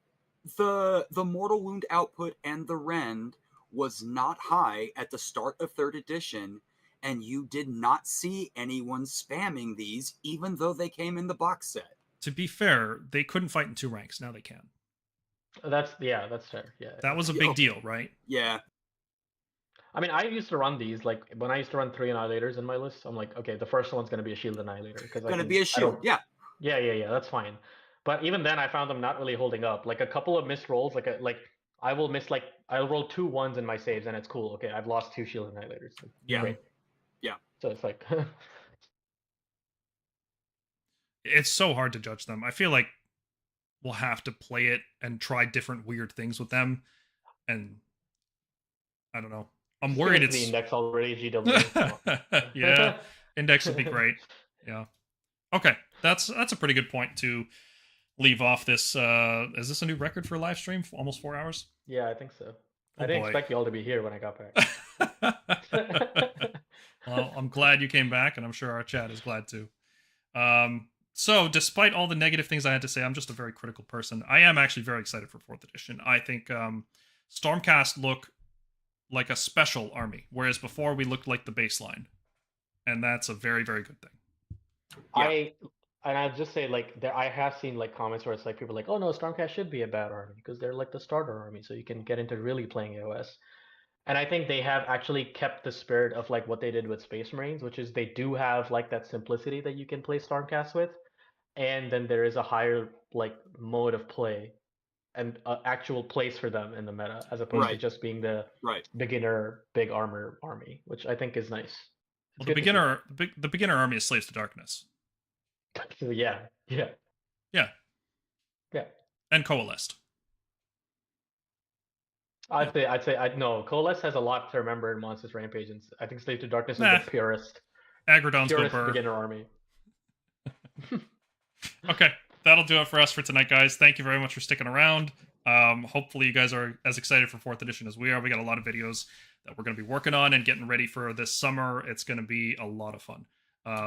the mortal wound output and the Rend was not high at the start of 3rd edition, and you did not see anyone spamming these, even though they came in the box set. To be fair, they couldn't fight in 2 ranks. Now they can. That's fair. Yeah. That was a big deal, right? Yeah. I mean, I used to run these, like, when I used to run 3 annihilators in my list, I'm like, okay, the first one's going to be a shield annihilator. Going to be a shield, yeah. Yeah, that's fine. But even then, I found them not really holding up. Like, a couple of missed rolls, I will miss, like, I'll roll 2 1s in my saves, and it's cool. Okay, I've lost 2 shield annihilators. Yeah. Great. Yeah. So it's like... It's so hard to judge them. I feel like we'll have to play it and try different weird things with them. And I don't know. I'm worried it's the index already, GW. Yeah, index would be great. Yeah. Okay, that's a pretty good point to leave off this. Is this a new record for a live stream? Almost 4 hours? Yeah, I think so. I didn't expect you all to be here when I got back. Well, I'm glad you came back, and I'm sure our chat is glad too. So, despite all the negative things I had to say, I'm just a very critical person. I am actually very excited for 4th edition. I think Stormcast look like a special army, whereas before we looked like the baseline. And that's a very, very good thing. Yeah. I'll just say like I have seen like comments where it's like people are like, oh no, Stormcast should be a bad army because they're like the starter army, so you can get into really playing AOS. And I think they have actually kept the spirit of like what they did with Space Marines, which is they do have like that simplicity that you can play Stormcast with, and then there is a higher like mode of play and actual place for them in the meta, as opposed to Right. just being the Right. beginner big armor army, which I think is nice. Well, the beginner army is Slaves to Darkness. So yeah. Yeah. Yeah. And Coalesced. I'd say no. Coalesce has a lot to remember in Monsters Rampage, and I think Slave to Darkness is Nah. the purest Agrodon's go burr. beginner army. Okay, that'll do it for us for tonight, guys. Thank you very much for sticking around. Hopefully you guys are as excited for 4th edition as we are. We got a lot of videos that we're going to be working on and getting ready for this summer. It's going to be a lot of fun.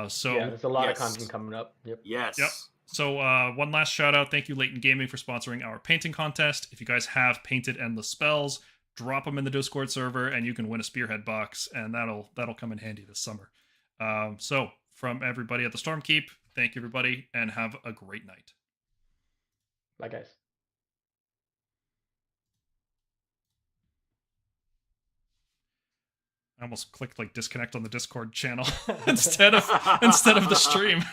So yeah, there's a lot of yes. content coming up. Yep. Yes. Yep. So one last shout out. Thank you, Leighton Gaming, for sponsoring our painting contest. If you guys have painted endless spells, drop them in the Discord server, and you can win a Spearhead box, and that'll come in handy this summer. So from everybody at the Stormkeep, thank you, everybody, and have a great night. Bye, guys. I almost clicked like disconnect on the Discord channel instead of the stream.